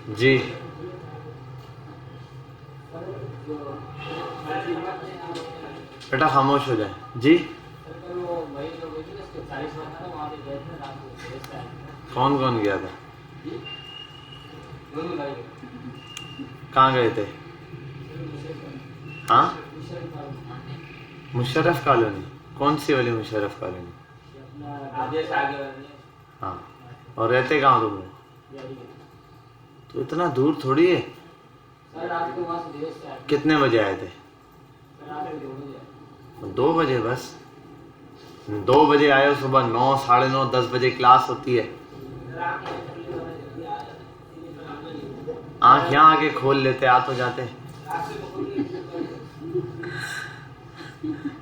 जी बेटा खामोश हो जाए। जी कौन कौन गया था? कहाँ गए थे? हाँ मुशर्रफ कॉलोनी। कौन सी वाली मुशर्रफ कॉलोनी? हाँ और रहते कहाँ तुम लोग? तो इतना दूर थोड़ी है। कितने बजे आए थे? 2 बजे बस। 2 बजे आए हो, सुबह 9, साढ़े 9, 10 बजे क्लास होती है। आँख यहाँ आके खोल लेते, आ तो जाते।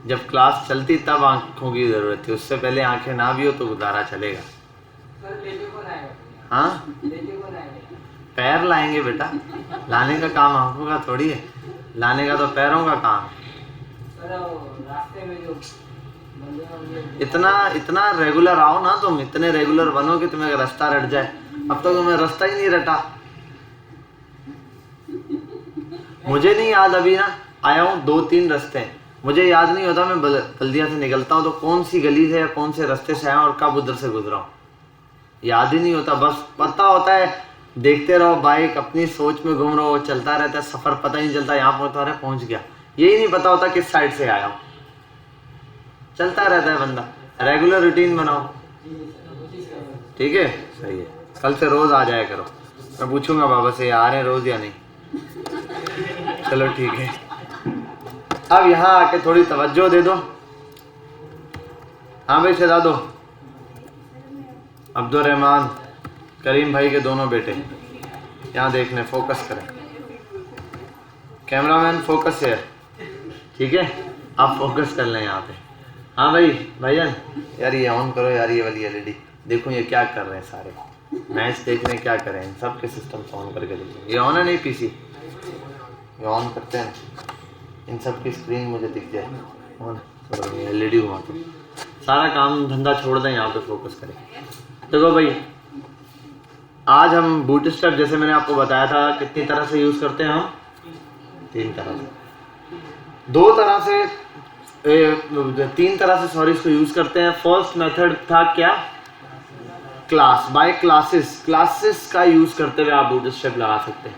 जब क्लास चलती तब आंखों की जरूरत थी, उससे पहले आंखें ना भी हो तो गुजारा चलेगा। हाँ पैर लाएंगे बेटा, लाने का काम आंखों का थोड़ी है, लाने का तो पैरों का काम है। इतना रेगुलर आओ ना, तुम इतने रेगुलर बनो कि तुम्हें रास्ता रट जाए। अब तो तुम्हें रास्ता ही नहीं रटा। मुझे नहीं याद, अभी ना आया हूँ 2-3 रास्ते हैं, मुझे याद नहीं होता। मैं बल्दिया से निकलता हूँ तो कौन सी गली से या कौन से रास्ते से आया और कब उधर से गुजरा हूँ, याद ही नहीं होता। बस पता होता है देखते रहो, बाइक अपनी सोच में घूम रहो, चलता रहता है, सफर पता ही नहीं चलता, यहाँ पहुंचता रहे पहुंच गया, यही नहीं पता होता किस साइड से आया हूँ। चलता रहता है बंदा। रेगुलर रूटीन बनाओ, ठीक है? सही है, कल से रोज आ जाया करो। मैं पूछूंगा बाबा से आ रहे हैं रोज या नहीं। चलो ठीक है, अब यहाँ आके थोड़ी तवज्जो दे दो। हाँ भाई शहजादो, अब्दुल रहमान करीम भाई के दोनों बेटे यहाँ देखने, फोकस करें। कैमरामैन फोकस है, ठीक है? आप फोकस कर लें यहाँ पे। हाँ भाई भाईजान, यार ये ऑन करो यार, ये वाली एलईडी देखो, ये क्या कर रहे हैं सारे, मैच देखने क्या कर रहे हैं, सबके सिस्टम ऑन करके देखो। ये ऑन है नहीं पीसी, ये ऑन करते हैं, इन सब की स्क्रीन मुझे दिख जाए ऑन। एलईडी घुमाते, सारा काम धंधा छोड़ दें, यहाँ पे फोकस करें। देखो भाई, आज हम बूटस्ट्रैप जैसे मैंने आपको बताया था कितनी तरह से यूज़ करते हैं हम, 3 तरह से, 2 तरह से, 3 तरह से सॉरी इसको यूज़ करते हैं। फर्स्ट मेथड था क्या, क्लास बाय क्लासेस का यूज़ करते हुए आप बूटस्ट्रैप लगा सकते हैं।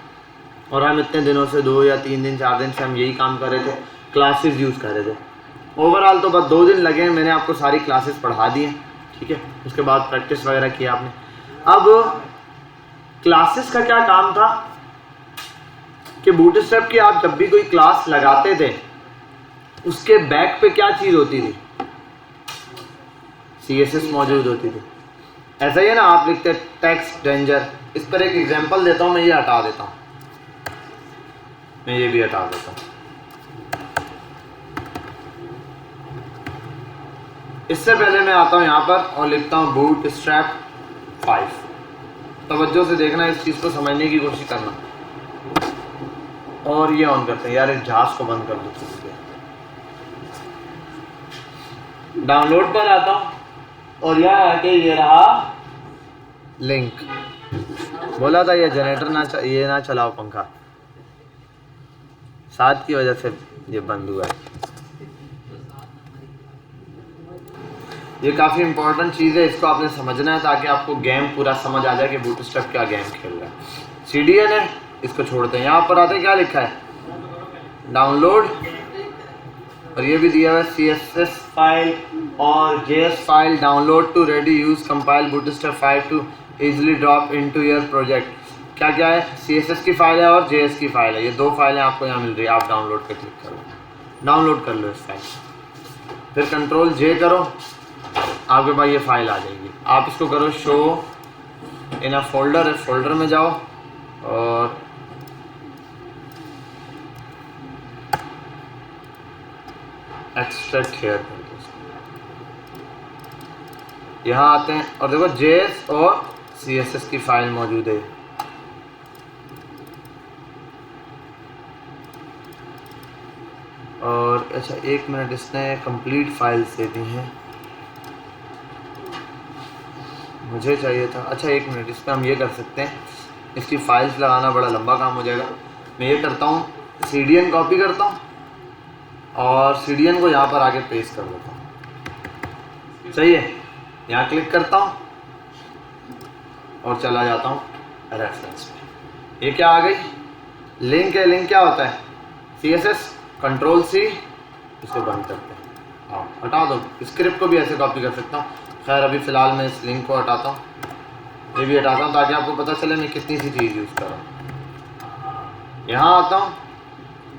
और हम इतने दिनों से 2 या 3 दिन 4 दिन से हम यही काम कर रहे थे, क्लासेस यूज़ कर रहे थे। ओवरऑल तो बस 2 दिन लगे हैं, मैंने आपको सारी क्लासेस पढ़ा दी हैं, ठीक है? उसके बाद प्रैक्टिस वगैरह किया आपने। अब क्लासेस का क्या काम था कि बूटस्ट्रैप की आप जब भी कोई क्लास लगाते थे उसके बैक पे क्या चीज़ होती थी, CSS मौजूद होती थी। ऐसा ही है ना, आप लिखते टेक्स्ट डेंजर। इस पर एक एग्जांपल देता हूँ, मैं ये हटा देता हूँ, मैं ये भी हटा देता हूँ। इससे पहले मैं आता हूँ यहाँ पर और लिखता हूँ बूटस्ट्रैप 5। तवज्जो से देखना, इस चीज़ को समझने की कोशिश करना। और ये ऑन करते हैं यार, इस जहाज को बंद कर दो। डाउनलोड पर आता हूँ और यह आके ये रहा लिंक। बोला था ये जनरेटर ना ये ना चलाओ पंखा, साथ की वजह से ये बंद हुआ है। ये काफ़ी इंपॉर्टेंट चीज़ है, इसको आपने समझना है ताकि आपको गेम पूरा समझ आ जाए कि बूटस्ट्रैप क्या गेम खेल रहा है। CDN है, इसको छोड़ते हैं। यहाँ पर आते क्या लिखा है, डाउनलोड, और ये भी दिया हुआ है CSS फाइल और JS file download to ready use compile Bootstrap 5 to easily drop into your project. क्या क्या है, CSS की फाइल है और JS की फाइल है, ये 2 फाइलें आपको यहाँ मिल रही है। आप डाउनलोड पे क्लिक करो, डाउनलोड कर लो इस फाइल, फिर कंट्रोल J करो, आपके पास ये फाइल आ जाएगी। आप इसको करो show in a folder, folder में जाओ और एक्सट्रैक्ट हेयर कर दो। यहाँ आते हैं और देखो JS और CSS की फाइल मौजूद है। और अच्छा 1 मिनट, इसने कंप्लीट फाइल्स दे दी हैं, मुझे चाहिए था। अच्छा 1 मिनट, इस पर हम ये कर सकते हैं, इसकी फाइल्स लगाना बड़ा लंबा काम हो जाएगा। मैं ये करता हूँ, CDN कॉपी करता हूँ और CDN को यहाँ पर आके पेस्ट कर देता हूँ। सही है, यहाँ क्लिक करता हूँ और चला जाता हूँ रेफरेंस में। ये क्या आ गई, लिंक है। लिंक क्या होता है, CSS, Ctrl+C, इसे बंद करते हैं। हाँ, हटा दो। स्क्रिप्ट को भी ऐसे कॉपी कर सकता हूँ। खैर अभी फ़िलहाल मैं इस लिंक को हटाता हूँ, ये भी हटाता हूँ ताकि आपको पता चले मैं कितनी सी चीज़ यूज़ कर रहा हूँ। यहाँ आता हूँ,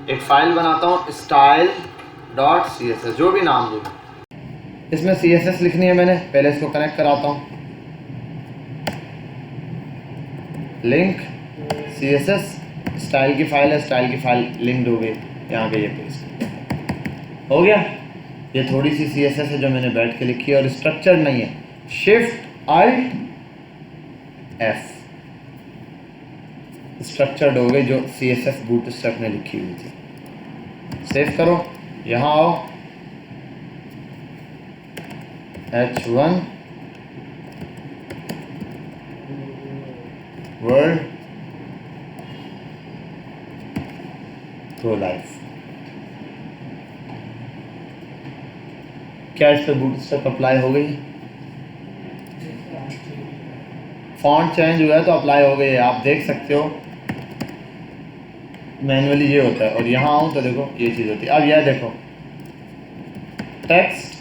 एक फ़ाइल बनाता हूँ style.css, जो भी नाम दूँ। इसमें CSS लिखनी है मैंने, पहले इसको कनेक्ट कराता हूँ। लिंक CSS, स्टाइल की फ़ाइल है, स्टाइल की फ़ाइल लिंक्ड हो गई, यहाँ पे ये पेस्ट हो गया। ये थोड़ी सी CSS है जो मैंने बैठ के लिखी है और स्ट्रक्चर नहीं है। Shift+Alt+F स्ट्रक्चर्ड हो गई जो CSS बूटस्ट्रैप ने लिखी हुई थी। सेव करो, यहाँ आओ, H1 वर्ल्ड गो लाइव। क्या इस पर बूटस्ट्रैप अप्लाई हो गई? फॉन्ट चेंज हुआ है तो अप्लाई हो गई है, आप देख सकते हो। मैनुअली ये होता है। और यहाँ आऊँ तो देखो ये चीज़ होती है। अब यह देखो, टेक्स्ट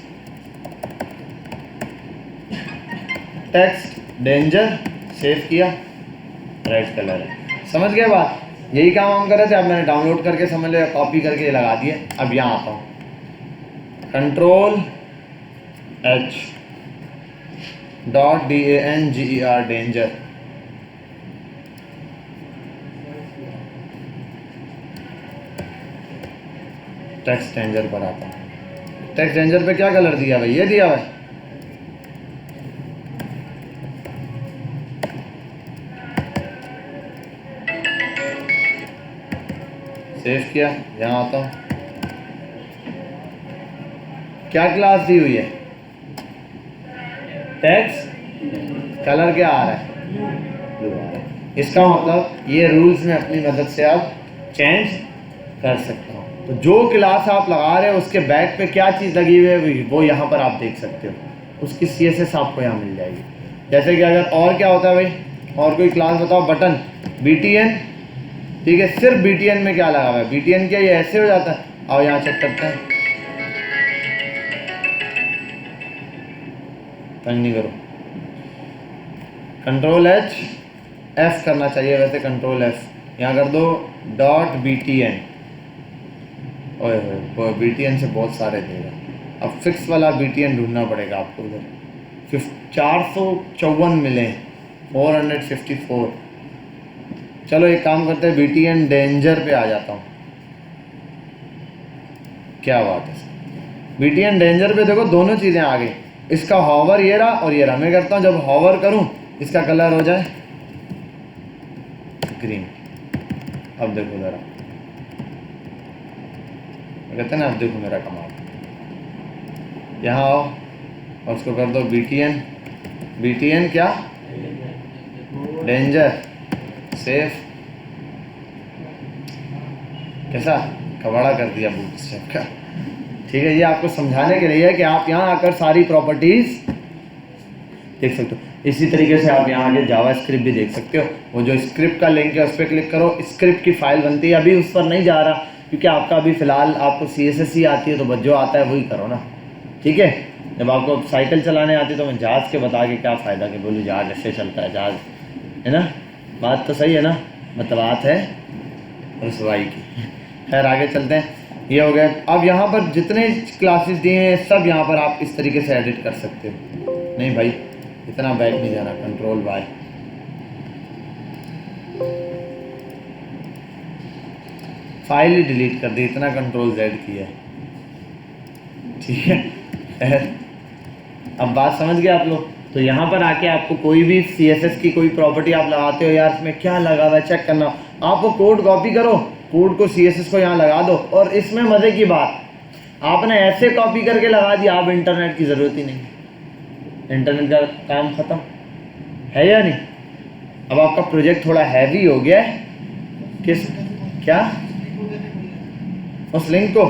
डेंजर, सेव किया, रेड कलर है। समझ गए बात? यही काम हम कर रहे थे। अब मैंने डाउनलोड करके समझ लिया, कॉपी करके लगा दिए। अब यहाँ आता हूँ, Ctrl+H .danger danger, text danger पर आता हूँ। टेक्स्ट डेंजर पे क्या कलर दिया भाई? ये दिया भाई। सेव किया, यहाँ आता हूँ। क्या क्लास दी हुई है? टेक्स्ट कलर क्या आ रहा है? ब्लू आ रहा है। इसका मतलब ये रूल्स में अपनी मदद से आप चेंज कर सकते हो। तो जो क्लास आप लगा रहे हो उसके बैक पे क्या चीज़ लगी हुई है वो यहाँ पर आप देख सकते हो। उसकी CSS आपको यहाँ मिल जाएगी। जैसे कि अगर और क्या होता है भाई, और कोई क्लास बताओ, बटन BTN, ठीक है। सिर्फ BTN में क्या लगा हुआ है? BTN क्या ये ऐसे हो जाता है? आओ यहाँ चेक करते हैं। तंग नहीं करो, Ctrl+F करना चाहिए वैसे, Ctrl+F यहाँ कर दो, .btn। ओए होए, BTN से बहुत सारे देगा। अब फिक्स वाला BTN ढूंढना पड़ेगा आपको। उधर 454 मिले, 454। चलो एक काम करते हैं, BTN डेंजर पे आ जाता हूँ। क्या बात है, BTN डेंजर पे देखो दोनों चीज़ें आ गई। इसका हॉवर ये रहा और ये रहा। मैं करता हूँ, जब हॉवर करूँ इसका कलर हो जाए ग्रीन। अब देखो ज़रा, कहते हैं ना, अब देखो मेरा कमाल। यहाँ आओ और उसको कर दो BTN क्या डेंजर, सेव। कैसा कबाड़ा कर दिया बूटस्ट्रैप का। ठीक है, ये आपको समझाने के लिए है कि आप यहाँ आकर सारी प्रॉपर्टीज़ देख सकते हो। इसी तरीके से आप यहाँ आके जावास्क्रिप्ट भी देख सकते हो। वो जो स्क्रिप्ट का लिंक है उस पर क्लिक करो, स्क्रिप्ट की फाइल बनती है। अभी उस पर नहीं जा रहा क्योंकि आपका अभी फ़िलहाल आपको CSS ही आती है, तो बस जो आता है वही करो ना, ठीक है। जब आपको साइकिल चलाने आती है तो मैं जहाज़ के बता के क्या फ़ायदा कि बोलूँ जहाज़ ऐसे चलता है, जहाज़ है ना। बात तो सही है ना, मतलब बात है रसवाई की। खैर आगे चलते हैं। ये हो गया। अब यहाँ पर जितने क्लासेस दिए हैं सब यहाँ पर आप इस तरीके से एडिट कर सकते हो। नहीं भाई इतना बैक नहीं जाना, Ctrl+Y। फाइल ही डिलीट कर दी, इतना Ctrl+Z किया, ठीक है। अब बात समझ गए आप लोग। तो यहाँ पर आके आपको कोई भी CSS की कोई प्रॉपर्टी आप लगाते हो, यार इसमें क्या लगा हुआ है चेक करना, आप वो कोड कॉपी करो, कोड को CSS को यहाँ लगा दो। और इसमें मज़े की बात, आपने ऐसे कॉपी करके लगा दिया, आप इंटरनेट की ज़रूरत ही नहीं, इंटरनेट का काम ख़त्म है या नहीं। अब आपका प्रोजेक्ट थोड़ा हैवी हो गया है, किस क्या उस लिंक को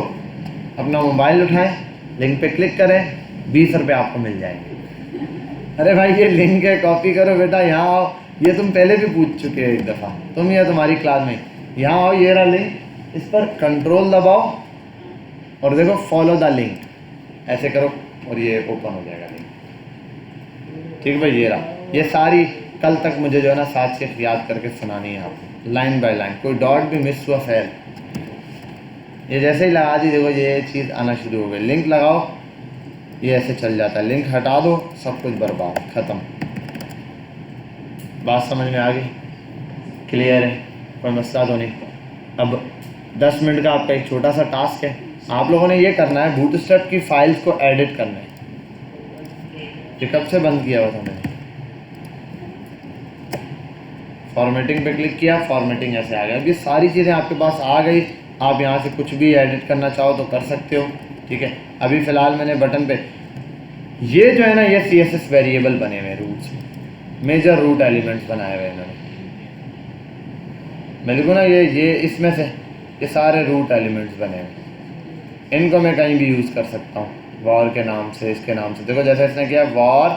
अपना मोबाइल उठाएं, लिंक पे क्लिक करें, 20 रुपये आपको मिल जाएंगे। अरे भाई ये लिंक है, कॉपी करो बेटा, यहाँ आओ, ये तुम पहले भी पूछ चुके हो एक दफ़ा, तुम या तुम्हारी क्लास में, यहाँ आओ, ये रहा लिंक, इस पर कंट्रोल दबाओ और देखो फॉलो द लिंक, ऐसे करो और ये ओपन हो जाएगा लिंक। ठीक भाई, ये रहा, ये सारी कल तक मुझे जो है ना साथ से याद करके सुनानी है आपको, लाइन बाय लाइन, कोई डॉट भी मिस हुआ फेल। ये जैसे ही लगा दी, देखो ये चीज़ आना शुरू हो गई, लिंक लगाओ, ये ऐसे चल जाता है, लिंक हटा दो, सब कुछ बर्बाद, ख़त्म। बात समझ में आ गई? क्लियर है? कोई मसला तो नहीं? अब 10 मिनट का आपका एक छोटा सा टास्क है, आप लोगों ने ये करना है, बूटस्ट्रैप की फाइल्स को एडिट करना है। ये कब से बंद किया हुआ था मैंने? फॉर्मेटिंग पे क्लिक किया, फॉर्मेटिंग ऐसे आ गया। अब ये सारी चीज़ें आपके पास आ गई, आप यहाँ से कुछ भी एडिट करना चाहो तो कर सकते हो। ठीक है, अभी फ़िलहाल मैंने बटन पे ये जो है ना, ये CSS वेरिएबल बने हुए रूट्स, मेजर रूट एलिमेंट्स बनाए हुए इन्होंने, मेरे को ना ये इसमें से ये सारे रूट एलिमेंट्स बने हुए, इनको मैं कहीं भी यूज़ कर सकता हूँ, वॉर के नाम से, इसके नाम से। देखो जैसे इसने किया वॉर,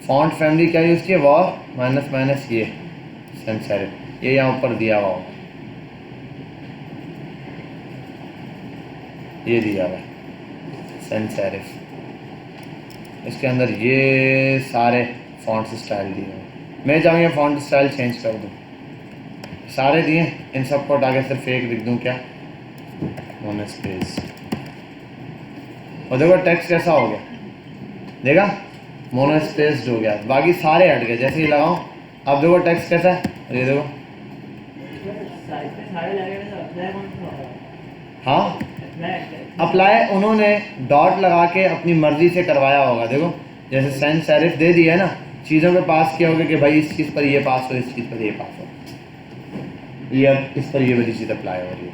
फॉन्ट फैमिली क्या यूज़ किया, वॉर माइनस ये sans serif, ये यहाँ ऊपर दिया हुआ होगा, ये दिया हुआ sans serif, इसके अंदर ये सारे फॉन्ट स्टाइल दिए हुए। मैं चाहूँ ये फॉन्ट स्टाइल चेंज कर दूँ, सारे दिए, इन सबको हटा के सिर्फ एक लिख दूँ, क्या मोनोस्पेस, और देखो टेक्स्ट कैसा हो गया, देखा मोनोस्पेस्ड हो गया, बाकी सारे हट गए। जैसे ही लगाऊँ अब देखो टेक्स्ट कैसा है, ये देखो, हाँ अप्लाई उन्होंने डॉट लगा के अपनी मर्जी से करवाया होगा। देखो जैसे सेंस सेरिफ दे दिया है ना, चीज़ों पे पास किया होगा कि भाई इस चीज़ पर ये पास हो, इस चीज़ पर ये पास हो, ये इस पर ये वाली चीज़ अप्लाई हो रही है।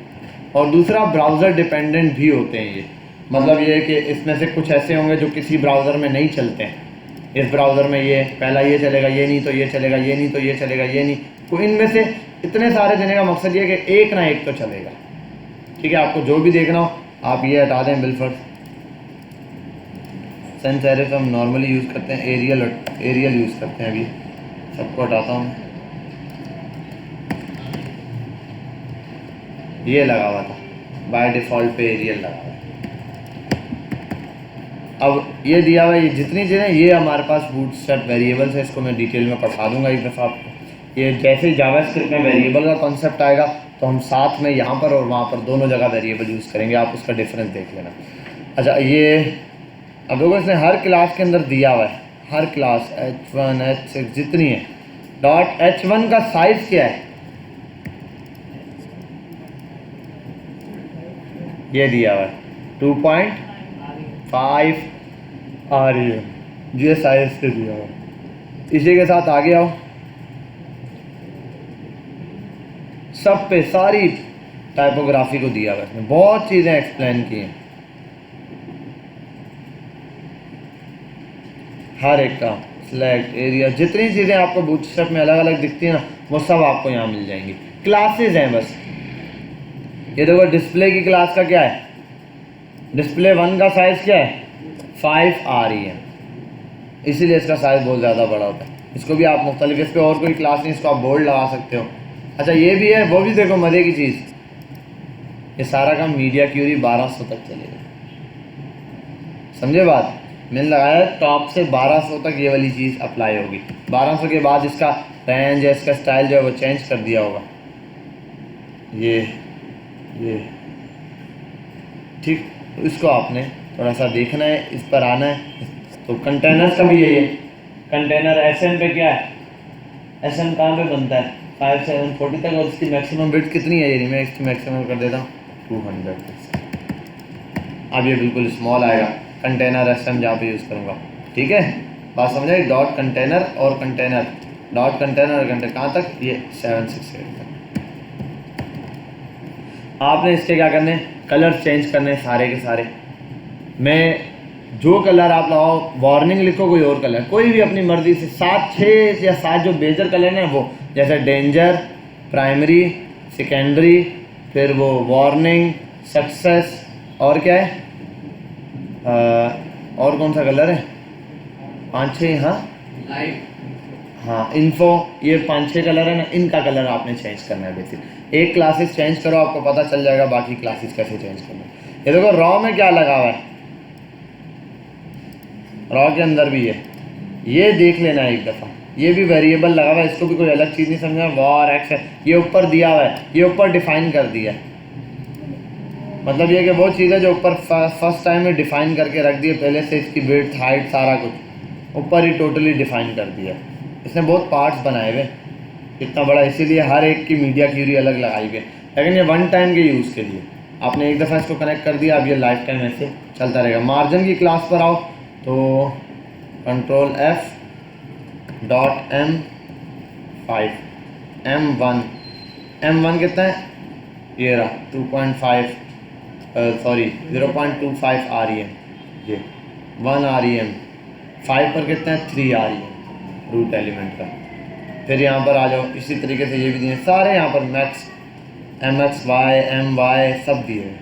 और दूसरा ब्राउज़र डिपेंडेंट भी होते हैं ये, मतलब ये है कि इसमें से कुछ ऐसे होंगे जो किसी ब्राउज़र में नहीं चलते हैं, इस ब्राउज़र में ये पहला ये चलेगा, ये नहीं तो ये चलेगा, ये नहीं तो ये चलेगा, ये नहीं, तो इनमें से इतने सारे देने का मकसद ये है कि एक ना एक तो चलेगा। ठीक है, आपको जो भी देखना हो आप ये हटा दें बिलफर्ज, सेंस सेरिफ हम नॉर्मली यूज़ करते हैं, एरियल यूज़ करते हैं, अभी सबको हटाता हूँ। ये लगा हुआ था बाय डिफ़ॉल्ट पे, एरियल लगा हुआ है। अब ये दिया हुआ, ये जितनी चीज़ें ये हमारे पास बूटस्ट्रैप वेरिएबल्स है, इसको मैं डिटेल में पढ़ा दूंगा एक दफ़ा आपको। ये जैसे ही जावास्क्रिप्ट में वेरिएबल का कॉन्सेप्ट आएगा तो हम साथ में यहाँ पर और वहाँ पर दोनों जगह वेरिएबल यूज़ करेंगे, आप उसका डिफरेंस देख लेना। अच्छा ये अब देखो इसने हर क्लास के अंदर दिया हुआ है, हर क्लास H1 H6 जितनी है, डॉट H1 का साइज़ क्या है ये दिया हुआ है 2.5 REM, ये साइज से दिया हुआ। इसी के साथ आगे आओ, सब पे सारी टाइपोग्राफी को दिया हुआ है, इसमें बहुत चीज़ें एक्सप्लेन की हैं, हर एक का सिलेक्ट एरिया, जितनी चीज़ें आपको बूटस्ट्रैप में अलग अलग दिखती हैं ना, वो सब आपको यहाँ मिल जाएंगी। क्लासेस हैं बस, ये देखो डिस्प्ले की क्लास का क्या है, डिस्प्ले 1 का साइज़ क्या है 5 REM, इसीलिए इसका साइज़ बहुत ज़्यादा बड़ा होता है। इसको भी आप मुख्तलिफ, इस पर और कोई क्लास नहीं, इसको आप बोर्ड लगा सकते हो। अच्छा ये भी है, वो भी देखो मज़े की चीज़, ये सारा काम मीडिया क्यूरी 1200 तक चलेगा, समझे बात, मैंने लगाया टॉप से 1200 तक ये वाली चीज़ अप्लाई होगी। 1200 के बाद इसका रेंज है, इसका स्टाइल जो है वो चेंज कर दिया होगा। ये ठीक, इसको आपने थोड़ा सा देखना है, इस पर आना है। तो कंटेनर्स का भी यही है, कंटेनर SM पे क्या है, SM कहाँ पे बनता है 5740 तक, और इसकी मैक्सिमम बिट कितनी है, ये मैं इसकी मैक्सिमम कर देता हूँ 200। अब ये बिल्कुल स्मॉल आएगा, कंटेनर SM जहाँ पे यूज़ करूँगा। ठीक है, बात समझाई, डॉट कंटेनर और कंटेनर, डॉट कंटेनर और कंटेनर कहाँ तक, ये 768 तक। आपने इसके क्या करने, कलर चेंज करने सारे के सारे। मैं जो कलर आप लगाओ, वार्निंग लिखो कोई और कलर, कोई भी अपनी मर्ज़ी से, 7 6 या 7 जो बेजर कलर हैं वो, जैसे डेंजर, प्राइमरी, सेकेंडरी, फिर वो वार्निंग, सक्सेस, और क्या है और कौन सा कलर है, 5-6, हाँ हाँ इन्फो, ये 5-6 कलर है ना, इनका कलर आपने चेंज करना है बेसिक। एक क्लासेस चेंज करो, आपको पता चल जाएगा बाकी क्लासेस कैसे चेंज करना है। ये देखो रॉ में क्या लगा हुआ है, रॉ के अंदर भी है, ये देख लेना एक दफ़ा, ये भी वेरिएबल लगा हुआ है, इसको भी कोई अलग चीज़ नहीं समझना, वॉर एक्स है, ये ऊपर दिया हुआ है, ये ऊपर डिफाइन कर दिया है। मतलब ये कि वो चीज़ है जो ऊपर फर्स्ट टाइम में डिफाइन करके रख दिए पहले से, इसकी विड्थ हाइट सारा कुछ ऊपर ही टोटली डिफाइन कर दिया। इसने बहुत पार्ट्स बनाए हुए इतना बड़ा, इसीलिए हर एक की मीडिया क्यूरी अलग लगाई हुई है, लेकिन ये वन टाइम के यूज़ के लिए। आपने एक दफ़ा इसको कनेक्ट कर दिया, अब ये लाइफ टाइम ऐसे चलता रहेगा। मार्जिन की क्लास पर आओ तो control F dot M5 M1 कितना है, ये रहा 2.5 सॉरी 0.25 REM, ये 1 REM, 5 पर कितना है 3 REM रूट एलिमेंट का। फिर यहाँ पर आ जाओ, इसी तरीके से ये भी दिए सारे, यहाँ पर मैक्स MXY MY सब दिए हैं।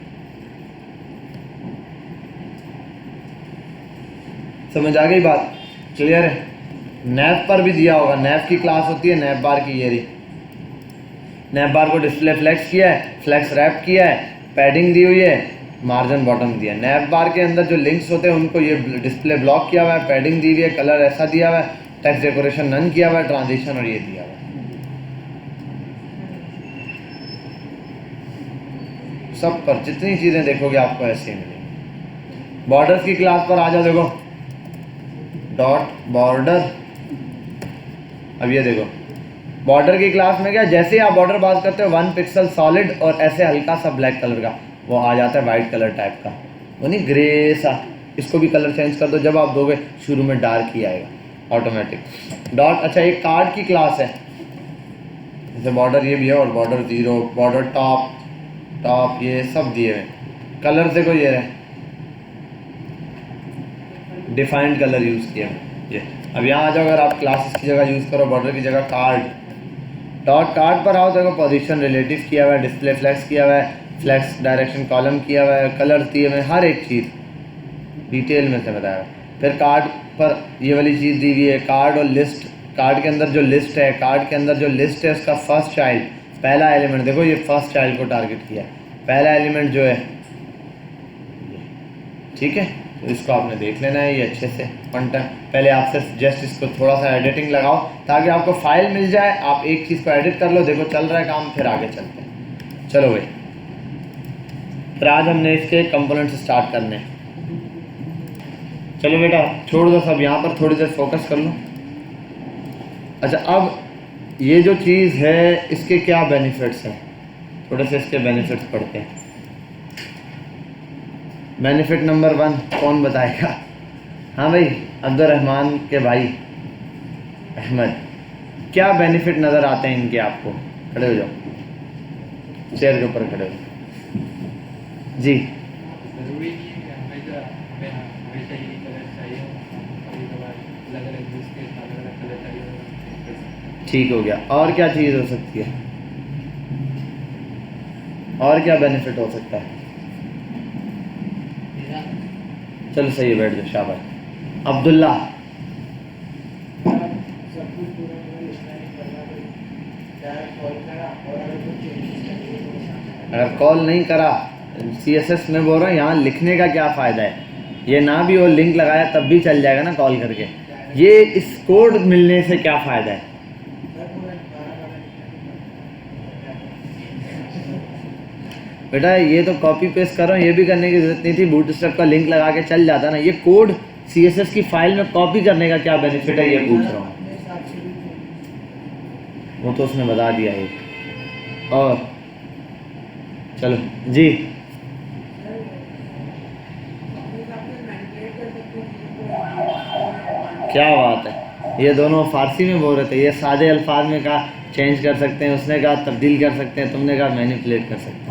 समझ आ गई बात, क्लियर है। नैप पर भी दिया होगा, नैप की क्लास होती है नैप बार की, ये रही नैप बार को डिस्प्ले फ्लेक्स किया है, फ्लेक्स रैप किया है, पैडिंग दी हुई है, मार्जिन बॉटम दिया है। नैप बार के अंदर जो लिंक्स होते हैं उनको ये डिस्प्ले ब्लॉक किया हुआ है, पैडिंग दी हुई है, कलर ऐसा दिया हुआ है, टेक्स्ट डेकोरेशन नन किया हुआ है, ट्रांजिशन और ये दिया हुआ है। सब पर जितनी चीज़ें देखोगे आपको ऐसे ही मिलेंगी। बॉर्डर्स की क्लास पर आ जाओ, देखो डॉट बॉर्डर। अब ये देखो बॉर्डर की क्लास में क्या, जैसे आप बॉर्डर पास करते हो 1 पिक्सल सॉलिड और ऐसे हल्का सा ब्लैक कलर का वो आ जाता है, वाइट कलर टाइप का, वो नहीं ग्रे सा, इसको भी कलर चेंज कर दो, जब आप दोगे शुरू में डार्क ही आएगा ऑटोमेटिक। डॉट, अच्छा एक कार्ड की क्लास है, जैसे बॉर्डर ये भी है और बॉर्डर 0, बॉर्डर टॉप ये सब दिए हुए। कलर देखो ये रहे, डिफाइंड कलर यूज़ किया ये। अब यहाँ आ जाओ, अगर आप क्लासेस की जगह यूज़ करो बॉर्डर की जगह कार्ड, डॉट कार्ड पर आओ, देखो पोजीशन रिलेटिव किया हुआ है, डिस्प्ले फ्लेक्स किया हुआ है, फ्लेक्स डायरेक्शन कॉलम किया हुआ है, कलर दिए हुए, हर एक चीज़ डिटेल में से बताया हुआ है। फिर कार्ड पर ये वाली चीज़ दी हुई है, कार्ड और लिस्ट, कार्ड के अंदर जो लिस्ट है, कार्ड के अंदर जो लिस्ट है उसका फर्स्ट चाइल्ड, पहला एलिमेंट, देखो ये फर्स्ट चाइल्ड को टारगेट किया है, पहला एलिमेंट जो है, ठीक है। तो इसको आपने देख लेना है ये अच्छे से वन टाइम। पहले आपसे जस्ट इसको थोड़ा सा एडिटिंग लगाओ ताकि आपको फाइल मिल जाए, आप एक चीज़ को एडिट कर लो, देखो चल रहा है काम, फिर आगे चलते हैं। चलो भाई, फिर आज हमने इसके कंपोनेंट्स स्टार्ट करने हैं। चलो बेटा छोड़ दो सब, यहाँ पर थोड़ी देर फोकस कर लो। अच्छा अब ये जो चीज़ है इसके क्या बेनिफिट्स हैं, थोड़े से इसके बेनिफिट्स पढ़ते हैं। बेनिफिट नंबर 1 कौन बताएगा? हाँ भाई, अब्दुलरहमान के भाई अहमद, क्या बेनिफिट नज़र आते हैं इनके आपको? खड़े हो जाओ, चेयर के ऊपर खड़े हो जी। ठीक हो गया, और क्या चीज़ हो सकती है, और क्या बेनिफिट हो सकता है? चलो सही है, बैठ जाओ, शाबाश। अब्दुल्ला, अगर कॉल नहीं करा, CSS में बोल रहा हूँ, यहाँ लिखने का क्या फ़ायदा है, ये ना भी वो लिंक लगाया तब भी चल जाएगा ना कॉल करके, ये इस कोड मिलने से क्या फ़ायदा है? बेटा ये तो कॉपी पेस्ट कर रहा हूँ, ये भी करने की जरूरत नहीं थी, बूटस्ट्रैप का लिंक लगा के चल जाता ना। ये कोड CSS की फाइल में कॉपी करने का क्या बेनिफिट है, ये पूछ रहा हूँ। वो तो उसने बता दिया है। और चलो जी, क्या बात है, ये दोनों फारसी में बोल रहे थे, ये सादे अल्फाज में कहा चेंज कर सकते हैं, उसने कहा तब्दील कर सकते हैं, तुमने कहा मैनिपुलेट कर सकते हैं।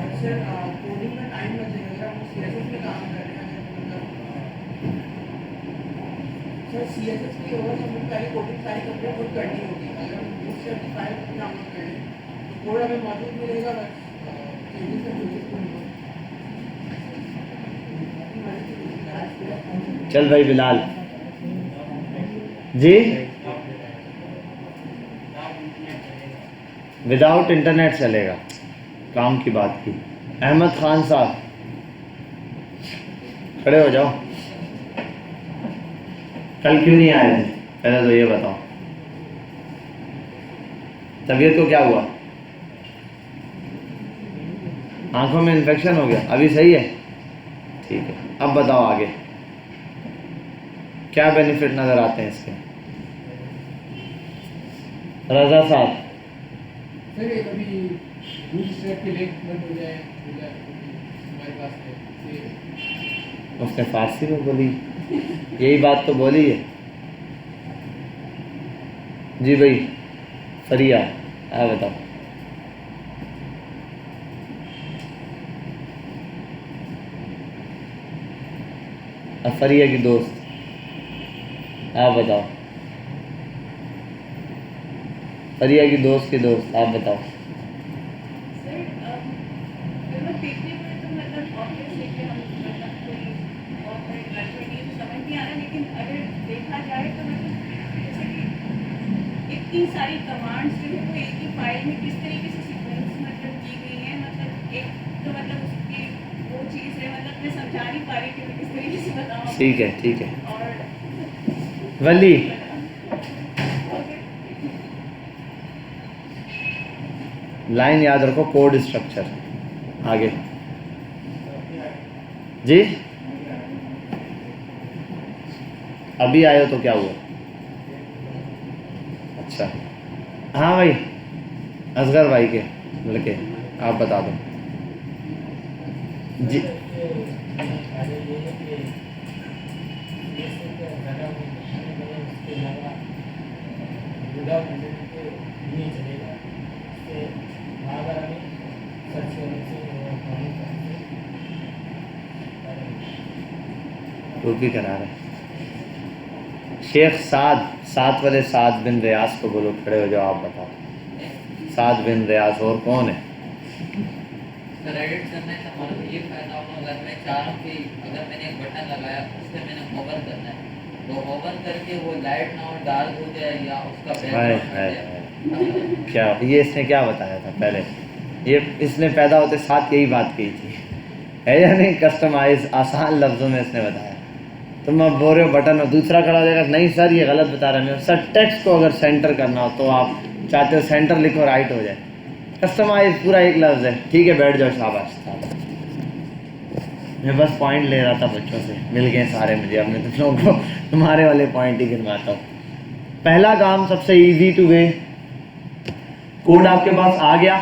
चल भाई बिलाल जी, विदाउट इंटरनेट चलेगा, काम की बात की। अहमद खान साहब खड़े हो जाओ, कल क्यों नहीं आए थे पहले तो ये बताओ, तबीयत को क्या हुआ? आंखों में इन्फेक्शन हो गया, अभी सही है? ठीक है, अब बताओ आगे क्या बेनिफिट नजर आते हैं इसके? रजा साहब उसने फारसी में बोली, यही बात तो बोली है जी भाई। फरिया आ बताओ, फरिया की दोस्त आप बताओ, फरिया की दोस्त के दोस्त आप बताओ। इतनी सारी कमांड्स जो है वो एक ही फाइल में किस तरीके से सीक्वेंस मतलब की गई है, मतलब एक तो मतलब उसकी वो चीज़ है, मतलब मैं समझा नहीं पा रही कि मैं किस तरीके से बताऊँ। ठीक है ठीक है। और वली लाइन याद रखो, कोड स्ट्रक्चर। आगे जी, अभी आए हो तो क्या हुआ? अच्छा हाँ भाई, असगर भाई के लड़के, आप बता दो जी। टोपी करा रहे शेख सात वाले साद बिन रियाज को बोलो खड़े हो जाओ, आप बताओ साद बिन रियाज और कौन है? सर एडिट करने से हमारा ये फायदा होगा, अगर मैं चाह रहा हूँ कि अगर मैंने एक बटन लगाया उस पर मैंने होवर करना है तो होवर करके वो लाइट ना हो डार्क हो जाए या उसका बैकग्राउंड क्या ये इसने क्या बताया था पहले? ये इसने पैदा होते साथ यही बात कही थी, है या नहीं? कस्टमाइज आसान लफ्ज़ों में इसने बताया। तुम अब बोल रहे हो बटन और दूसरा खड़ा हो जाएगा, नहीं सर ये गलत बता रहे हैं सर। टेक्स्ट को अगर सेंटर करना हो तो आप चाहते हो सेंटर लिखो राइट हो जाए, कस्टमाइज पूरा एक लफ्ज़ है। ठीक है बैठ जाओ, शाबाश। मैं बस पॉइंट ले रहा था बच्चों से, मिल गए सारे मुझे, अब मैं तुम लोगों को तुम्हारे वाले पॉइंट ही गिनवाता हूँ। पहला काम सबसे इजी टू वे, कोड आपके पास आ गया,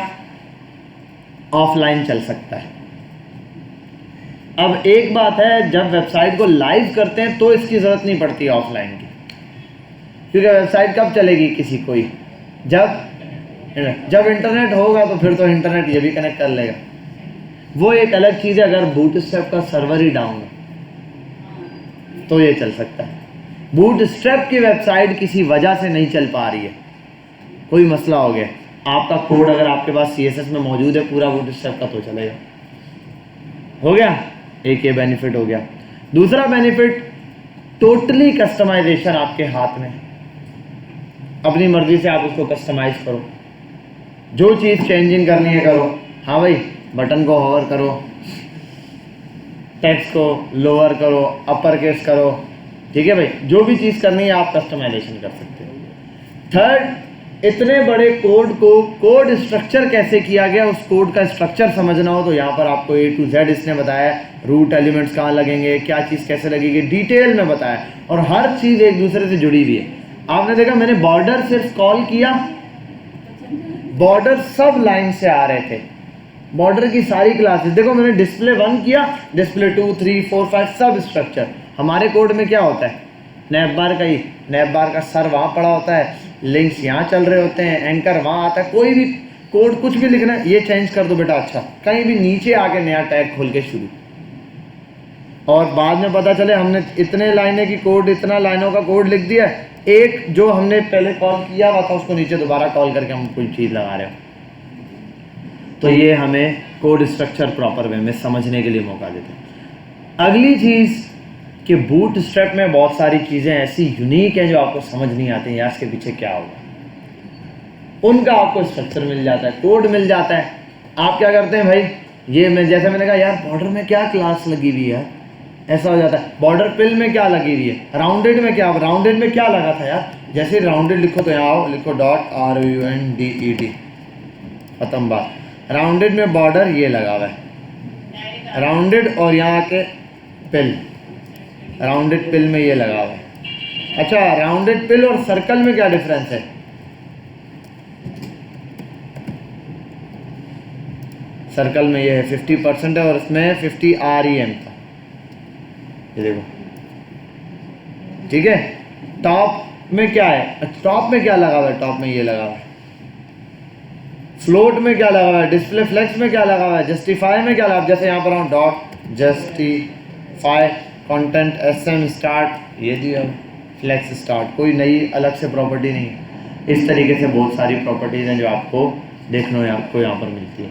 ऑफलाइन चल सकता है। अब एक बात है, जब वेबसाइट को लाइव करते हैं तो इसकी ज़रूरत नहीं पड़ती ऑफलाइन की, क्योंकि वेबसाइट कब चलेगी किसी कोई? जब इंटरनेट होगा तो फिर तो इंटरनेट ये भी कनेक्ट कर लेगा। वो एक अलग चीज़ है, अगर बूटस्ट्रैप का सर्वर ही डाउन है तो ये चल सकता है। बूटस्ट्रैप की वेबसाइट किसी वजह से नहीं चल पा रही है, कोई मसला हो गया, आपका कोड अगर आपके पास CSS में मौजूद है पूरा बूटस्ट्रैप का तो चलेगा। हो गया, एक ये बेनिफिट हो गया। दूसरा बेनिफिट, टोटली कस्टमाइजेशन आपके हाथ में, अपनी मर्जी से आप उसको कस्टमाइज करो, जो चीज़ चेंजिंग करनी है करो। हाँ भाई, बटन को होवर करो, टेक्स्ट को लोअर करो, अपर केस करो, ठीक है भाई, जो भी चीज़ करनी है आप कस्टमाइजेशन कर सकते हो। थर्ड, इतने बड़े कोड को कोड स्ट्रक्चर कैसे किया गया, उस कोड का स्ट्रक्चर समझना हो तो यहाँ पर आपको A to Z इसने बताया, रूट एलिमेंट्स कहाँ लगेंगे, क्या चीज़ कैसे लगेगी, डिटेल में बताया, और हर चीज़ एक दूसरे से जुड़ी हुई है। आपने देखा मैंने बॉर्डर सिर्फ कॉल किया, बॉर्डर सब लाइन से आ रहे थे, बॉर्डर की सारी क्लासेस। देखो मैंने डिस्प्ले 1 किया, डिस्प्ले 2, 3, 4, 5 सब स्ट्रक्चर। हमारे कोड में क्या होता है, नैप बार का ही, नैप बार का सर वहाँ पड़ा होता है, लिंक्स यहाँ चल रहे होते हैं, एंकर वहाँ आता है। कोई भी कोड कुछ भी लिखना है, ये चेंज कर दो बेटा, अच्छा कहीं भी नीचे आके नया टैग खोल के शुरू, और बाद में पता चले हमने इतने लाइनें की कोड, इतना लाइनों का कोड लिख दिया, एक जो हमने पहले कॉल किया हुआ था उसको नीचे दोबारा कॉल करके हम कोई चीज़ लगा रहे हो। तो ये हमें कोड स्ट्रक्चर प्रॉपर वे में समझने के लिए मौका देते हैं। अगली चीज़ कि बूट स्ट्रैप में बहुत सारी चीज़ें ऐसी यूनिक हैं जो आपको समझ नहीं आती यार इसके पीछे क्या होगा, उनका आपको स्ट्रक्चर मिल जाता है, कोड मिल जाता है। आप क्या करते हैं भाई, ये मैं जैसे मैंने कहा यार बॉर्डर में क्या क्लास लगी हुई है, ऐसा हो जाता है। बॉर्डर पिल में क्या लगी हुई है, राउंडेड में क्या, राउंडेड में क्या लगा था यार, जैसे राउंडेड लिखो तो यहाँ आओ, लिखो .ROUNDED, खत्म बात। राउंडेड में बॉर्डर ये लगा हुआ है राउंडेड, और यहाँ के पिल, राउंडेड पिल में ये लगा हुआ है। अच्छा, राउंडेड पिल और सर्कल में क्या डिफरेंस है? सर्कल में ये है 50% है और इसमें 50 REM था, ये देखो, ठीक है। टॉप में क्या है, टॉप में क्या लगा हुआ है, टॉप में ये लगा हुआ है। फ्लोट में क्या लगा हुआ है, डिस्प्ले फ्लेक्स में क्या लगा हुआ है, जस्टिफाई में क्या लगा, जैसे यहाँ पर dot justify content SM start, ये दिया फ्लेक्स स्टार्ट, कोई नई अलग से प्रॉपर्टी नहीं है। इस तरीके से बहुत सारी प्रॉपर्टीज़ हैं जो आपको देखने आपको यहाँ पर मिलती है,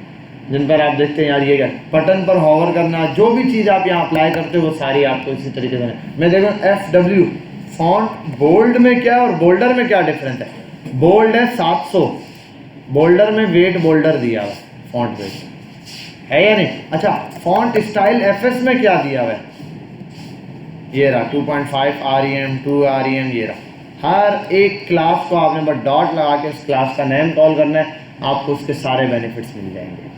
जिन पर आप देखते हैं यार ये क्या, बटन पर हॉवर करना, जो भी चीज़ आप यहाँ अप्लाई करते हो वो सारी आपको इसी तरीके से। मैं देखो FW फॉन्ट बोल्ड में क्या और बोल्डर में क्या डिफरेंस है। बोल्ड है 700, बोल्डर में वेट बोल्डर दिया हुआ है, फॉन्ट वेट है या नहीं। अच्छा, फॉन्ट स्टाइल FS में क्या दिया हुआ है, ये रहा 2.5 REM, 2 REM, ये रहा। हर एक क्लास को आपने बस डॉट लगा के उस क्लास का नेम कॉल करना है, आपको उसके सारे बेनिफिट्स मिल जाएंगे।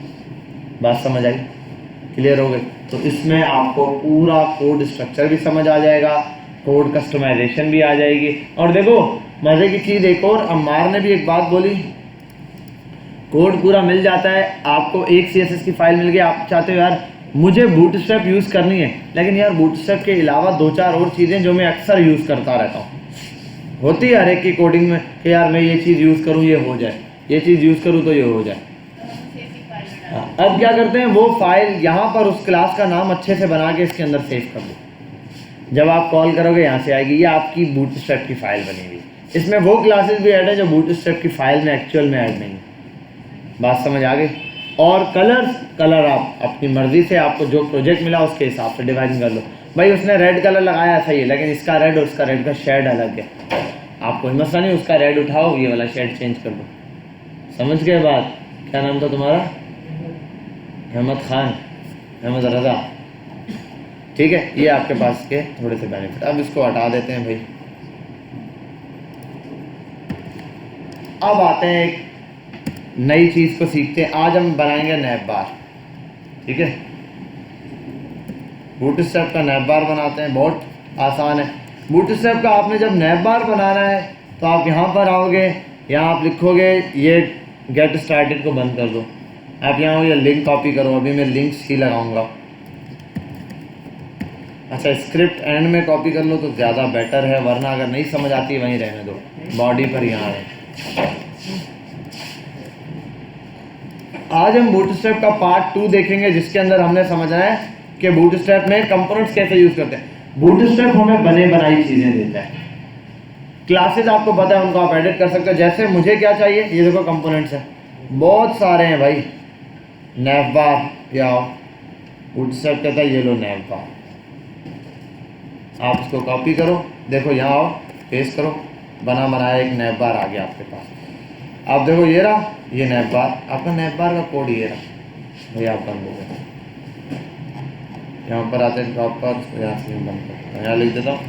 बात समझ आई, क्लियर हो गई? तो इसमें आपको पूरा कोड स्ट्रक्चर भी समझ आ जाएगा, कोड कस्टमाइजेशन भी आ जाएगी। और देखो मज़े की चीज़ एक और, अम्मार ने भी एक बात बोली, कोड पूरा मिल जाता है आपको, एक CSS की फाइल मिल गई, आप चाहते हो यार मुझे बूटस्ट्रैप यूज़ करनी है, लेकिन यार बूटस्ट्रैप के अलावा 2-4 और चीज़ें जो मैं अक्सर यूज़ करता रहता हूँ, होती है हर एक की कोडिंग में कि यार मैं ये चीज़ यूज़ करूँ ये हो जाए, ये चीज़ यूज़ करूँ तो ये हो जाए। अब क्या करते हैं, वो फाइल यहाँ पर उस क्लास का नाम अच्छे से बना के इसके अंदर सेव कर दो, जब आप कॉल करोगे यहाँ से आएगी, ये आपकी बूटस्ट्रैप की फाइल बनी हुई। इसमें वो क्लासेस भी ऐड है जो बूटस्ट्रैप की फाइल में एक्चुअल में ऐड नहीं है। बात समझ आ गई? और कलर आप अपनी मर्जी से, आपको जो प्रोजेक्ट मिला उसके हिसाब से डिवाइड कर लो। भाई उसने रेड कलर लगाया सही है, लेकिन इसका रेड और उसका रेड का शेड अलग है, आप कोई मसला नहीं, उसका रेड उठाओ, ये वाला शेड चेंज कर दो। समझ गए बात? क्या नाम था तुम्हारा? अहमद खान, अहमद रज़ा, ठीक है। ये आपके पास के थोड़े से बेनिफिट। अब इसको हटा देते हैं भाई। अब आते हैं एक नई चीज़ को सीखते हैं। आज हम बनाएंगे नैप बार, ठीक है। बूटस्ट्रैप का नैप बार बनाते हैं, बहुत आसान है। बूटस्ट्रैप का आपने जब नैप बार बनाना है तो आप यहाँ पर आओगे, यहाँ आप लिखोगे ये गेट स्टार्टेड को बंद कर दो, आप यहाँ हो, ये लिंक कॉपी करो, अभी मैं लिंक्स ही लगाऊंगा। अच्छा, स्क्रिप्ट एंड में कॉपी कर लो तो ज़्यादा बेटर है, वरना अगर नहीं समझ आती वहीं रहने दो, बॉडी पर यहाँ है। आज हम बूटस्ट्रैप का पार्ट 2 देखेंगे, जिसके अंदर हमने समझना है कि बूटस्ट्रैप में कंपोनेंट्स कैसे यूज़ करते हैं। बूटस्ट्रैप हमें बने बनाई चीज़ें देता है, क्लासेस आपको पता है, उनको आप एडिट कर सकते हो। जैसे मुझे क्या चाहिए, ये देखो कंपोनेंट्स हैं, बहुत सारे हैं भाई। नैप बार, या बूटस्ट्रैप कहता है ये लो नैप बार, आप इसको कॉपी करो, देखो यहाँ आओ, पेस्ट करो, बना बनाया एक नैप बार आ गया आपके पास। आप देखो ये रहा, ये नैप बार, आपका नैप बार का कोड ये रहा भैया, आप बंद हो गए। यहाँ पर आते हैं टॉप पर, यहाँ से बंद कर, यहाँ लिख देता हूँ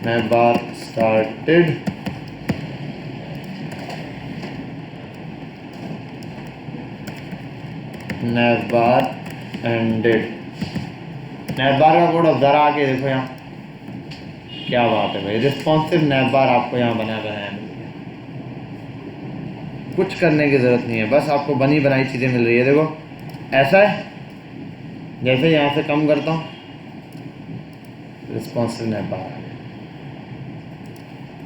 नैप बार स्टार्टेड, नैप बार एंडेड। नैप बार का कोड अब ज़रा आके देखो यहाँ, क्या बात है भाई, रिस्पॉन्सिव नैप बार आपको यहाँ बनाया मिल गया। कुछ करने की ज़रूरत नहीं है, बस आपको बनी बनाई चीज़ें मिल रही है। देखो ऐसा है, जैसे यहाँ से कम करता हूँ, रिस्पॉन्सिव नैप बार,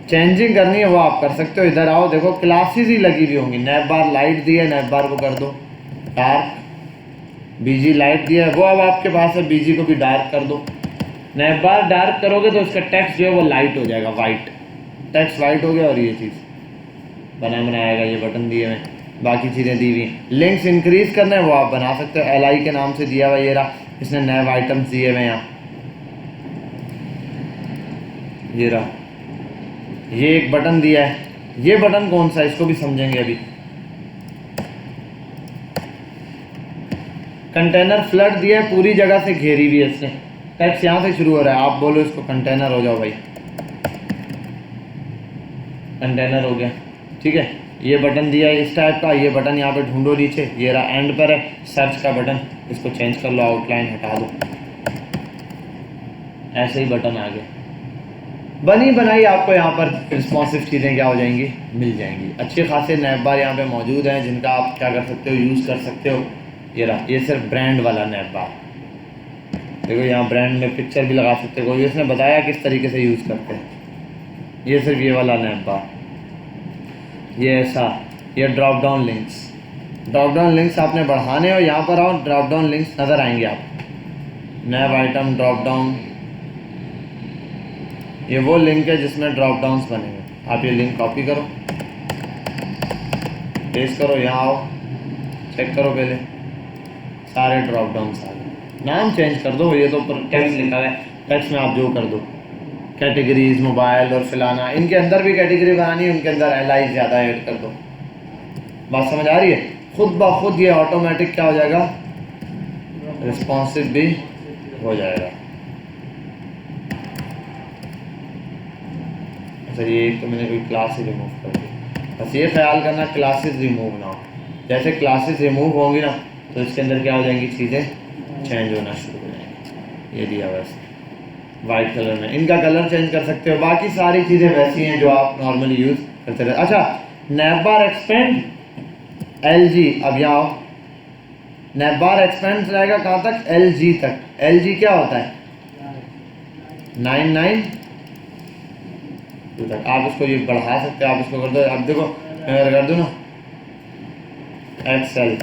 चेंजिंग करनी है वो आप कर सकते हो। इधर आओ, देखो क्लासेस ही लगी हुई होंगी। नैप बार लाइट दी है, नैप बार को कर दो डार्क, बीजी लाइट दिया है वो अब आपके पास है, बीजी को भी डार्क कर दो। नैप बार डार्क करोगे तो इसका टेक्स्ट जो है वो लाइट हो जाएगा, वाइट टेक्स्ट वाइट हो गया, और ये चीज़ बना बनाएगा। ये बटन दिए मैं, बाकी चीज़ें दी हुई हैं। लिंक्स इंक्रीज़ करना है वो आप बना सकते हो, LI के नाम से दिया हुआ ये रहा, इसने नए आइटम्स दिए हुए हैं यहाँ, ये रहा, ये एक बटन दिया है। ये बटन कौन सा है इसको भी समझेंगे अभी। कंटेनर फ्लड दिया है, पूरी जगह से घेरी हुई है इसने, टेक्स्ट यहाँ से शुरू हो रहा है, आप बोलो इसको कंटेनर हो जाओ भाई, कंटेनर हो गया, ठीक है। ये बटन दिया है इस टाइप का, ये बटन यहाँ पे ढूंढो नीचे, ये रहा एंड पर है सर्च का बटन, इसको चेंज कर लो, आउटलाइन हटा दो, ऐसे ही बटन आ गया। बनी बनाई आपको यहाँ पर रिस्पॉन्सिव चीज़ें क्या हो जाएंगी, मिल जाएंगी। अच्छे खासे नैप बार यहाँ पे मौजूद हैं जिनका आप क्या कर सकते हो, यूज़ कर सकते हो। ये रहा, ये सिर्फ ब्रांड वाला नैप बार, देखो यहाँ ब्रांड में पिक्चर भी लगा सकते हो, इसने बताया किस तरीके से यूज़ करते हैं। ये सिर्फ ये वाला नैप बार, ये ऐसा, ये drop down links, drop down links आपने बढ़ाने हो, यहाँ पर आओ ड्रॉप डाउन लिंक्स नज़र आएंगे आप, नैप आइटम ड्रॉप डाउन, ये वो लिंक है जिसमें ड्रॉप डाउन्स बनेंगे। आप ये लिंक कॉपी करो, पेस्ट करो, यहाँ आओ, चेक करो, पहले सारे ड्रॉप डाउन्स आ गए। नाम चेंज कर दो, ये तो टेक्स्ट लिखा है, टेक्स्ट में आप जो कर दो, कैटेगरीज मोबाइल और फिलाना, इनके अंदर भी कैटेगरी बनानी है, उनके अंदर LI ज़्यादा ऐड कर दो। बात समझ आ रही है? खुद ब खुद ये ऑटोमेटिक क्या हो जाएगा, रिस्पॉन्सिव भी हो जाएगा। अच्छा, ये एक तो मैंने कोई क्लास ही रिमूव कर दी, बस ये ख्याल करना क्लासेस रिमूव ना हो, जैसे क्लासेस रिमूव होंगी ना तो इसके अंदर क्या हो जाएंगी, चीज़ें चेंज होना शुरू हो जाएंगी। ये दिया वैसे वाइट कलर में, इनका कलर चेंज कर सकते हो, बाकी सारी चीज़ें वैसी हैं जो आप नॉर्मली यूज़ करते रहते। अच्छा, नैप बार एक्सपेंड LG, अब यहाँ आओ, नैप बार एक्सपेंड रहेगा कहाँ तक, LG तक। LG क्या होता है, 99 तक। आप इसको ये बढ़ा सकते हो, आप इसको कर दो, अब देखो मैं अगर कर दूँ ना XL,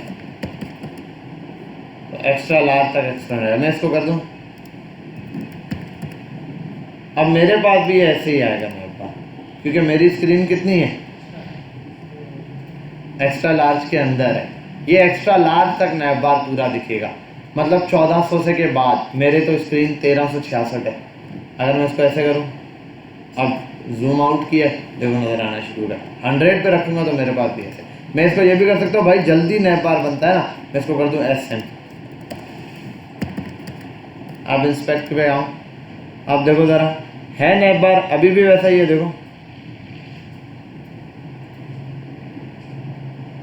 तो एक्स्ट्रा लार्ज तक एक्सपेंड है, मैं इसको कर दूँ, अब मेरे पास भी ऐसे ही आएगा मेरे पास, क्योंकि मेरी स्क्रीन कितनी है, एक्स्ट्रा लार्ज के अंदर है, ये एक्स्ट्रा लार्ज तक नैप बार पूरा दिखेगा, मतलब 1400 से के बाद। मेरे तो स्क्रीन 1366 है, अगर मैं इसको ऐसे करूँ, अब जूम आउट किया, देखो नज़र आना शुरू है, 100 पे रखूँगा तो मेरे पास भी ऐसे। मैं इसको ये भी कर सकता हूँ भाई, जल्दी नैप बार बनता है ना, मैं इसको कर दूँ SM, अब इंस्पेक्ट पे आऊँ, अब देखो ज़रा है नैप बार अभी भी वैसा ही है, देखो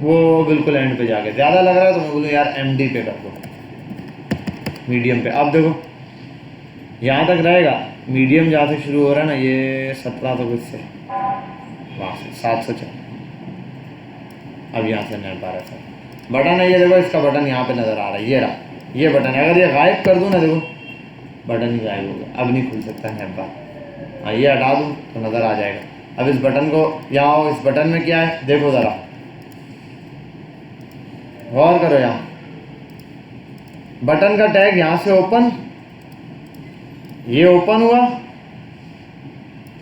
वो बिल्कुल एंड पे जाके ज़्यादा लग रहा है तो मैं बोलूँ यार MD पे कर दो, मीडियम पे। अब देखो यहाँ तक रहेगा, मीडियम जहाँ से शुरू हो रहा है ना, ये 1700 कुछ से वहाँ से 704, अब यहाँ से नैप बार ऐसा बटन है, ये देखो इसका बटन यहाँ पे नज़र आ रहा है, ये रहा, ये बटन है, अगर ये गायब कर दूँ ना, देखो बटन ही गायब हो गया, अब नहीं खुल सकता नैप बार। हाँ, ये हटा दूँ तो नज़र आ जाएगा। अब इस बटन को यहाँ आओ, इस बटन में क्या है देखो ज़रा, गौर करो, यहाँ बटन का टैग यहाँ से ओपन, ये ओपन हुआ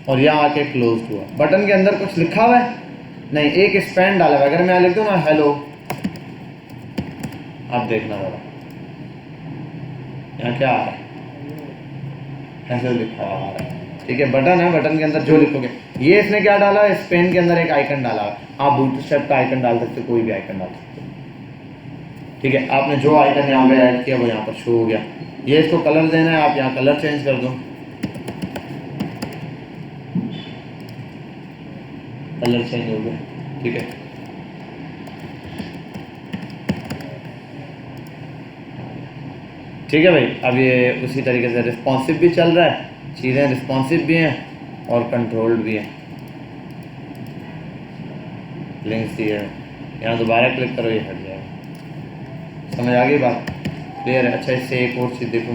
और यहाँ आके क्लोज हुआ। बटन के अंदर कुछ लिखा हुआ है नहीं, एक स्पेन डाला हुआ है। अगर मैं यहाँ लिख दूँ ना हेलो, आप देखना ज़रा यहाँ क्या आ रहा है, ऐसे लिखा आ रहा है, ठीक है। बटन है, बटन के अंदर जो लिखोगे, ये इसने क्या डाला है, स्पेन के अंदर एक आइकन डाला है, आप बूटस्ट्रैप का आइकन डाल सकते हो, कोई भी आइकन डाल सकते हो, ठीक है। आपने जो आइकन यहाँ पे ऐड किया वो यहाँ पर शो हो गया। ये इसको कलर देना है, आप यहाँ कलर चेंज कर दो, कलर चेंज हो गया, ठीक है। ठीक है भाई, अब ये उसी तरीके से रिस्पॉन्सिव भी चल रहा है, चीज़ें रिस्पॉन्सिव भी हैं और कंट्रोल्ड भी हैं। लिंक्स दिए हैं, यहाँ दोबारा क्लिक करो, ये हट जाएगा। समझ आ गई बात, क्लियर है? अच्छा, इससे एक और चीज़ देखो,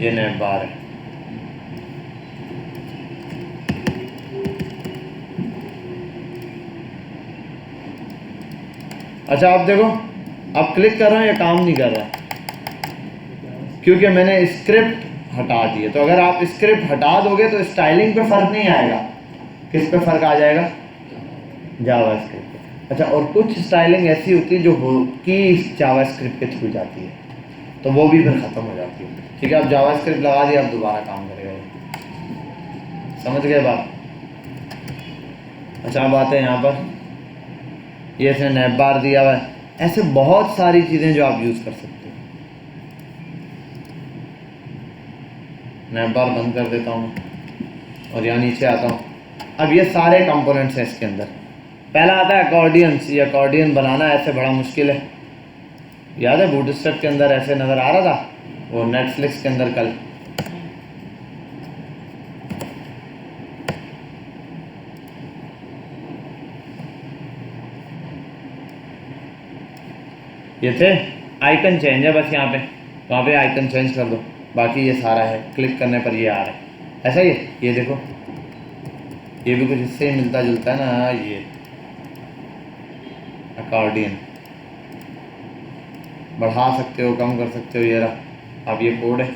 ये नैप बार है, अच्छा आप देखो, अब क्लिक कर रहा हूँ, ये काम नहीं कर रहा क्योंकि मैंने स्क्रिप्ट हटा दी है। तो अगर आप स्क्रिप्ट हटा दोगे तो स्टाइलिंग पे फ़र्क नहीं आएगा, किस पे फ़र्क आ जाएगा, जावास्क्रिप्ट पे। अच्छा, और कुछ स्टाइलिंग ऐसी होती है जो हो कि जावास्क्रिप्ट के थ्रू जाती है, तो वो भी फिर ख़त्म हो जाती है। ठीक है, अब जावास्क्रिप्ट लगा दिया, अब दोबारा काम करेगा ये। समझ गए बात? अच्छा, अब आते हैं यहाँ पर, ये इसने नैप बार दिया हुआ है। ऐसे बहुत सारी चीज़ें जो आप यूज़ कर सकते हो। नैप बार बंद कर देता हूँ और यहाँ नीचे आता हूँ। अब ये सारे कंपोनेंट्स हैं इसके अंदर। पहला आता है अकॉर्डियंस। ये अकॉर्डियन बनाना ऐसे बड़ा मुश्किल है। याद है बूटस्ट्रैप के अंदर ऐसे नज़र आ रहा था, वो नेटफ्लिक्स के अंदर कल। ये थे आइकन चेंज है बस यहाँ पे, वहाँ पे आइकन चेंज कर दो, बाकी ये सारा है। क्लिक करने पर ये आ रहा है ऐसा ही है। ये देखो, ये भी कुछ इससे ही मिलता जुलता है ना। ये अकॉर्डियन बढ़ा सकते हो, कम कर सकते हो। ये रहा, अब ये कोड है,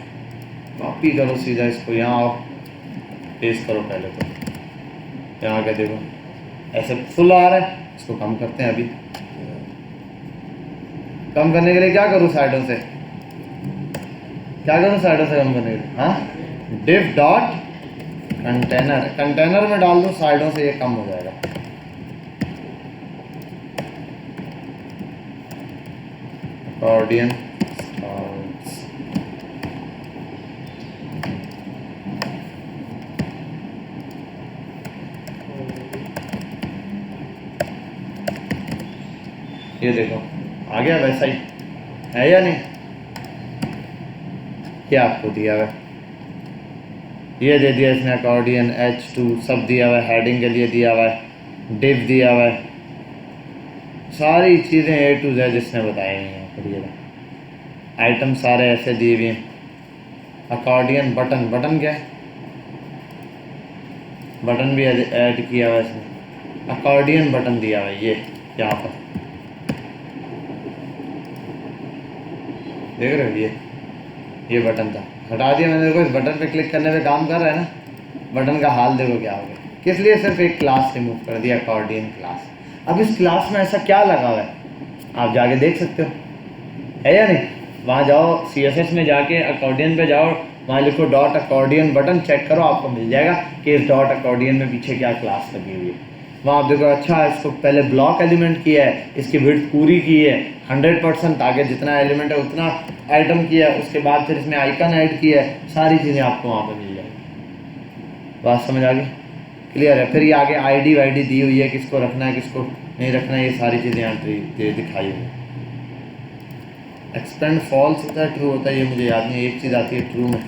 कॉपी करो सीधा इसको, यहाँ आओ, पेस्ट करो। पहले तो यहाँ आके देखो ऐसे फुल आ रहा है, इसको कम करते हैं। अभी कम करने के लिए क्या करूँ? साइडों से क्या करूँ? साइडों से कम करने के लिए हाँ, डिव डॉट कंटेनर, कंटेनर में डाल दो साइडों से, ये कम हो जाएगा। अकॉर्डियन ये देखो आ गया, वैसा ही है या नहीं? क्या आपको दिया हुआ है, ये दे दिया इसने अकॉर्डियन H2 सब दिया हुआ है, हेडिंग के लिए दिया हुआ है, डिव दिया हुआ है, सारी चीज़ें A to Z इसने बताई हुई हैं। फिर ये आइटम सारे ऐसे दिए हुए हैं। अकॉर्डियन बटन, बटन क्या है? बटन भी ऐड किया हुआ है इसने। अकॉर्डियन बटन दिया हुआ है ये यहाँ पर, देख रहे हो? ये बटन था, हटा दिया मैंने। देखो इस बटन पे क्लिक करने पे काम कर रहा है ना, बटन का हाल देखो क्या हो गया। किस लिए? सिर्फ एक क्लास रिमूव कर दिया, अकॉर्डियन क्लास। अब इस क्लास में ऐसा क्या लगा हुआ है आप जाके देख सकते हो, है या नहीं? वहाँ जाओ CSS में जाके अकॉर्डियन पे जाओ, वहाँ लिखो डॉट अकॉर्डियन बटन, चेक करो, आपको मिल जाएगा कि इस डॉट अकॉर्डियन में पीछे क्या क्लास लगी हुई है। वहाँ आप देखो, अच्छा इसको पहले ब्लॉक एलिमेंट किया है, इसकी विड्थ पूरी की है 100%, आगे जितना एलिमेंट है उतना आइटम किया है, उसके बाद फिर इसमें आइकन ऐड किया है, सारी चीज़ें आपको वहाँ पे मिल जाएगी। बात समझ आ गई? क्लियर है? फिर ये आगे ID वाईडी दी हुई है, किसको रखना है किसको नहीं रखना है, ये सारी चीज़ें यहाँ दिखाई हुई है। एक्सपेंड फॉल्स होता है, ट्रू होता है, ये मुझे याद नहीं। एक चीज़ आती है ट्रू में,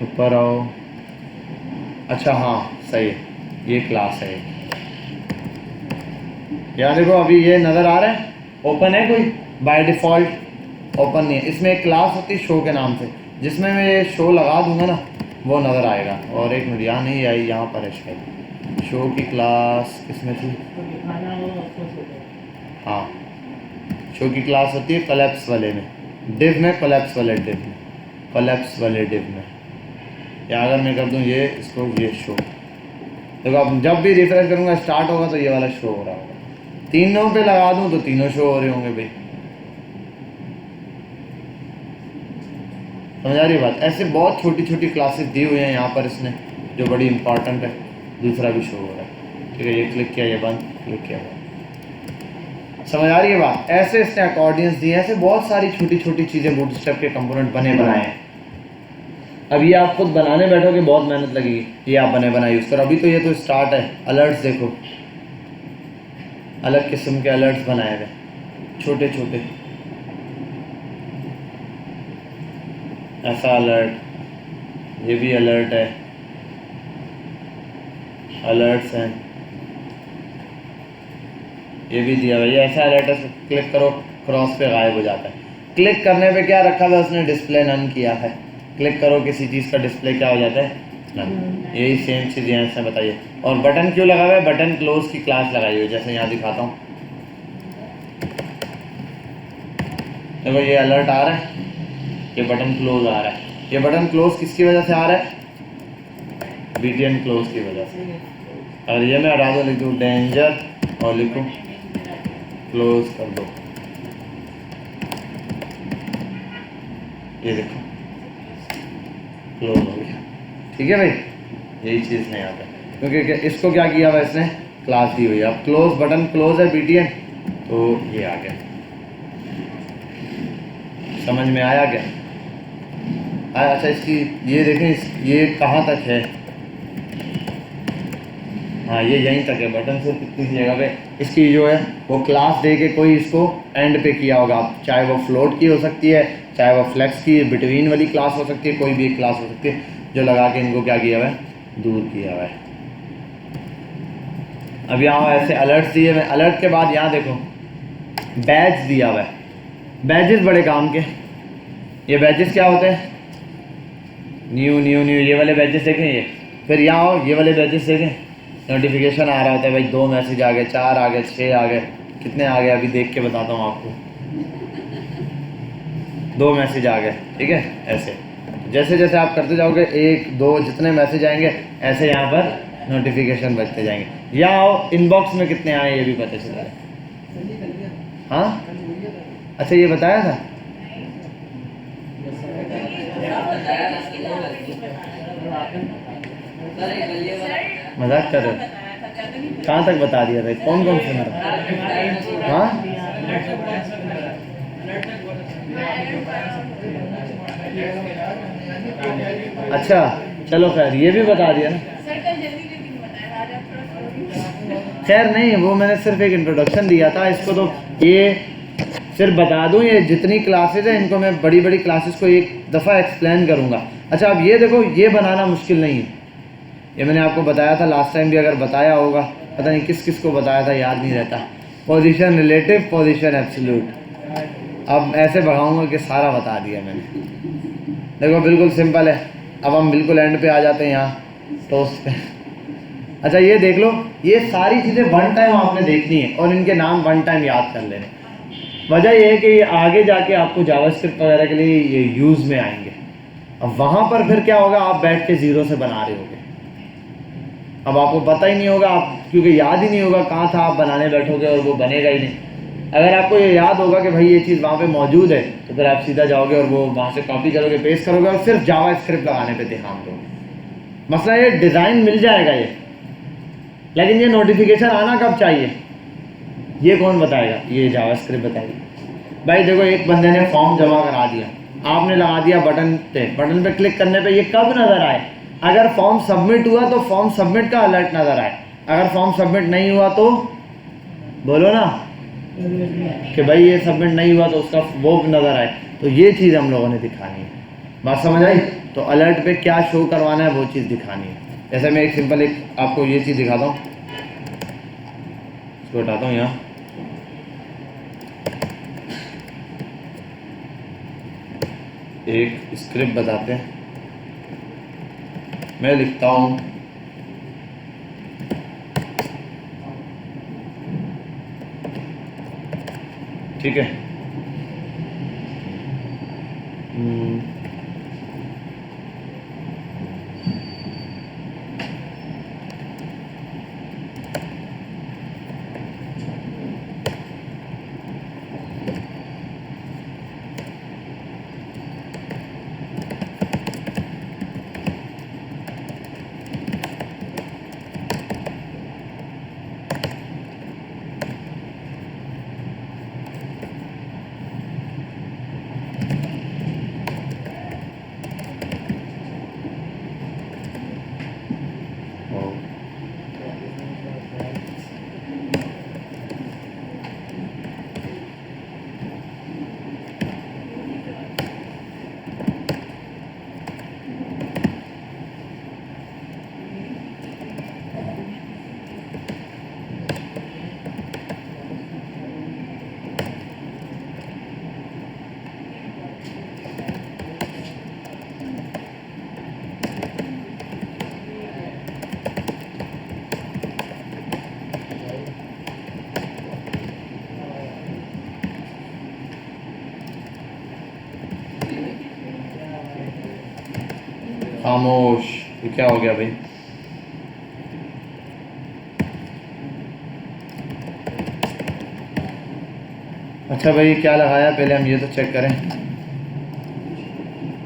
ऊपर आओ। अच्छा हाँ सही है, ये क्लास है। यहाँ देखो अभी ये नज़र आ रहा है, ओपन है कोई? बाय डिफ़ॉल्ट ओपन नहीं है। इसमें एक क्लास होती है शो के नाम से, जिसमें मैं ये शो लगा दूंगा ना वो नज़र आएगा। और एक मिनट, यहाँ नहीं आई, यहाँ पर है शायद। शो की क्लास किसमें थी? हाँ, शो की क्लास होती है कोलैप्स वाले में, डिव में, कोलैप्स वाले डिव में, कोलैप्स वाले डिव में। या अगर मैं कर दूँ ये इसको, ये शो देखो, अब जब भी रिफ्रेश करूँगा स्टार्ट होगा तो ये वाला शो हो रहा होगा। तीनों पे लगा दूँ तो तीनों शो हो रहे होंगे भाई। समझ आ रही बात? ऐसे बहुत छोटी छोटी क्लासेस दी हुई हैं यहाँ पर इसने, जो बड़ी इंपॉर्टेंट है। दूसरा भी शो हो रहा है, ठीक है? ये क्लिक किया, ये बंद, क्लिक किया बंद। समझ आ रही है बात? ऐसे इसने अकॉर्डियंस दिए, ऐसे बहुत सारी छोटी छोटी चीज़ें बूटस्ट्रैप के कंपोनेंट बने बनाए हैं। अब ये आप खुद बनाने बैठोगे बहुत मेहनत लगेगी, ये आप बने बनाए यूज़ करो। अभी तो ये तो स्टार्ट है। अलर्ट्स देखो, अलग किस्म के अलर्ट्स बनाए हुए, छोटे छोटे, ऐसा अलर्ट, ये भी अलर्ट है, अलर्ट्स हैं, ये भी दिया हुआ है। ये ऐसा अलर्ट है, क्लिक करो क्रॉस पे गायब हो जाता है। क्लिक करने पे क्या रखा हुआ है उसने? डिस्प्ले नन किया है। क्लिक करो किसी चीज़ का डिस्प्ले क्या हो जाता है? यही सेम चीज़ यहाँ से बताइए। और बटन क्यों लगा हुआ है? बटन क्लोज की क्लास लगाई हुई है, जैसे यहाँ दिखाता हूँ। देखो ये अलर्ट आ रहा है, ये बटन क्लोज आ रहा है। ये बटन क्लोज किसकी वजह से आ रहा है? BTN क्लोज की वजह से। अगर ये मैं हटा दूँ, लिख दूँ डेंजर और लिखूँ क्लोज कर दो, ये देखो क्लोज हो गया। ठीक है भाई, यही चीज़ नहीं आता, क्योंकि इसको क्या किया हुआ इसने? क्लास दी हुई है। अब क्लोज बटन क्लोज है BTN, तो ये आ गया। समझ में आया क्या? अच्छा इसकी ये देखें, ये कहाँ तक है? हाँ ये यहीं तक है, बटन से कितनी सी जगह पे इसकी जो है वो क्लास दे के कोई इसको एंड पे किया होगा। चाहे वो फ्लोट की हो सकती है, चाहे वो फ्लेक्स की बिटवीन वाली क्लास हो सकती है, कोई भी एक क्लास हो सकती है जो लगा के इनको क्या किया हुआ है? दूर किया हुआ है। अब यहाँ ऐसे अलर्ट दिए हुए, अलर्ट के बाद यहाँ देखो बैज दिया हुआ है। बैजेस बड़े काम के। ये बैजेस क्या होते हैं? न्यू न्यू न्यू, ये वाले बैजेस देखें ये। फिर यहाँ आओ, ये वाले बैजेस देखें, नोटिफिकेशन आ रहा होता है भाई 2 मैसेज आ गए, 4 आ गए, 6 आ गए, कितने आ गए अभी देख के बताता हूँ आपको। 2 मैसेज आ गए, ठीक है। ऐसे जैसे जैसे आप करते जाओगे 1 2 जितने मैसेज आएंगे ऐसे यहाँ पर नोटिफिकेशन बजते जाएंगे। या आओ इनबॉक्स में कितने आए ये भी पता चलेगा। हाँ अच्छा ये बताया था। मजाक कर रहे हो? कहाँ तक बता दिया था? कौन कौन सुन रहा? हाँ अच्छा चलो खैर ये भी बता दिया ना। खैर नहीं, वो मैंने सिर्फ एक इंट्रोडक्शन दिया था इसको, तो ये सिर्फ बता दूं ये जितनी क्लासेस हैं इनको मैं बड़ी बड़ी क्लासेस को एक दफ़ा एक्सप्लेन करूंगा। अच्छा अब ये देखो, ये बनाना मुश्किल नहीं है। ये मैंने आपको बताया था लास्ट टाइम भी, अगर बताया होगा पता नहीं किस किस को बताया था, याद नहीं रहता। Position relative, position absolute. अब ऐसे भगाऊंगा कि सारा बता दिया मैंने। देखो बिल्कुल सिंपल है। अब हम बिल्कुल एंड पे आ जाते हैं यहाँ टोस्ट पे। अच्छा ये देख लो, ये सारी चीज़ें वन टाइम आपने देखनी है और इनके नाम वन टाइम याद कर लेने। वजह ये है कि ये आगे जाके आपको जावास्क्रिप्ट वगैरह के लिए ये यूज़ में आएंगे। अब वहाँ पर फिर क्या होगा, आप बैठ के ज़ीरो से बना रहे होगे। अब आपको पता ही नहीं होगा, आप क्योंकि याद ही नहीं होगा कहाँ था, आप बनाने बैठोगे और वो बनेगा ही नहीं। अगर आपको ये याद होगा कि भाई ये चीज़ वहाँ पे मौजूद है, तो फिर आप सीधा जाओगे और वो वहाँ से कॉपी करोगे, पेस्ट करोगे और सिर्फ जावास्क्रिप्ट लगाने पे ध्यान दोगे। मसला ये डिज़ाइन मिल जाएगा ये, लेकिन ये नोटिफिकेशन आना कब चाहिए ये कौन बताएगा? ये जावास्क्रिप्ट बताएगी। भाई देखो एक बंदे ने फॉर्म जमा करा दिया, आपने लगा दिया बटन पे क्लिक करने पे ये कब नज़र आए? अगर फॉर्म सबमिट हुआ तो फॉर्म सबमिट का अलर्ट नज़र आए। अगर फॉर्म सबमिट नहीं हुआ तो बोलो ना कि भाई ये सबमिट नहीं हुआ, तो उसका वो नज़र आए। तो ये चीज़ हम लोगों ने दिखानी है। बात समझ आई? तो अलर्ट पे क्या शो करवाना है वो चीज़ दिखानी है। जैसे मैं एक सिंपल एक आपको ये चीज़ दिखाता हूँ, इसको हटाता हूँ यहाँ। एक स्क्रिप्ट बताते हैं, मैं लिखता हूँ ठीक है। खामोश। ये क्या हो गया भाई? अच्छा भाई क्या लगाया, पहले हम ये तो चेक करें।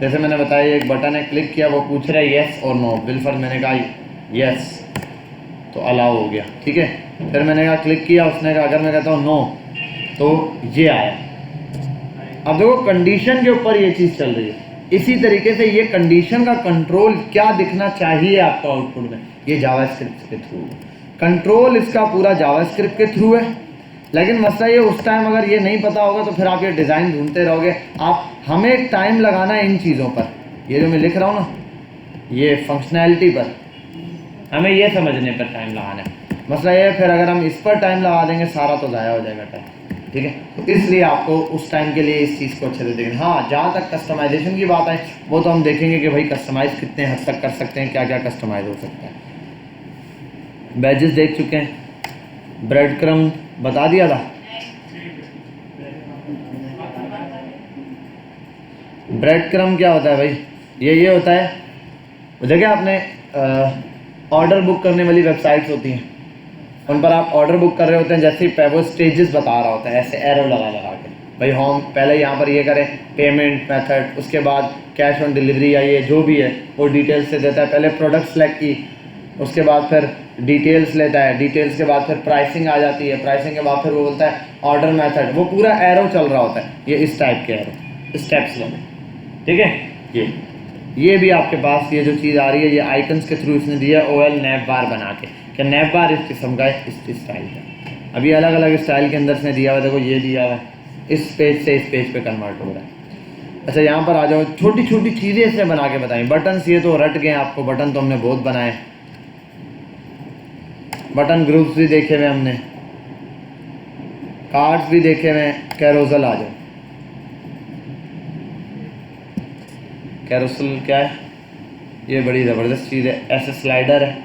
जैसे मैंने बताया एक बटन है, क्लिक किया, वो पूछ रहा है येस और नो। बिलफर मैंने कहा येस तो अलाउ हो गया, ठीक है। फिर मैंने कहा क्लिक किया, उसने कहा, अगर मैं कहता हूँ नो तो ये आया। अब देखो कंडीशन के ऊपर ये चीज़ चल रही है। इसी तरीके से ये कंडीशन का कंट्रोल क्या दिखना चाहिए आपको आउटपुट में, ये जावास्क्रिप्ट के थ्रू कंट्रोल इसका पूरा जावास्क्रिप्ट के थ्रू है। लेकिन मसला ये उस टाइम अगर ये नहीं पता होगा तो फिर आप ये डिज़ाइन ढूंढते रहोगे। आप हमें टाइम लगाना है इन चीज़ों पर, ये जो मैं लिख रहा हूँ ना, ये फंक्शनैलिटी पर हमें ये समझने पर टाइम लगाना है। मसला ये है फिर अगर हम इस पर टाइम लगा देंगे सारा तो ज़ाया हो जाएगा टाइम, ठीक है। तो इसलिए आपको उस टाइम के लिए इस चीज़ को अच्छे से देखना। हाँ, जहाँ तक कस्टमाइजेशन की बात है वो तो हम देखेंगे कि भाई कस्टमाइज़ कितने हद तक कर सकते हैं, क्या क्या कस्टमाइज़ हो सकता है। बैजेस देख चुके हैं, ब्रेड क्रम बता दिया था। ब्रेड क्रम क्या होता है भाई? ये होता है, जगह आपने ऑर्डर बुक करने वाली वेबसाइट्स होती हैं, उन पर आप ऑर्डर बुक कर रहे होते हैं, जैसे ही वो स्टेजेस बता रहा होता है ऐसे एरो लगा के, भाई होम पहले यहाँ पर ये करें, पेमेंट मेथड, उसके बाद कैश ऑन डिलीवरी या ये जो भी है वो डिटेल्स से देता है। पहले प्रोडक्ट सेलेक्ट की, उसके बाद फिर डिटेल्स लेता है, डिटेल्स के बाद फिर प्राइसिंग आ जाती है, प्राइसिंग के बाद फिर वो बोलता है ऑर्डर मेथड। वो पूरा एरो चल रहा होता है, ये इस टाइप के एरो स्टेप्स वाले, ठीक है। ये भी आपके पास ये जो चीज़ आ रही है, ये आइकन्स के थ्रू इसने दिया OL नैप बार बना के, क्या नैप बार इस किस्म का है, इस स्टाइल का। अभी अलग अलग स्टाइल के अंदर इसने दिया हुआ है, देखो ये दिया हुआ है, इस पेज से इस पेज पे कन्वर्ट हो रहा है। अच्छा यहाँ पर आ जाओ, छोटी छोटी चीज़ें इसने बना के बताई। बटन्स ये तो रट गए आपको, बटन तो हमने बहुत बनाए, बटन ग्रुप्स भी देखे हुए हमने, कार्ड्स भी देखे हुए। कैरोसल आ जाओ, कैरोसल क्या है? ये बड़ी ज़बरदस्त चीज़ है, ऐसे स्लाइडर है,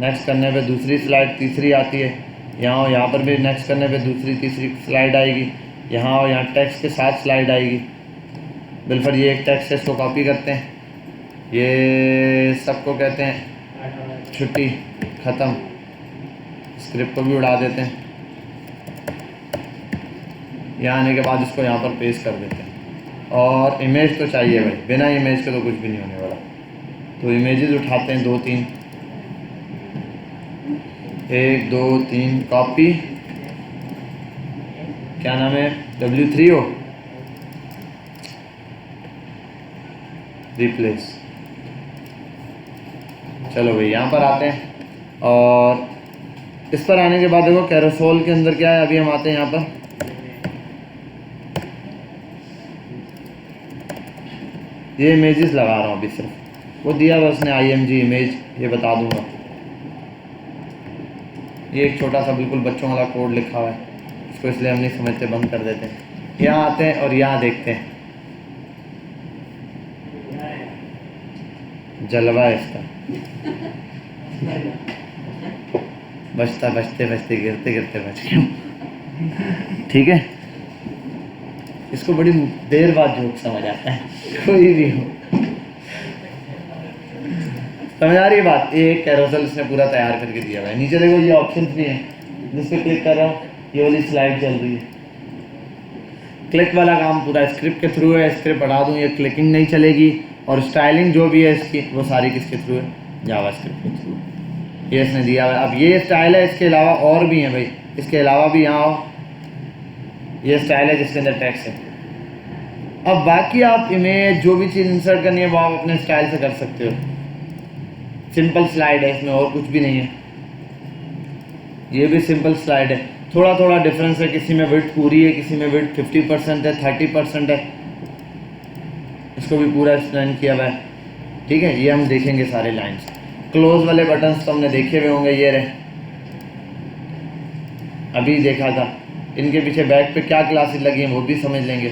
नेक्स्ट करने पे दूसरी स्लाइड तीसरी आती है, यहाँ पर भी नेक्स्ट करने पे दूसरी तीसरी स्लाइड आएगी, यहाँ टेक्स्ट के साथ स्लाइड आएगी। बिल्कुल ये एक टेक्स्ट है, इसको कॉपी करते हैं, ये सबको कहते हैं छुट्टी ख़त्म, स्क्रिप्ट को भी उड़ा देते हैं। यहाँ आने के बाद इसको यहाँ पर पेस्ट कर देते हैं। और इमेज तो चाहिए भाई, बिना इमेज के तो कुछ भी नहीं होने वाला। तो इमेजेस उठाते हैं 2-3, 1 2 3 कॉपी, क्या नाम है, W3 हो, रिप्लेस। चलो भाई यहाँ पर आते हैं, और इस पर आने के बाद देखो कैरोसोल के अंदर क्या है। अभी हम आते हैं यहाँ पर, ये इमेजेस लगा रहा हूँ अभी, सिर्फ वो दिया हुआ उसने IMG इमेज, ये बता दूंगा। ये एक छोटा सा बिल्कुल बच्चों वाला कोड लिखा हुआ है, इसको इसलिए हम नहीं समझते, बंद कर देते हैं। यहाँ आते हैं और यहाँ देखते हैं, जलवा है इसका, बचते गिरते बच गया, ठीक है। इसको बड़ी देर बाद जोक समझ आता है, कोई भी हो, समझ आ रही है बात। ये कैरोसेल इसने पूरा तैयार करके दिया हुआ है। नीचे देखो ये ऑप्शंस भी हैं, जिस पे क्लिक कर रहा हूँ ये वाली स्लाइड चल रही है। क्लिक वाला काम पूरा स्क्रिप्ट के थ्रू है, स्क्रिप्ट बढ़ा दूँ ये क्लिकिंग नहीं चलेगी। और स्टाइलिंग जो भी है इसकी, वो सारी किसके थ्रू है, जावास्क्रिप्ट के थ्रू, ये इसने दिया हुआ है। अब ये स्टाइल है, इसके अलावा और भी हैं भाई, इसके अलावा भी यहाँ आओ, ये स्टाइल है जिसके अंदर टेक्स्ट है। अब बाकी आप इमेज जो भी चीज़ इंसर्ट करनी है वो आप अपने स्टाइल से कर सकते हो। सिंपल स्लाइड है, इसमें और कुछ भी नहीं है। ये भी सिंपल स्लाइड है, थोड़ा थोड़ा डिफरेंस है, किसी में विड्थ पूरी है, किसी में विड्थ 50% है, 30% है। इसको भी पूरा एक्सप्लेन किया हुआ है, ठीक है। ये हम देखेंगे सारे लाइंस। क्लोज वाले बटन्स तो हमने देखे हुए होंगे, ये रहे, अभी देखा था। इनके पीछे बैक पे क्या क्लासेस लगी हैं वो भी समझ लेंगे।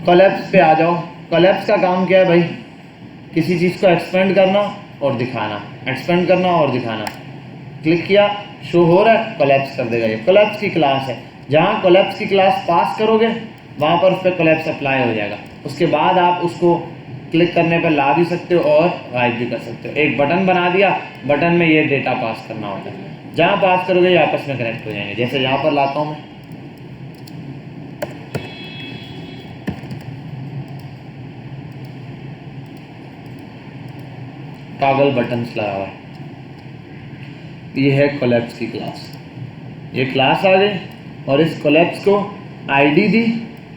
कोलैप्स पे आ जाओ। कोलैप्स का काम क्या है भाई, किसी चीज़ को एक्सपेंड करना और दिखाना, एक्सपेंड करना और दिखाना। क्लिक किया, शो हो रहा है, कोलैप्स कर देगा। ये कोलैप्स की क्लास है, जहाँ कोलैप्स की क्लास पास करोगे वहाँ पर उस पर कोलैप्स अप्लाई हो जाएगा। उसके बाद आप उसको क्लिक करने पर ला भी सकते हो और गायब भी कर सकते हो। एक बटन बना दिया, बटन में ये डेटा पास करना होता है, जहाँ पास करोगे ये आपस में कनेक्ट हो जाएंगे। जैसे यहाँ पर लाता हूँ मैं, टॉगल बटन्स लगा हुआ है, ये है कोलैप्स की क्लास। ये क्लास आ गई और इस कोलैप्स को आईडी दी,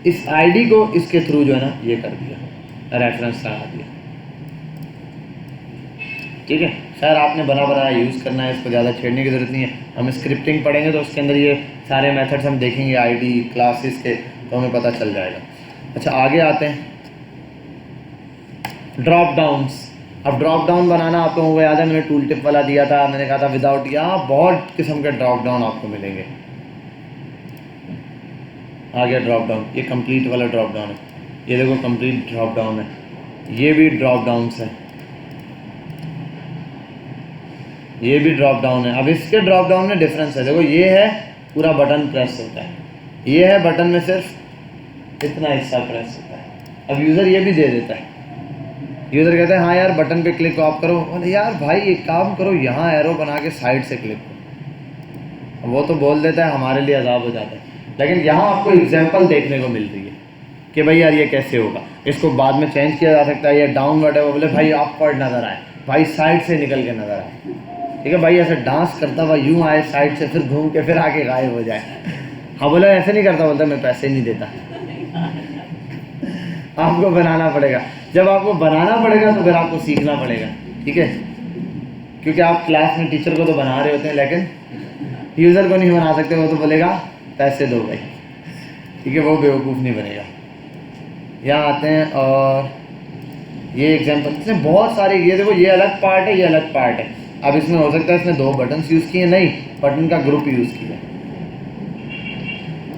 इस आईडी को इसके थ्रू जो है ना ये कर दिया, रेफरेंस लगा दिया। ठीक है, खैर आपने बना बनाया यूज़ करना है, इसको ज़्यादा छेड़ने की ज़रूरत नहीं है। हम स्क्रिप्टिंग पढ़ेंगे तो उसके अंदर ये सारे मेथड्स हम देखेंगे आईडी क्लासेस के, तो हमें पता चल जाएगा। अच्छा आगे आते हैं, ड्रॉप डाउन्स। अब ड्रॉप डाउन बनाना आप लोगों को याद है, मैंने टूल टिप वाला दिया था, मैंने कहा था विदाउट, यहाँ बहुत किस्म के ड्रॉप डाउन आपको मिलेंगे। आ गया ड्रॉप डाउन, ये कंप्लीट वाला ड्रॉप डाउन है, ये देखो कंप्लीट ड्रॉप डाउन है, ये भी ड्रॉप डाउन्स है, ये भी ड्रॉप डाउन है। अब इसके ड्रॉप डाउन में डिफरेंस है, देखो ये है पूरा बटन प्रेस होता है, ये है बटन में सिर्फ इतना हिस्सा प्रेस होता है। अब यूज़र ये भी दे देता है, यूज़र कहता है हाँ यार बटन पे क्लिक ऑफ करो, बोले यार भाई एक काम करो यहाँ एरो बना के साइड से क्लिक करो, वो तो बोल देता है, हमारे लिए अजाब हो जाता है। लेकिन यहाँ आपको एग्जांपल देखने को मिल रही है कि भाई यार ये कैसे होगा, इसको बाद में चेंज किया जा सकता है। ये डाउनवर्ड है, वो बोले भाई अपवर्ड नज़र आए, भाई साइड से निकल के नज़र आए, ठीक है भाई ऐसे डांस करता हुआ यूँ आए साइड से, फिर घूम के फिर आके गायब हो जाए। हाँ बोले ऐसे नहीं करता, बोलता मैं पैसे नहीं देता। आपको बनाना पड़ेगा, जब आपको बनाना पड़ेगा तो फिर आपको सीखना पड़ेगा, ठीक है, क्योंकि आप क्लास में टीचर को तो बना रहे होते हैं लेकिन यूज़र को नहीं बना सकते, वो तो बोलेगा पैसे दो भाई, ठीक है, वो बेवकूफ़ नहीं बनेगा। यहाँ आते हैं और ये एग्जाम्पल, इसमें बहुत सारे, ये देखो ये अलग पार्ट है, ये अलग पार्ट है। अब इसमें हो सकता है इसमें 2 बटन्स यूज़ किए, नहीं बटन का ग्रुप यूज़ किया,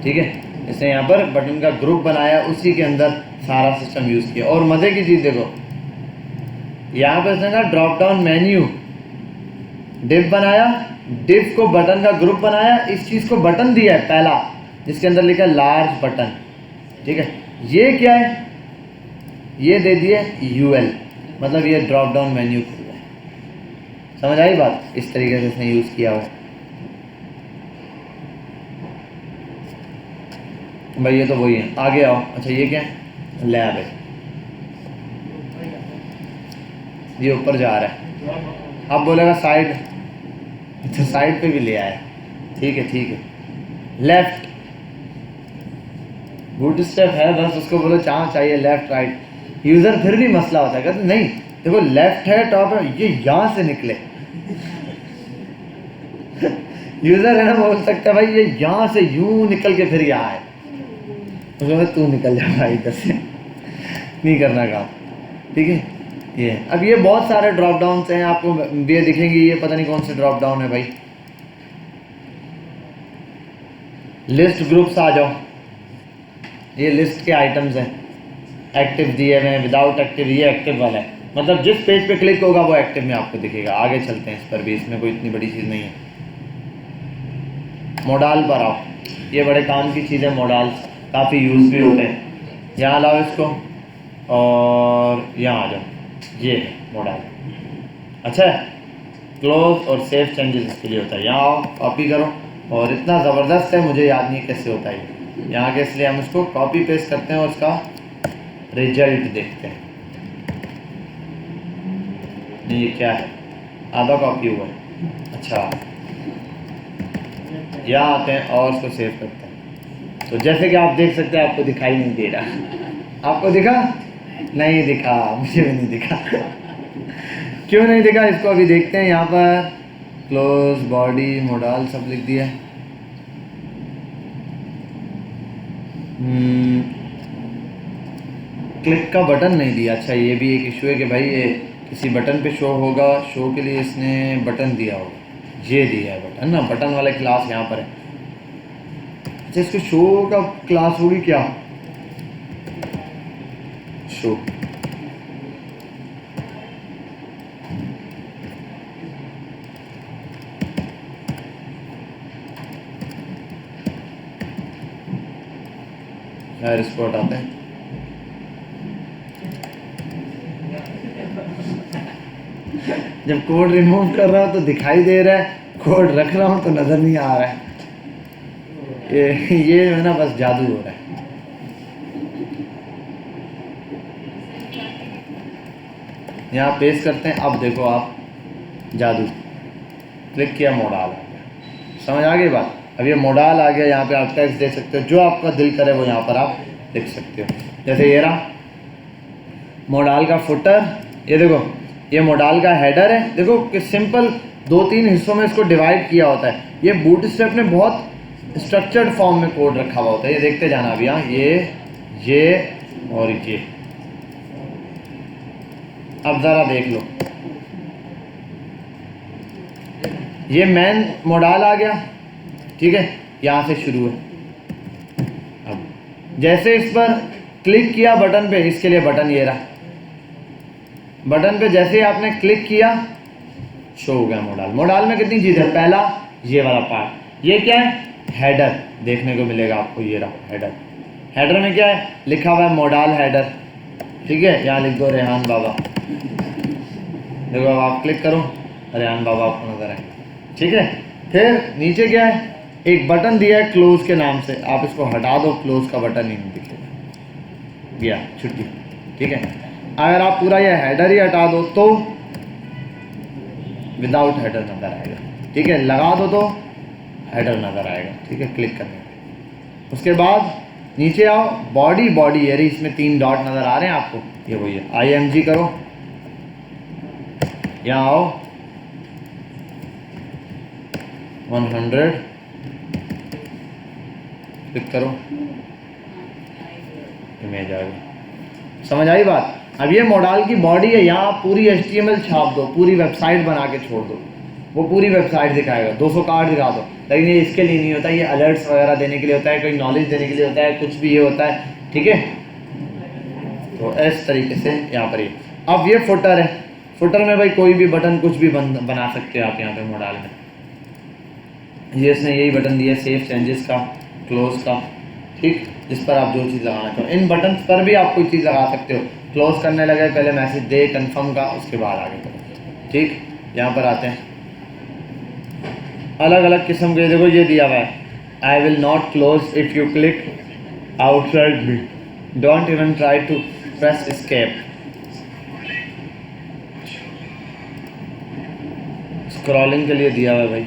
ठीक है, इसने यहाँ पर बटन का ग्रुप बनाया, उसी के अंदर सारा सिस्टम यूज़ किया। और मज़े की चीज़ देखो, यहाँ पर इसने ना ड्रॉप डाउन मेन्यू डिव बनाया, डिव को बटन का ग्रुप बनाया, इस चीज़ को बटन दिया है पहला, जिसके अंदर लिखा है लार्ज बटन, ठीक है। ये क्या है, ये दे दिए यूएल, मतलब ये ड्रॉप डाउन मेन्यू खुल रहा है। समझ आई बात, इस तरीके से इसने यूज़ किया हुआ है भाई, ये तो वही है। आगे आओ, अच्छा ये क्या है, लैब है, ये ऊपर जा रहा है, अब बोलेगा साइड, अच्छा साइड पे भी ले आया, ठीक है ठीक है। लेफ्ट बूट स्टेप है, बस उसको बोलो जहाँ चाहिए लेफ्ट राइट, यूज़र फिर भी मसला होता है, कहते नहीं देखो लेफ्ट है टॉप है, ये यहाँ से निकले। यूज़र है ना, बोल सकता है भाई ये यहाँ से यूँ निकल के फिर यहाँ है, उसमें तू निकल जा भाई इधर से, नहीं करना काम, ठीक है। ये अब ये बहुत सारे ड्रॉप डाउन्स हैं, आपको ये दिखेंगे, ये पता नहीं कौन से ड्रॉप डाउन है भाई। लिस्ट ग्रुप्स आ जाओ, ये लिस्ट के आइटम्स हैं, एक्टिव दिए हुए हैं, विदाउट एक्टिव, ये एक्टिव वाला है, मतलब जिस पेज पे क्लिक होगा वो एक्टिव में आपको दिखेगा। आगे चलते हैं इस पर भी, इसमें कोई इतनी बड़ी चीज़ नहीं है। मॉडल पर आओ, ये बड़े काम की चीज़ है, मॉडल्स काफ़ी यूज़ भी होते हैं। यहाँ लाओ इसको और यहाँ आ जाओ, ये है मॉडल, अच्छा है, क्लोज और सेव चेंजेस इसके लिए होता है। यहाँ आओ, कॉपी करो, और इतना ज़बरदस्त है मुझे याद नहीं कैसे होता है यहाँ के, इसलिए हम इसको कॉपी पेस्ट करते हैं और उसका रिजल्ट देखते हैं। ये क्या है, आधा कॉपी हुआ है, अच्छा यहाँ आते हैं और उसको सेव करते हैं। तो जैसे कि आप देख सकते हैं, आपको दिखाई नहीं दे रहा, आपको दिखा नहीं दिखा, मुझे भी नहीं दिखा। क्यों नहीं दिखा, इसको अभी देखते हैं। यहाँ पर क्लोज बॉडी मॉडल सब लिख दिया, क्लिक का बटन नहीं दिया। अच्छा ये भी एक इशू है कि भाई ये किसी बटन पे शो होगा, शो के लिए इसने बटन दिया होगा, ये दिया है बटन ना, बटन वाला क्लास यहाँ पर है। अच्छा इसको शो का क्लास होगी क्या, शो, खैर इसको हटाते हैं। जब कोड रिमूव कर रहा हूँ तो दिखाई दे रहा है, कोड रख रहा हूँ तो नज़र नहीं आ रहा है। ये जो है ना बस जादू हो रहा है। यहाँ पेस्ट करते हैं, अब देखो आप जादू, क्लिक किया मोडाल आ गया। समझ आ गई बात? अब ये मोडाल आ गया, यहाँ पे आप टेक्स्ट दे सकते हो, जो आपका दिल करे वो यहाँ पर आप लिख सकते हो। जैसे ये रहा मोडाल का फुटर, ये देखो ये मोडाल का हेडर है। देखो कि सिंपल 2-3 हिस्सों में इसको डिवाइड किया होता है। ये बूटस्ट्रैप ने बहुत स्ट्रक्चर्ड फॉर्म में कोड रखा हुआ होता है। ये देखते जाना अभी, हाँ ये और ये। अब ज़रा देख लो, ये मेन मोडाल आ गया, ठीक है, यहाँ से शुरू है। अब जैसे इस पर क्लिक किया बटन पे, इसके लिए बटन ये रहा, बटन पे जैसे ही आपने क्लिक किया शो हो गया मोडाल। मोडाल में कितनी चीज़ है? पहला ये वाला पार्ट, ये क्या है? हेडर देखने को मिलेगा आपको, ये रहा हेडर। हेडर में क्या है लिखा हुआ है? मोडाल हेडर, ठीक है। यहाँ लिख दो रेहान बाबा। देखो अब आप क्लिक करो, रेहान बाबा आपको नजर आए, ठीक है। फिर नीचे क्या है? एक बटन दिया है क्लोज के नाम से, आप इसको हटा दो, क्लोज का बटन ही नहीं दिखेगा, गया छुट्टी, ठीक है। अगर आप पूरा ये हेडर ही हटा दो तो विदाउट हेडर नज़र आएगा, ठीक है। लगा दो तो हेडर नज़र आएगा, ठीक है, क्लिक करने पे। उसके बाद नीचे आओ, बॉडी ये रही, इसमें 3 डॉट नज़र आ रहे हैं आपको, ये वही है। IMG करो, यहाँ आओ 100 क्लिक करो, इमेज आ गई। समझ आई बात? अब ये मोडाल की बॉडी है, यहाँ आप पूरी HTML छाप दो, पूरी वेबसाइट बना के छोड़ दो, वो पूरी वेबसाइट दिखाएगा, 200 कार्ड दिखा दो। लेकिन ये इसके लिए नहीं होता, ये अलर्ट्स वगैरह देने के लिए होता है, कोई नॉलेज देने के लिए होता है, कुछ भी ये होता है, ठीक है। तो इस तरीके से यहाँ पर ये। अब ये फुटर है, फुटर में भाई कोई भी बटन कुछ भी बना सकते हो आप यहाँ पे मोडाल में। ये इसने यही बटन दिया सेव चेंजेस का, क्लोज का, ठीक, जिस पर आप जो चीज़ लगाना चाहो। इन बटन पर भी आप कोई चीज़ लगा सकते हो। क्लोज करने लगे पहले मैसेज दे कंफर्म का, उसके बाद आगे करो, ठीक। यहाँ पर आते हैं, अलग अलग किस्म के, देखो ये दिया हुआ है, I will not close if you click outside me, don't even try to press escape. Scrolling के लिए दिया हुआ है भाई,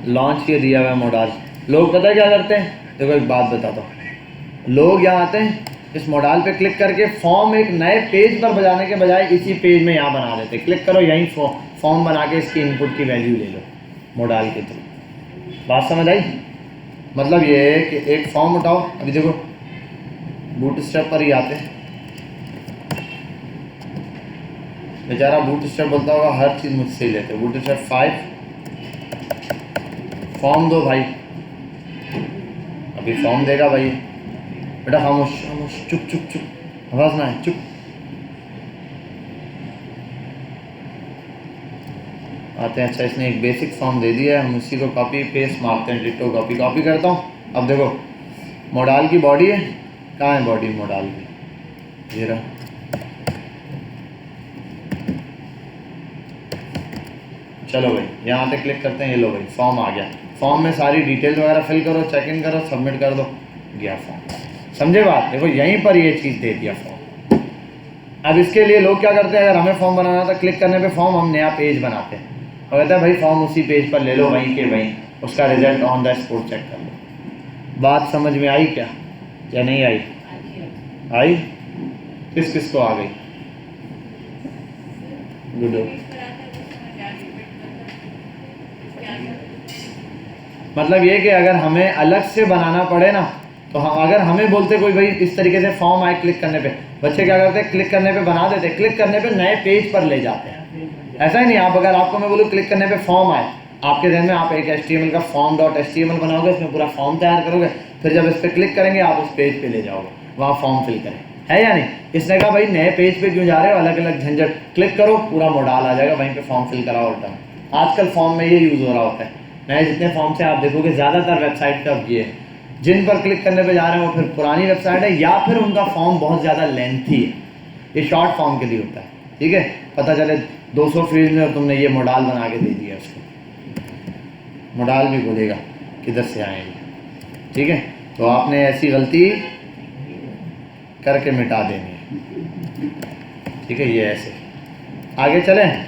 लॉन्च के दिया हुआ है मोडाल। लोग पता है क्या करते हैं? देखो एक बात बताता हूँ, लोग यहाँ आते हैं, इस मोडाल पे क्लिक करके फॉर्म एक नए पेज पर बजाने के बजाय इसी पेज में यहाँ बना देते। क्लिक करो, यहीं फॉर्म बना के इसकी इनपुट की वैल्यू ले लो मोडाल के थ्रू। बात समझ आई? मतलब ये है कि एक फॉर्म उठाओ, अभी देखो बूटस्ट्रैप पर ही आते हैं, बेचारा बूटस्ट्रैप बोलता होगा हर चीज़ मुझसे ही लेते। बूटस्ट्रैप 5 फॉर्म दो भाई, अभी फॉर्म देगा भाई। बेटा खामोश खामोश, चुप चुप चुप, आवाज़ ना है, चुप। आते हैं, अच्छा इसने एक बेसिक फॉर्म दे दिया है, हम उसी को कॉपी पेस्ट मारते हैं, डिटो कॉपी करता हूँ। अब देखो मोडाल की बॉडी है, कहाँ है बॉडी मोडाल की? ये रहा, चलो भाई यहाँ पे क्लिक करते हैं, ये लो भाई फॉर्म आ गया। फॉर्म में सारी डिटेल वगैरह फिल करो, चेक इन करो, सबमिट कर दो, गया फॉर्म। समझे बात? देखो यहीं पर ये चीज़ दे दिया फॉर्म। अब इसके लिए लोग क्या करते हैं, अगर हमें फॉर्म बनाना था, क्लिक करने पे फॉर्म, हम नया पेज बनाते हैं और कहते हैं भाई फॉर्म उसी पेज पर ले लो, वहीं के वहीं उसका result on the spot check कर लो। बात समझ में आई क्या या नहीं आई? आई? किस किस को आ गई? गुड। मतलब ये कि अगर हमें अलग से बनाना पड़े ना, तो हम अगर हमें बोलते कोई भाई इस तरीके से फॉर्म आए क्लिक करने पे, बच्चे क्या करते हैं, क्लिक करने पे बना देते, क्लिक करने पे नए पेज पर ले जाते हैं। ऐसा ही नहीं, आप अगर आपको मैं बोलूँ क्लिक करने पे फॉर्म आए, आपके ध्यान में आप एक HTML का form.html बनाओगे, उसमें पूरा फॉर्म तैयार करोगे, फिर जब इस पर क्लिक करेंगे आप उस पेज पे ले जाओगे, वहाँ फॉर्म फिल करें, है या नहीं? इसने कहा भाई नए पेज पे क्यों जा रहे हो, अलग अलग झंझट, क्लिक करो पूरा मोडाल आ जाएगा, वहीं पे फॉर्म फिल कराओ और डन। आजकल फॉर्म में ये यूज़ हो रहा होता है। नए जितने फॉर्म से आप देखोगे ज़्यादातर वेबसाइट का ये है, जिन पर क्लिक करने पे जा रहे हैं वो फिर पुरानी वेबसाइट है या फिर उनका फॉर्म बहुत ज़्यादा लेंथी है। ये शॉर्ट फॉर्म के लिए होता है, ठीक है। पता चले 200 फील्ड में और तुमने ये मॉडल बना के दे दिया उसको, मॉडल भी बोलेगा किधर से आएंगे। ठीक है, तो आपने ऐसी गलती करके मिटा देनी है। ठीक है, ये ऐसे आगे चलें।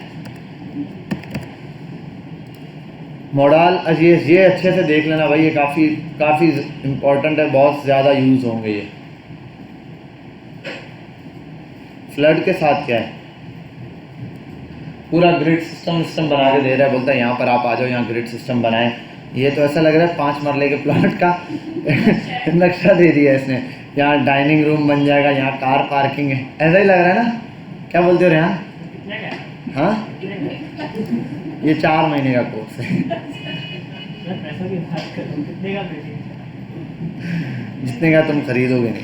मॉडल ये अच्छे से देख लेना भाई, ये काफ़ी इम्पोर्टेंट है, बहुत ज़्यादा यूज़ होंगे ये। फ्लड के साथ क्या है, पूरा ग्रिड सिस्टम बना के दे रहा है, बोलता है यहाँ पर आप आ जाओ, यहाँ ग्रिड सिस्टम बनाएं। ये तो ऐसा लग रहा है 5 मरले के प्लॉट का नक्शा दे दिया इसने। यहाँ डाइनिंग रूम बन जाएगा, यहाँ कार पार्किंग है, ऐसा ही लग रहा है ना? क्या बोलते हो रेहान? हाँ, ये 4 महीने का कोर्स है। जितने का तुम खरीदोगे नहीं।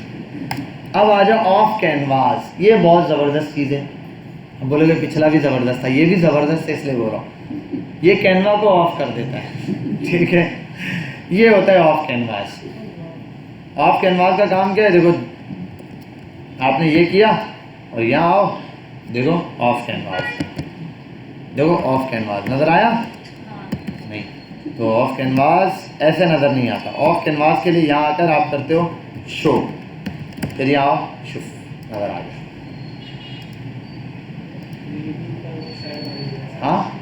अब आ जाओ ऑफ कैनवास, ये बहुत ज़बरदस्त चीज़ है। अब बोलोगे पिछला भी ज़बरदस्त था, ये भी ज़बरदस्त है, इसलिए बोल रहा हूँ। ये कैनवा को ऑफ कर देता है। ठीक है, ये होता है ऑफ कैनवास। ऑफ कैनवास का काम क्या है, देखो आपने ये किया और यहाँ आओ, देखो ऑफ कैनवास, देखो ऑफ कैनवास नज़र आया नहीं? तो ऑफ कैनवास ऐसे नज़र नहीं आता। ऑफ कैनवास के लिए यहाँ आकर आप करते हो शो, फिर यहाँ आओ, शो नज़र आ गया। हाँ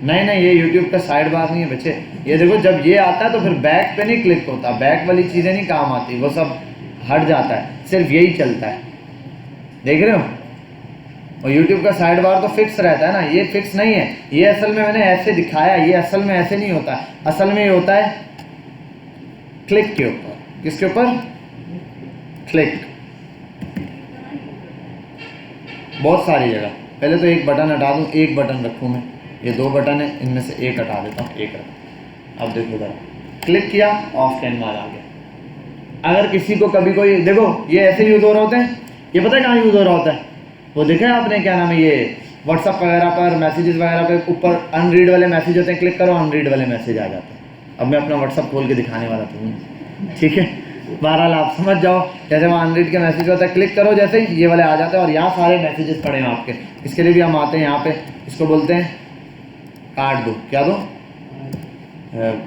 नहीं, ये YouTube का साइड बार नहीं है बच्चे। ये देखो, जब ये आता है तो फिर बैक पे नहीं क्लिक होता, बैक वाली चीज़ें नहीं काम आती, वो सब हट जाता है, सिर्फ यही चलता है। देख रहे हो? और YouTube का साइड बार तो फिक्स रहता है ना, ये फिक्स नहीं है। ये असल में मैंने ऐसे दिखाया, ये असल में ऐसे नहीं होता है। असल में ये होता है क्लिक के ऊपर। किसके ऊपर? क्लिक। बहुत सारी जगह। पहले तो एक बटन हटा दूँ, एक बटन रखूँ मैं, ये 2 बटन है, इनमें से एक हटा देता हूँ, एक रख। अब देखो ज़रा, क्लिक किया, ऑफ कैनवास आ गया। अगर किसी को कभी कोई, देखो ये ऐसे यूज़ हो रहे होते हैं, ये पता है कहाँ यूज़ हो रहा होता है? वो देखा है आपने, क्या नाम है, ये व्हाट्सअप वगैरह पर, मैसेजेस वगैरह पे ऊपर अनरीड वाले मैसेज होते हैं, क्लिक करो अनरीड वाले मैसेज आ जाते हैं। अब मैं अपना व्हाट्सअप खोल के दिखाने वाला था, ठीक है? बहरहाल आप समझ जाओ, जैसे वहाँ अनरीड के मैसेज होता है, क्लिक करो जैसे ही ये वाले आ जाते हैं और यहाँ सारे मैसेजेस पड़े हैं आपके। इसके लिए भी हम आते हैं यहाँ पे, इसको बोलते हैं कार्ड दो। क्या दो?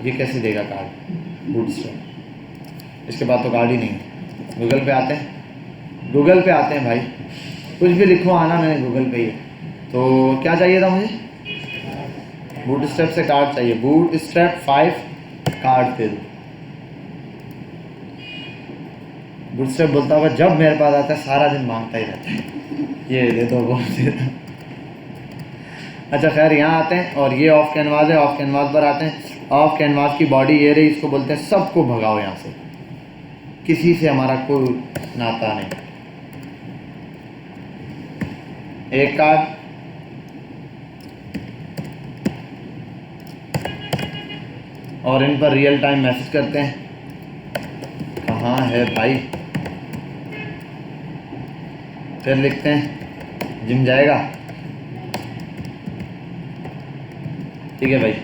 ये कैसे देगा कार्ड? बूटस्ट्रैप। इसके बाद तो कार्ड ही नहीं है। गूगल पे आते हैं, गूगल पे आते हैं भाई, कुछ भी लिखो, आना मैंने गूगल पे ही है। तो क्या चाहिए था मुझे? बूटस्ट्रैप से कार्ड चाहिए, बूटस्ट्रैप 5 कार्ड दे दो। बूटस्ट्रैप बोलता होगा जब मेरे पास आता है सारा दिन मांगता ही रहता है, ये दे दो, वो दे दो। अच्छा खैर, यहाँ आते हैं और ये ऑफ कैनवास है, ऑफ कैनवास पर आते हैं। ऑफ कैनवास की बॉडी ये रही, इसको बोलते हैं सबको भगाओ यहाँ से, किसी से हमारा कोई नाता नहीं। एक कार्ड, और इन पर रियल टाइम मैसेज करते हैं, कहाँ है भाई? फिर लिखते हैं जिम जाएगा, ठीक है भाई,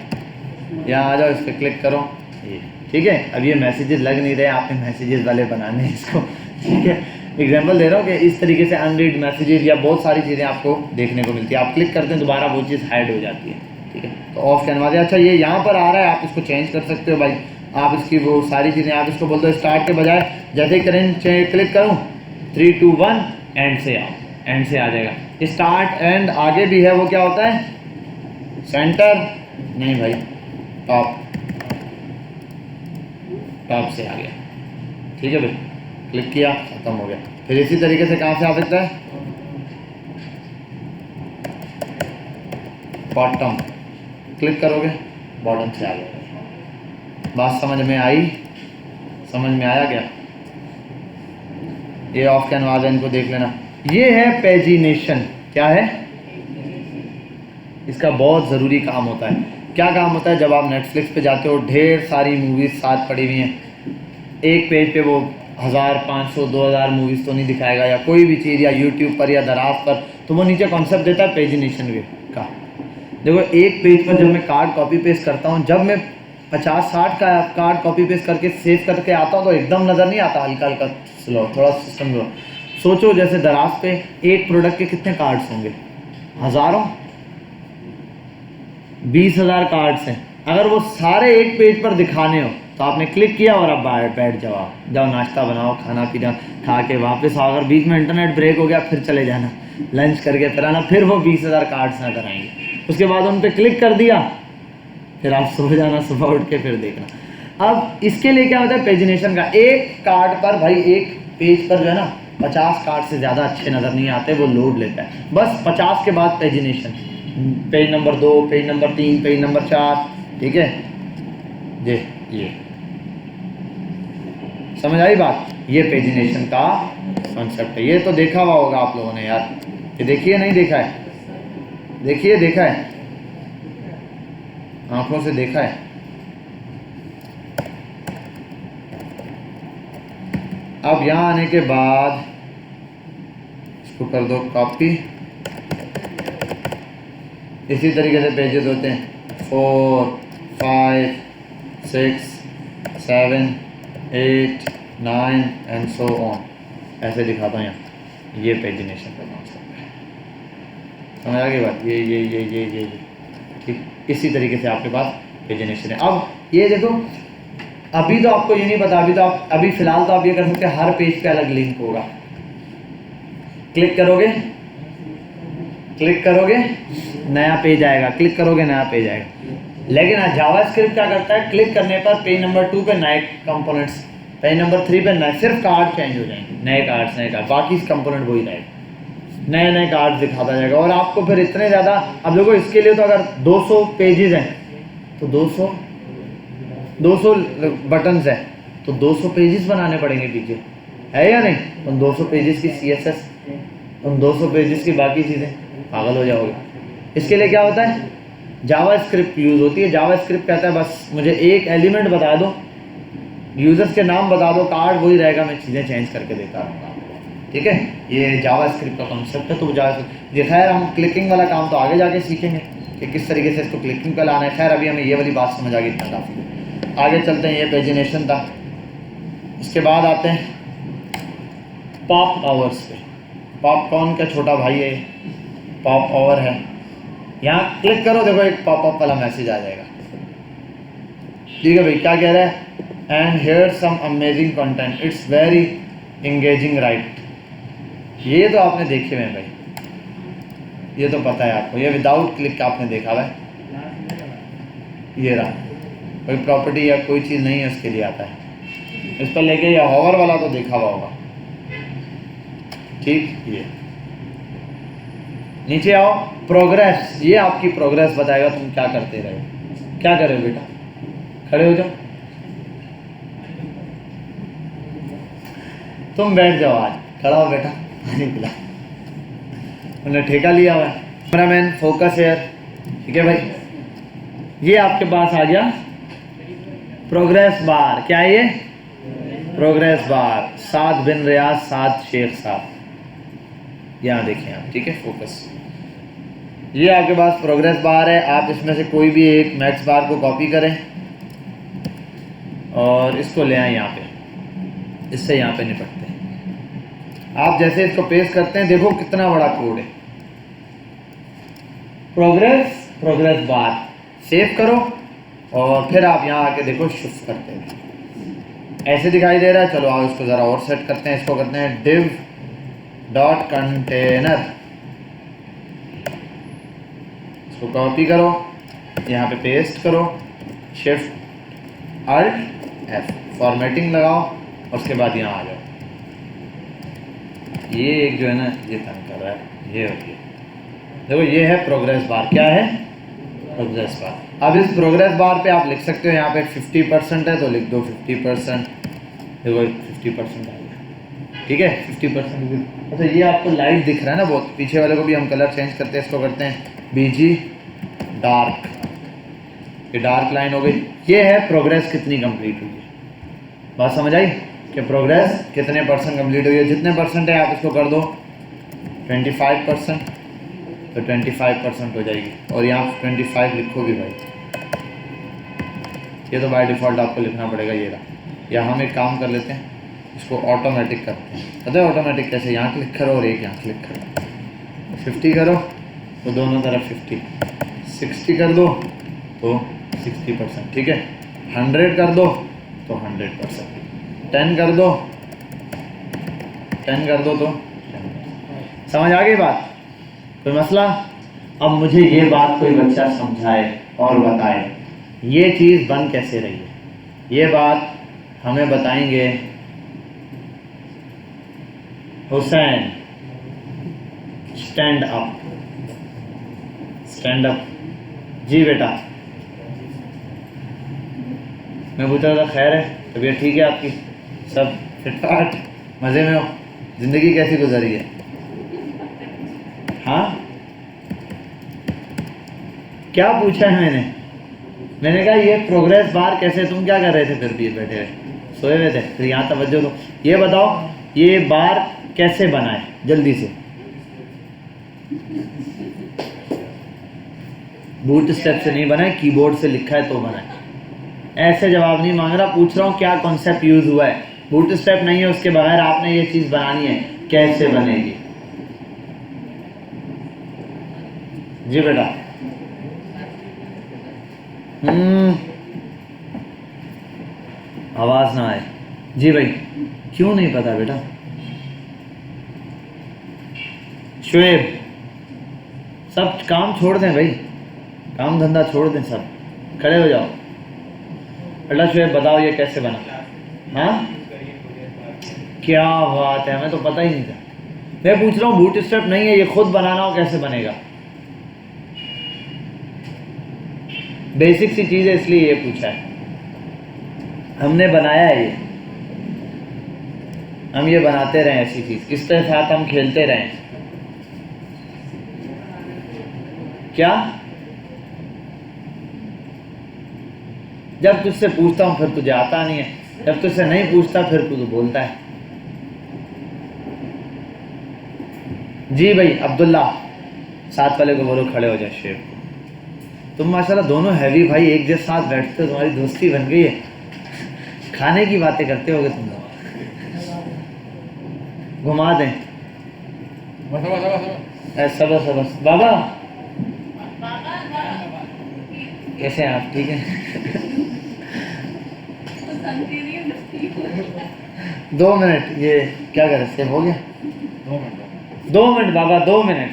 यहाँ आ जाओ, इस पर क्लिक करो, ये ठीक है। अब ये मैसेजेस लग नहीं रहे, आपने मैसेजेस वाले बनाने हैं इसको, ठीक है। एग्जांपल दे रहा हूँ कि इस तरीके से अनरीड मैसेजेस या बहुत सारी चीज़ें आपको देखने को मिलती है। आप क्लिक करते हैं, दोबारा वो चीज़ हाइड हो जाती है, ठीक है। तो ऑफ कैनवास है। अच्छा, ये यहाँ पर आ रहा है, आप इसको चेंज कर सकते हो भाई, आप इसकी वो सारी चीज़ें, आप इसको बोलते हो स्टार्ट के बजाय, जैसे ही करें क्लिक करूँ 3 2 1 एंड से आओ, एंड से आ जाएगा। स्टार्ट एंड आगे भी है, वो क्या होता है? सेंटर नहीं भाई, टॉप, टॉप से आ गया, ठीक है भाई। क्लिक किया, खत्म हो गया। फिर इसी तरीके से कहाँ से आ सकता है? बॉटम, क्लिक करोगे बॉटम से आ गया। बात समझ में आई? समझ में आया क्या? ये ऑफ कैनवास है, इनको देख लेना। ये है पेजिनेशन। क्या है? इसका बहुत ज़रूरी काम होता है। क्या काम होता है? जब आप नेटफ्लिक्स पे जाते हो, ढेर सारी मूवीज़ साथ पड़ी हुई हैं, एक पेज पे वो 1000 500 2000 मूवीज़ तो नहीं दिखाएगा, या कोई भी चीज़, या यूट्यूब पर या दराज पर, तो वो नीचे कॉन्सेप्ट देता है पेजिनेशन वे का। देखो, एक पेज पर जब मैं कार्ड कॉपी पेस्ट करता हूँ, जब मैं 50-60 का कार्ड कॉपी पेस्ट करके सेव करके आता हूँ तो एकदम नज़र नहीं आता, हल्का हल्का स्लो, थोड़ा सिस्टम लो। सोचो जैसे दराज पे एक प्रोडक्ट के कितने कार्ड्स होंगे, हज़ारों, 20,000 कार्ड्स हैं। अगर वो सारे एक पेज पर दिखाने हो तो आपने क्लिक किया और अब बैठ जाओ, जाओ नाश्ता बनाओ, खाना पीना खा के वापस आओ। अगर बीच में इंटरनेट ब्रेक हो गया फिर चले जाना, लंच करके फिर आना, फिर वो 20,000 कार्ड्स नजर आएंगे। उसके बाद उन पर क्लिक कर दिया, फिर आप सो जाना, सुबह उठ के फिर देखना। अब इसके लिए क्या होता है पेजिनेशन का, एक कार्ड पर भाई, एक पेज पर जो है ना 50 कार्ड से ज़्यादा अच्छे नज़र नहीं आते, वो लोड लेता है। बस 50 के बाद pagination, page number 2, page number 3, page number 4, ठीक है। ये समझ आई बात, ये पेजिनेशन का कॉन्सेप्ट है। ये तो देखा हुआ होगा आप लोगों ने यार, ये देखिए नहीं देखा है, देखिए देखा है, आंखों से देखा है। अब यहाँ आने के बाद इसको कर दो कॉपी। इसी तरीके से पेजेस होते हैं 4, 5, 6, 7, 8, 9 एंड सो ऑन। ऐसे दिखाता हूँ यहाँ, ये पेजिनेशन का कॉन्सेप्ट है। समझ आ गई बात, ये ठीक इसी तरीके से आपके पास पेजिनेशन है। अब ये देखो, अभी तो आपको ये नहीं पता, अभी तो आप अभी फ़िलहाल तो आप ये कर सकते हैं, हर पेज पे अलग लिंक होगा। क्लिक करोगे नया पेज आएगा, क्लिक करोगे नया पेज आएगा। लेकिन जावास्क्रिप्ट क्या करता है, क्लिक करने पर पेज नंबर 2 पे नए कंपोनेंट्स, पेज नंबर 3 पे नए, सिर्फ कार्ड चेंज हो जाएंगे, नए कार्ड, बाकी कंपोनेंट वही रहेगा, नए कार्ड दिखाता जाएगा। और आपको फिर इतने ज़्यादा, अब देखो इसके लिए तो अगर 200 पेजेस हैं तो 200 बटन्स हैं तो 200 पेजेस बनाने पड़ेंगे पीछे, है या नहीं। उन 200 पेजेस की CSS, उन 200 पेजेस की बाकी चीज़ें, पागल हो जाओगे। इसके लिए क्या होता है, जावास्क्रिप्ट यूज़ होती है। जावास्क्रिप्ट कहता है बस मुझे एक एलिमेंट बता दो, यूज़र्स के नाम बता दो, कार्ड वही रहेगा, मैं चीज़ें चेंज करके देता रहूँगा, ठीक है। ये जावास्क्रिप्ट का कॉन्सेप्ट है। तो ये खैर हम क्लिकिंग वाला काम तो आगे जाके सीखेंगे कि किस तरीके से इसको क्लिकिंग पर लाना है। खैर अभी हमें ये वाली बात समझ आ गई, इतना काफ़ी है। आगे चलते हैं, ये पेजिनेशन था। इसके बाद आते हैं पॉप आवर्स पे। पॉपकॉर्न का छोटा भाई है, पॉप आवर है। यहाँ क्लिक करो, देखो एक पॉपअप वाला मैसेज आ जाएगा, ठीक है भाई। क्या कह रहा है, and here some amazing content, it's very engaging right. ये तो आपने देखे हुए भाई, ये तो पता है आपको, ये विदाउट क्लिक का आपने देखा हुआ है। ये रहा, कोई प्रॉपर्टी या कोई चीज़ नहीं है उसके लिए आता है। इस पर लेके या हॉवर वाला तो देखा हुआ होगा, ठीक। ये नीचे आओ, प्रोग्रेस, ये आपकी प्रोग्रेस बताएगा तुम क्या करते रहे। क्या कर रहे हो बेटा, खड़े हो जाओ, तुम बैठ जाओ, आज खड़ा हो बेटा, पानी पिला। उन्होंने ठेका लिया हुआ है। कैमरामैन फोकस हेयर, ठीक है भाई। ये आपके पास आ गया प्रोग्रेस बार। क्या है ये, प्रोग्रेस बार। 7 बिन रियाज 7 शेख साहब, यहाँ देखें आप, ठीक है, फोकस। ये आपके पास प्रोग्रेस बार है। आप इसमें से कोई भी एक मैक्स बार को कॉपी करें और इसको ले आए यहाँ पे, इससे यहाँ पे निपटते हैं। आप जैसे इसको पेस्ट करते हैं, देखो कितना बड़ा कोड है। प्रोग्रेस बार सेव करो और फिर आप यहाँ आके देखो शिफ्ट करते हैं, ऐसे दिखाई दे रहा है। चलो आओ इसको ज़रा और सेट करते हैं। इसको करते हैं div डॉट कंटेनर, इसको कॉपी करो, यहाँ पे पेस्ट करो, शिफ्ट अल्ट F, फॉर्मेटिंग लगाओ और उसके बाद यहाँ आ जाओ। ये एक जो है ना, ये तंग कर रहा है, ये होती है। देखो ये है प्रोग्रेस बार। क्या है, प्रोग्रेस बार। अब इस प्रोग्रेस बार पे आप लिख सकते हो, यहाँ पे 50% है तो लिख दो 50%। देखो 50% आ गया, ठीक है, 50%। अच्छा ये आपको लाइट दिख रहा है ना बहुत, पीछे वाले को भी हम कलर चेंज करते हैं। इसको करते हैं BG डार्क, ये डार्क लाइन हो गई। ये है प्रोग्रेस कितनी कंप्लीट हुई है। बात समझ आई कि प्रोग्रेस कितने % कंप्लीट हुई है। जितने % है आप इसको कर दो 25%, तो 25% हो जाएगी। और यहाँ 25 लिखो भी भाई, ये तो बाय डिफ़ॉल्ट आपको लिखना पड़ेगा। ये रहा। या हम एक काम कर लेते हैं, इसको ऑटोमेटिक करते हैं। पता है ऑटोमेटिक कैसे? यहाँ क्लिक करो और एक यहाँ क्लिक करो, 50 करो तो दोनों तरफ 50, 60 कर दो तो 60%, ठीक है। 100 कर दो तो 100%, 10 कर दो, 10 कर दो तो 10%। समझ आ गई बात? कोई मसला? अब मुझे ये बात कोई बच्चा समझाए और बताए ये चीज़ बन कैसे रही है। ये बात हमें बताएंगे Hussain. Stand up, stand up. जी बेटा, मैं पूछ रहा था खैर है, तबीयत ठीक है आपकी? सब फिटफाट, मज़े में हो? ज़िंदगी कैसी गुजरी है? हाँ, क्या पूछा है मैंने कहा ये प्रोग्रेस बार कैसे, तुम क्या कर रहे थे फिर भी बैठे हुए? सोए हुए थे? फिर यहाँ तवज्जो दो। ये बताओ ये बार कैसे बना है जल्दी से? बूट स्टेप से नहीं बना है, कीबोर्ड से लिखा है तो बना है। ऐसे जवाब नहीं मांग रहा, पूछ रहा हूँ क्या कॉन्सेप्ट यूज हुआ है। बूट स्टेप नहीं है, उसके बगैर आपने ये चीज़ बनानी है, कैसे बनेगी? जी बेटा। आवाज़ ना आए। जी भाई, क्यों नहीं पता बेटा? शुएब, सब काम छोड़ दें भाई, काम धंधा छोड़ दें, सब खड़े हो जाओ। बेटा शुएब बताओ ये कैसे बना? हाँ, क्या बात है, हमें तो पता ही नहीं था। मैं पूछ रहा हूँ बूट स्टेप नहीं है, ये खुद बनाना हो कैसे बनेगा? बेसिक सी चीज़ है इसलिए ये पूछा है, हमने बनाया है ये, हम ये बनाते रहें ऐसी चीज़, इसके साथ हम खेलते रहें। क्या? जब तुझसे पूछता हूँ फिर तुझे आता नहीं है, जब तुझसे नहीं पूछता फिर तू तो बोलता है। जी भाई अब्दुल्ला, साथ वाले को बोलो खड़े हो जाए। शेर को तुम माशाल्लाह दोनों हैवी भाई एक जैसे साथ बैठते हो, तुम्हारी दोस्ती बन गई है। खाने की बातें करते होगे तुम लोग। घुमा दें सब बाबा, कैसे हैं आप? ठीक है। 2 मिनट, ये क्या कर रहे? हो गया 2 मिनट बाबा, 2 मिनट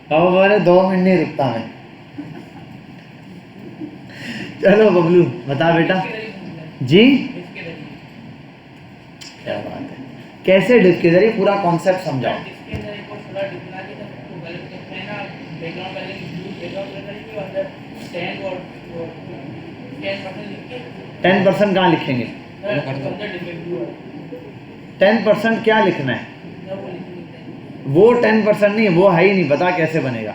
बाबा बोले 2 मिनट नहीं रुकता मैं। चलो बबलू बता बेटा। जी क्या बात है, कैसे डिस्क के जरिए? पूरा कॉन्सेप्ट समझाओ। 10% कहाँ लिखेंगे? 10% क्या लिखना है? वो 10% नहीं, वो है ही नहीं, बता कैसे बनेगा?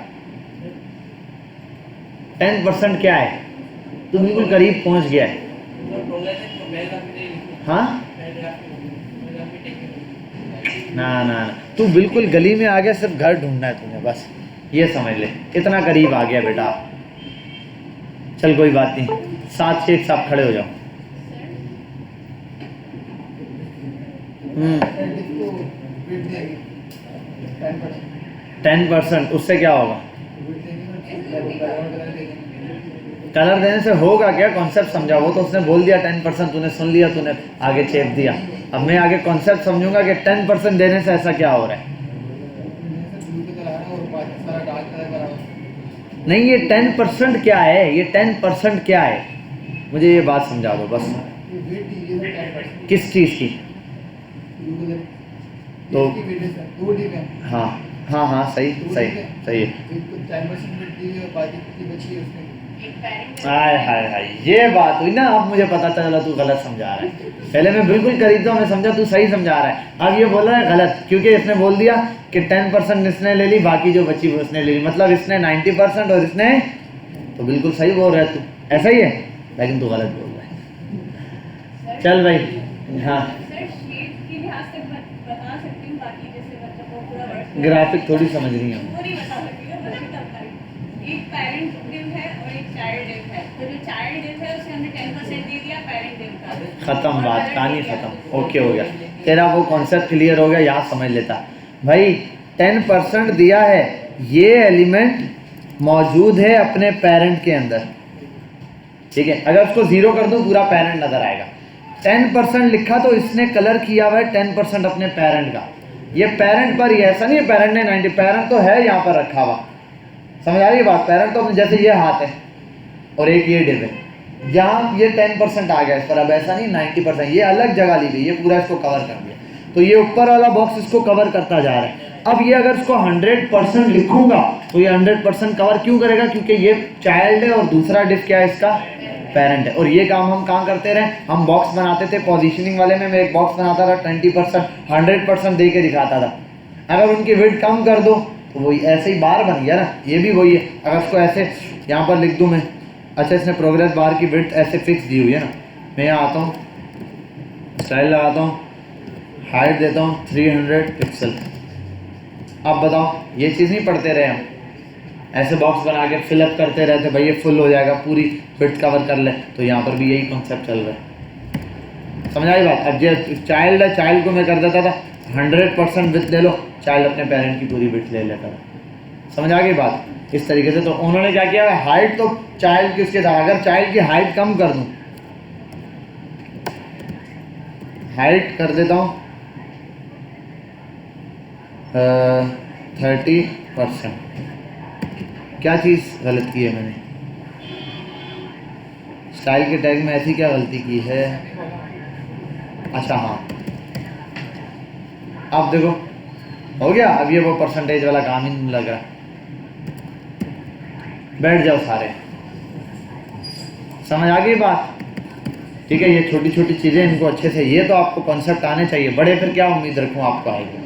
10% क्या है? तू बिल्कुल करीब पहुंच गया है। हाँ ना ना ना, तू बिल्कुल गली में आ गया, सिर्फ घर ढूंढना है तुम्हें, बस ये समझ ले, इतना करीब आ गया बेटा। चल कोई बात नहीं, साथ से एक साथ खड़े हो जाओ। 10%, उससे क्या होगा? कलर देने से होगा क्या? कॉन्सेप्ट समझा, वो तो उसने बोल दिया 10%, तूने सुन लिया, तूने आगे चेप दिया। अब मैं आगे कॉन्सेप्ट समझूंगा कि 10% देने से ऐसा क्या हो रहा है। नहीं, ये 10% क्या है? ये 10% क्या है? मुझे ये बात समझा दो बस। किस चीज़ की? तो हाँ हाँ हाँ, सही सही सही है। हाय हाय हाय, ये बात हुई ना, अब मुझे पता चला तू गलत समझा रहा है। पहले मैं बिल्कुल करीब था, मैं समझा तू सही समझा रहा है, अब ये बोल रहा है गलत, क्योंकि इसने बोल दिया कि 10% इसने ले ली, बाकी जो बची वो इसने ले ली, मतलब इसने 90% और इसने, तो बिल्कुल सही बोल रहा है तू, ऐसा ही है, लेकिन तू गलत बोल रहा है। चल भाई, हाँ ग्राफिक थोड़ी समझ रही हूँ। एक पेरेंट डिव है और एक चाइल्ड डिव है, तो जो चाइल्ड डिव है उसे हमने 10% दे दिया पेरेंट डिव का। खत्म और बात, other कहानी दे दिया। खत्म, ओके हो गया तेरा, वो कॉन्सेप्ट क्लियर हो गया, याद समझ लेता भाई। 10% दिया है, ये एलिमेंट मौजूद है अपने पेरेंट के अंदर, ठीक है। अगर उसको 0 कर दूं पूरा पेरेंट नजर आएगा। 10% लिखा तो इसने कलर किया हुआ है 10% अपने पेरेंट का, ये पेरेंट पर ही है, ऐसा नहीं है पेरेंट ने 90, पेरेंट तो है यहाँ पर रखा हुआ, समझ आ रही है बात। पेरेंट तो अपने जैसे ये हाथ है और एक ये डिव है, यहाँ ये 10% आ गया इस पर, अब ऐसा नहीं 90%, ये अलग जगह ली गई, ये पूरा इसको कवर कर दिया, तो ये ऊपर वाला बॉक्स इसको कवर करता जा रहा है। अब ये अगर इसको 100% लिखूंगा तो ये 100% कवर क्यों करेगा, क्योंकि ये चाइल्ड है और दूसरा डिव क्या है इसका, पेरेंट है। और ये काम हम कहाँ करते रहे, हम बॉक्स बनाते थे पोजीशनिंग वाले में, मैं एक बॉक्स बनाता था 20% 100% दे के दिखाता था। अगर उनकी विड्थ कम कर दो तो वही ऐसे ही बार बन गया ना, ये भी वही है। अगर उसको ऐसे यहाँ पर लिख दूँ मैं, अच्छा इसने प्रोग्रेस बार की विड्थ ऐसे फिक्स दी हुई है ना, मैं यहाँ आता हूँ, स्टाइल लगाता हूँ, हाइट देता हूँ 300 पिक्सल। अब बताओ, ये चीज़ नहीं पढ़ते रहे हम, ऐसे बॉक्स बना के फिलअप करते रहते, भाई ये फुल हो जाएगा, पूरी विड्थ कवर कर ले, तो यहाँ पर भी यही कॉन्सेप्ट चल रहा है, समझ आई बात। अब जो चाइल्ड है, चाइल्ड को मैं कर देता था 100% विड्थ ले लो, चाइल्ड अपने पेरेंट की पूरी विड्थ ले लेता था, समझ आ गई बात इस तरीके से। तो उन्होंने क्या किया, हाइट तो चाइल्ड की उसके साथ, अगर चाइल्ड की हाइट कम कर दूं, हाइट कर देता हूँ 30%, क्या चीज़ गलत की है मैंने, स्टाइल के टैग में ऐसी क्या गलती की है, अच्छा हाँ, अब देखो हो गया। अब ये वो परसेंटेज वाला काम ही नहीं लग रहा, बैठ जाओ सारे, समझ आ गई बात, ठीक है। ये छोटी छोटी चीज़ें इनको अच्छे से, ये तो आपको कॉन्सेप्ट आने चाहिए, बड़े फिर क्या उम्मीद रखूँ आपको आएगी,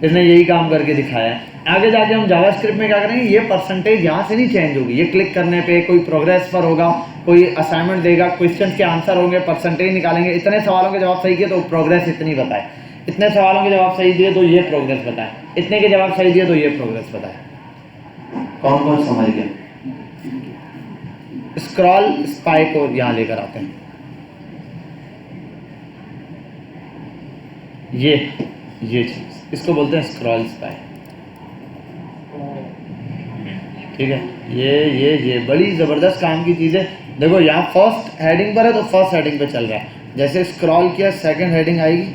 इसने यही काम करके दिखाया है। आगे जाके हम जावास्क्रिप्ट में क्या करेंगे, ये परसेंटेज यहाँ से नहीं चेंज होगी, ये क्लिक करने पे कोई प्रोग्रेस पर होगा, कोई असाइनमेंट देगा, क्वेश्चन के आंसर होंगे, परसेंटेज निकालेंगे, इतने सवालों के जवाब सही किए तो प्रोग्रेस इतनी बताए, इतने सवालों के जवाब सही दिए तो ये प्रोग्रेस बताए, इतने के जवाब सही दिए तो ये प्रोग्रेस बताए। कौन कौन समझ गया। स्क्रॉल स्पाई को यहाँ लेकर आते हैं, ये चीज़ इसको बोलते हैं स्क्रॉल स्पाई, ठीक है। ये बड़ी ज़बरदस्त काम की चीज़ है। देखो यहाँ फर्स्ट हेडिंग पर है तो फर्स्ट हेडिंग पे चल रहा है, जैसे स्क्रॉल किया सेकंड हेडिंग आएगी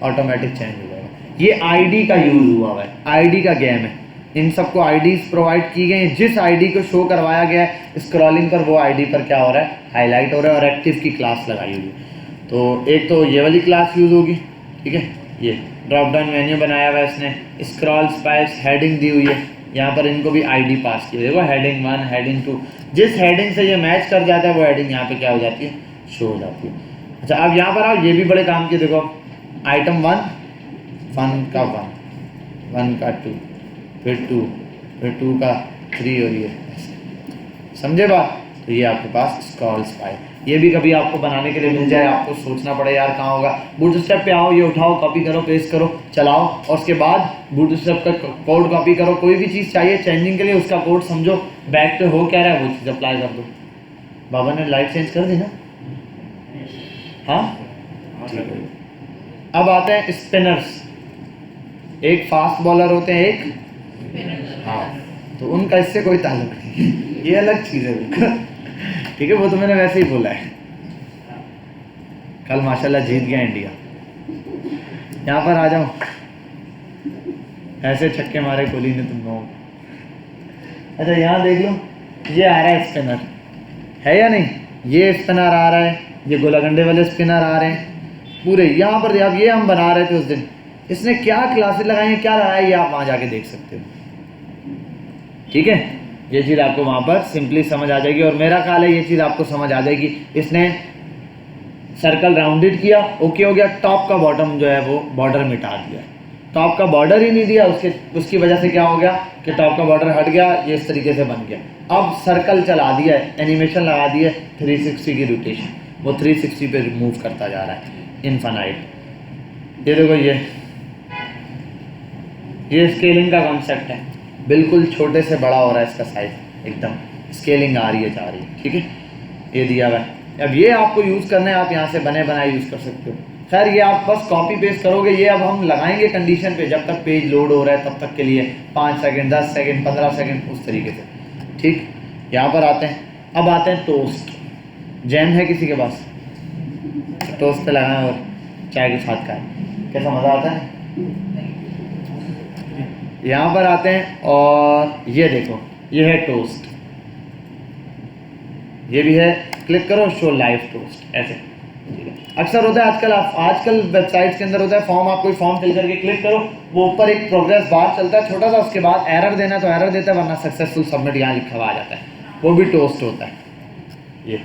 ऑटोमेटिक चेंज हो जाएगा। ये आईडी का यूज़ हुआ है, आईडी का गेम है, इन सबको आईडीज प्रोवाइड की गई हैं, जिस आईडी को शो करवाया गया है स्क्रॉलिंग पर वो आईडी पर क्या हो रहा है, हाईलाइट हो रहा है, और एक्टिव की क्लास लगाई हुई है। तो एक तो ये वाली क्लास यूज़ होगी, ठीक है। ये ड्रॉप डाउन मेन्यू बनाया हुआ है इसने, स्क्रॉल स्पाइस हेडिंग दी हुई है, यहाँ पर इनको भी आईडी पास की, देखो हेडिंग 1 हेडिंग 2, जिस हेडिंग से ये मैच कर जाता है वो हेडिंग यहाँ पे क्या हो जाती है, शो हो जाती है। अच्छा अब यहाँ पर आओ, ये भी बड़े काम की, देखो आइटम 1 का 1 का 2, फिर 2 का 3 और ये, समझे बात। तो ये आपके पास स्क्रॉल स्पाई, ये भी कभी आपको बनाने के लिए मिल जाए, आपको सोचना पड़े यार कहाँ होगा। बूटस्ट्रैप पे आओ, ये उठाओ, कॉपी करो, पेस्ट करो, चलाओ, और उसके बाद बूटस्ट्रैप का कोड कॉपी करो, कोई भी चीज़ चाहिए चेंजिंग के लिए उसका कोड समझो, बैक पे हो क्या रहा है वो चीज़ अप्लाई कर दो। बाबा ने लाइट चेंज कर दी ना, हाँ ठीक है। अब आते हैं स्पिनर्स, एक फास्ट बॉलर होते हैं, एक हाँ, तो उनका इससे कोई ताल्लुक नहीं, ये अलग चीज़ है ठीक है, वो तो मैंने वैसे ही बोला है। कल माशाल्लाह जीत गया इंडिया। यहाँ पर आ जाओ, ऐसे छक्के मारे कोहली ने तुम लोगों को। अच्छा यहाँ देख लो, ये आ रहा है स्पिनर, है या नहीं, ये स्पिनर आ रहा है, ये गोलागंडे वाले स्पिनर आ रहे हैं पूरे यहाँ पर। अब ये हम बना रहे थे उस दिन, इसने क्या क्लासेस लगाई हैं, क्या लगाया, ये आप वहाँ जाके देख सकते हो, ठीक है। ये चीज़ आपको वहाँ पर सिंपली समझ आ जाएगी, और मेरा ख्याल है ये चीज़ आपको समझ आ जाएगी। इसने सर्कल राउंडेड किया, ओके हो गया, टॉप का बॉटम जो है वो बॉर्डर मिटा दिया, टॉप का बॉर्डर ही नहीं दिया, उसकी वजह से क्या हो गया कि टॉप का बॉर्डर हट गया, ये इस तरीके से बन गया। अब सर्कल चला दिया है, एनिमेशन लगा दिया है, 360 की रोटेशन, वो 360 पे मूव करता जा रहा है इनफाइनाइट। ये देखो ये स्केलिंग का कॉन्सेप्ट है, बिल्कुल छोटे से बड़ा हो रहा है इसका साइज, एकदम स्केलिंग आ रही है, जा रही है, ठीक है। ये दिया हुआ है। अब ये आपको यूज़ करना है, आप यहाँ से बने बनाए यूज़ कर सकते हो। खैर ये आप बस कॉपी पेस्ट करोगे, ये अब हम लगाएंगे कंडीशन पे, जब तक पेज लोड हो रहा है तब तक के लिए 5 सेकंड, 10 सेकंड, 15 सेकंड, उस तरीके से, ठीक। यहाँ पर आते हैं, अब आते हैं टोस्ट। जैम है किसी के पास? टोस्ट पे लगाएं और चाय के साथ खाएं, कैसा मज़ा आता है। यहाँ पर आते हैं और ये देखो, ये है टोस्ट, ये भी है, क्लिक करो शो लाइव टोस्ट, ऐसे। अक्सर होता है आजकल वेबसाइट्स के अंदर होता है फॉर्म, आप कोई फॉर्म फिल करके क्लिक करो, वो ऊपर एक प्रोग्रेस बार चलता है छोटा सा, उसके बाद एरर देना तो एरर देता है, वरना सक्सेसफुल सबमिट यहाँ लिखा हुआ आ जाता है, वो भी टोस्ट होता है। ये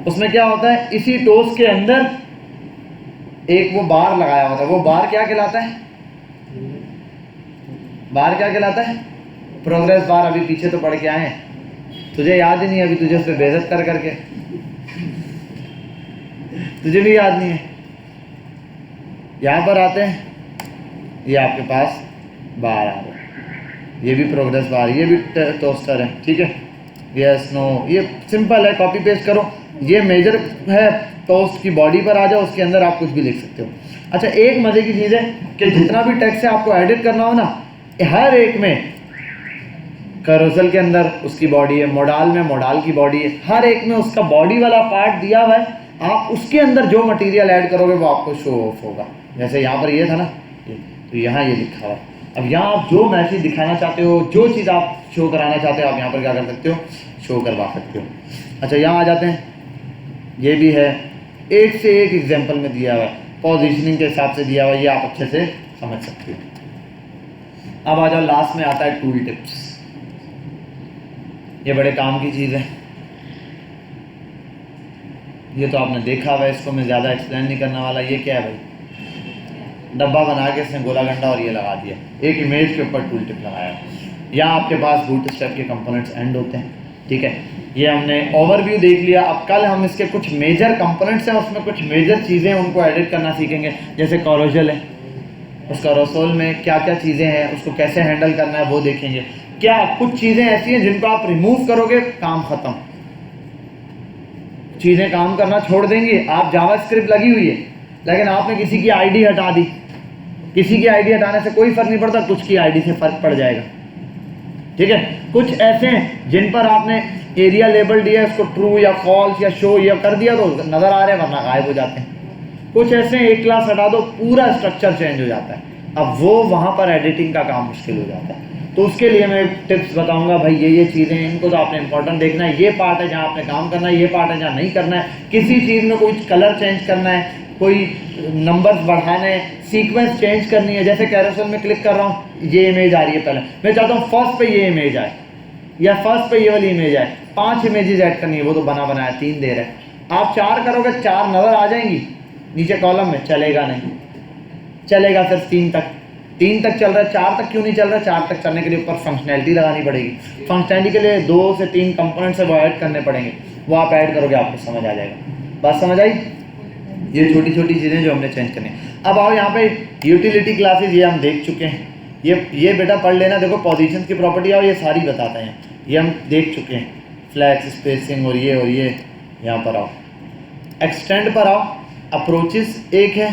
उसमें क्या होता है, इसी टोस्ट के अंदर एक वो बार लगाया होता है, वो बार क्या कहलाता है? बार क्या कहलाता है? Progress bar. अभी पीछे तो पढ़ के आए हैं, तुझे याद ही नहीं, अभी तुझे उस पर बेइज्जत कर करके, तुझे भी याद नहीं है। यहाँ पर आते हैं, ये आपके पास बार आ रहा है, ये भी प्रोग्रेस बार, ये भी टोस्टर है, ठीक है। यस नो, ये सिंपल है, कॉपी पेस्ट करो। ये मेजर है, टोस्ट की बॉडी पर आ जाओ, उसके अंदर आप कुछ भी लिख सकते हो। अच्छा, एक मजे की चीज़ है कि जितना भी टेक्स्ट है आपको एडिट करना हो ना, हर एक में कैरोसेल के अंदर उसकी बॉडी है, मोडाल में मोडाल की बॉडी है, हर एक में उसका बॉडी वाला पार्ट दिया हुआ है। आप उसके अंदर जो मटेरियल ऐड करोगे वो आपको शो ऑफ होगा। जैसे यहाँ पर ये था ना, तो यहाँ ये लिखा हुआ है। अब यहाँ आप जो मैसेज दिखाना चाहते हो, जो चीज़ आप शो कराना चाहते हो, आप यहाँ पर क्या कर सकते हो, शो करवा सकते हो। अच्छा, यहाँ आ जाते हैं, ये भी है, एक से एक एग्जाम्पल में दिया हुआ है, पोजिशनिंग के हिसाब से दिया हुआ है, ये आप अच्छे से समझ सकते हो। अब आ जाओ, लास्ट में आता है टूल टिप्स। ये बड़े काम की चीज़ है, ये तो आपने देखा हुआ है, इसको मैं ज़्यादा एक्सप्लेन नहीं करने वाला। ये क्या है भाई, डब्बा बना के इसने गोला गंडा और ये लगा दिया, एक इमेज के ऊपर टूल टिप लगाया। यहाँ आपके पास बूटस्ट्रैप के कंपोनेंट्स एंड होते हैं, ठीक है। ये हमने ओवरव्यू देख लिया। अब कल हम इसके कुछ मेजर कंपोनेंट्स हैं, उसमें कुछ मेजर चीज़ें उनको एडिट करना सीखेंगे। जैसे कॉरोजल है, उस कॉरोसोल में क्या क्या चीज़ें हैं, उसको कैसे हैंडल करना है वो देखेंगे। क्या कुछ चीज़ें ऐसी हैं जिनको आप रिमूव करोगे काम ख़त्म, चीज़ें काम करना छोड़ देंगी। आप जावास्क्रिप्ट लगी हुई है, लेकिन आपने किसी की आईडी हटा दी, किसी की आईडी हटाने से कोई फ़र्क नहीं पड़ता, कुछ की आईडी से फ़र्क पड़ जाएगा, ठीक है। कुछ ऐसे हैं जिन पर आपने एरिया लेबल दिया, उसको ट्रू या फॉल्स या शो या कर दिया तो नज़र आ रहे हैं, वरना गायब हो जाते हैं। कुछ ऐसे एक क्लास हटा दो, पूरा स्ट्रक्चर चेंज हो जाता है। अब वो वहाँ पर एडिटिंग का काम मुश्किल हो जाता है। तो उसके लिए मैं टिप्स बताऊंगा, भाई ये चीज़ें हैं, इनको तो आपने इंपॉर्टेंट देखना है। ये पार्ट है जहाँ आपने काम करना है, ये पार्ट है जहाँ नहीं करना है। किसी चीज़ में कोई कलर चेंज करना है, कोई नंबर्स बढ़ाने हैं, सीक्वेंस चेंज करनी है। जैसे कैरोसेल में क्लिक कर रहा हूँ, ये इमेज आ रही है, पहले मैं चाहता हूँ फर्स्ट पे ये इमेज आए या फर्स्ट पे ये वाली इमेज आए। 5 इमेजेस ऐड करनी है, वो तो बना बनाया 3 दे रहा है। आप 4 करोगे, 4 नज़र आ जाएंगी नीचे कॉलम में, चलेगा नहीं, चलेगा सिर्फ 3 तक। 3 तक चल रहा है, 4 तक क्यों नहीं चल रहा है? 4 तक चलने के लिए ऊपर फंक्शनैलिटी लगानी पड़ेगी। फंक्शनैलिटी के लिए 2 से 3 कंपोनेंट्स है वो ऐड करने पड़ेंगे, वो आप ऐड करोगे आपको समझ आ जाएगा। बात समझ आई? ये छोटी छोटी चीज़ें जो हमने चेंज करनी है। अब आओ यहाँ पे यूटिलिटी क्लासेस, ये हम देख चुके हैं। ये बेटा पढ़ लेना, देखो पोजीशन की प्रॉपर्टी आओ, ये सारी बताते हैं, ये हम देख चुके हैं। फ्लैक्स, स्पेसिंग और ये यहाँ पर आओ, एक्सटेंड पर आओ। अप्रोचेस एक है,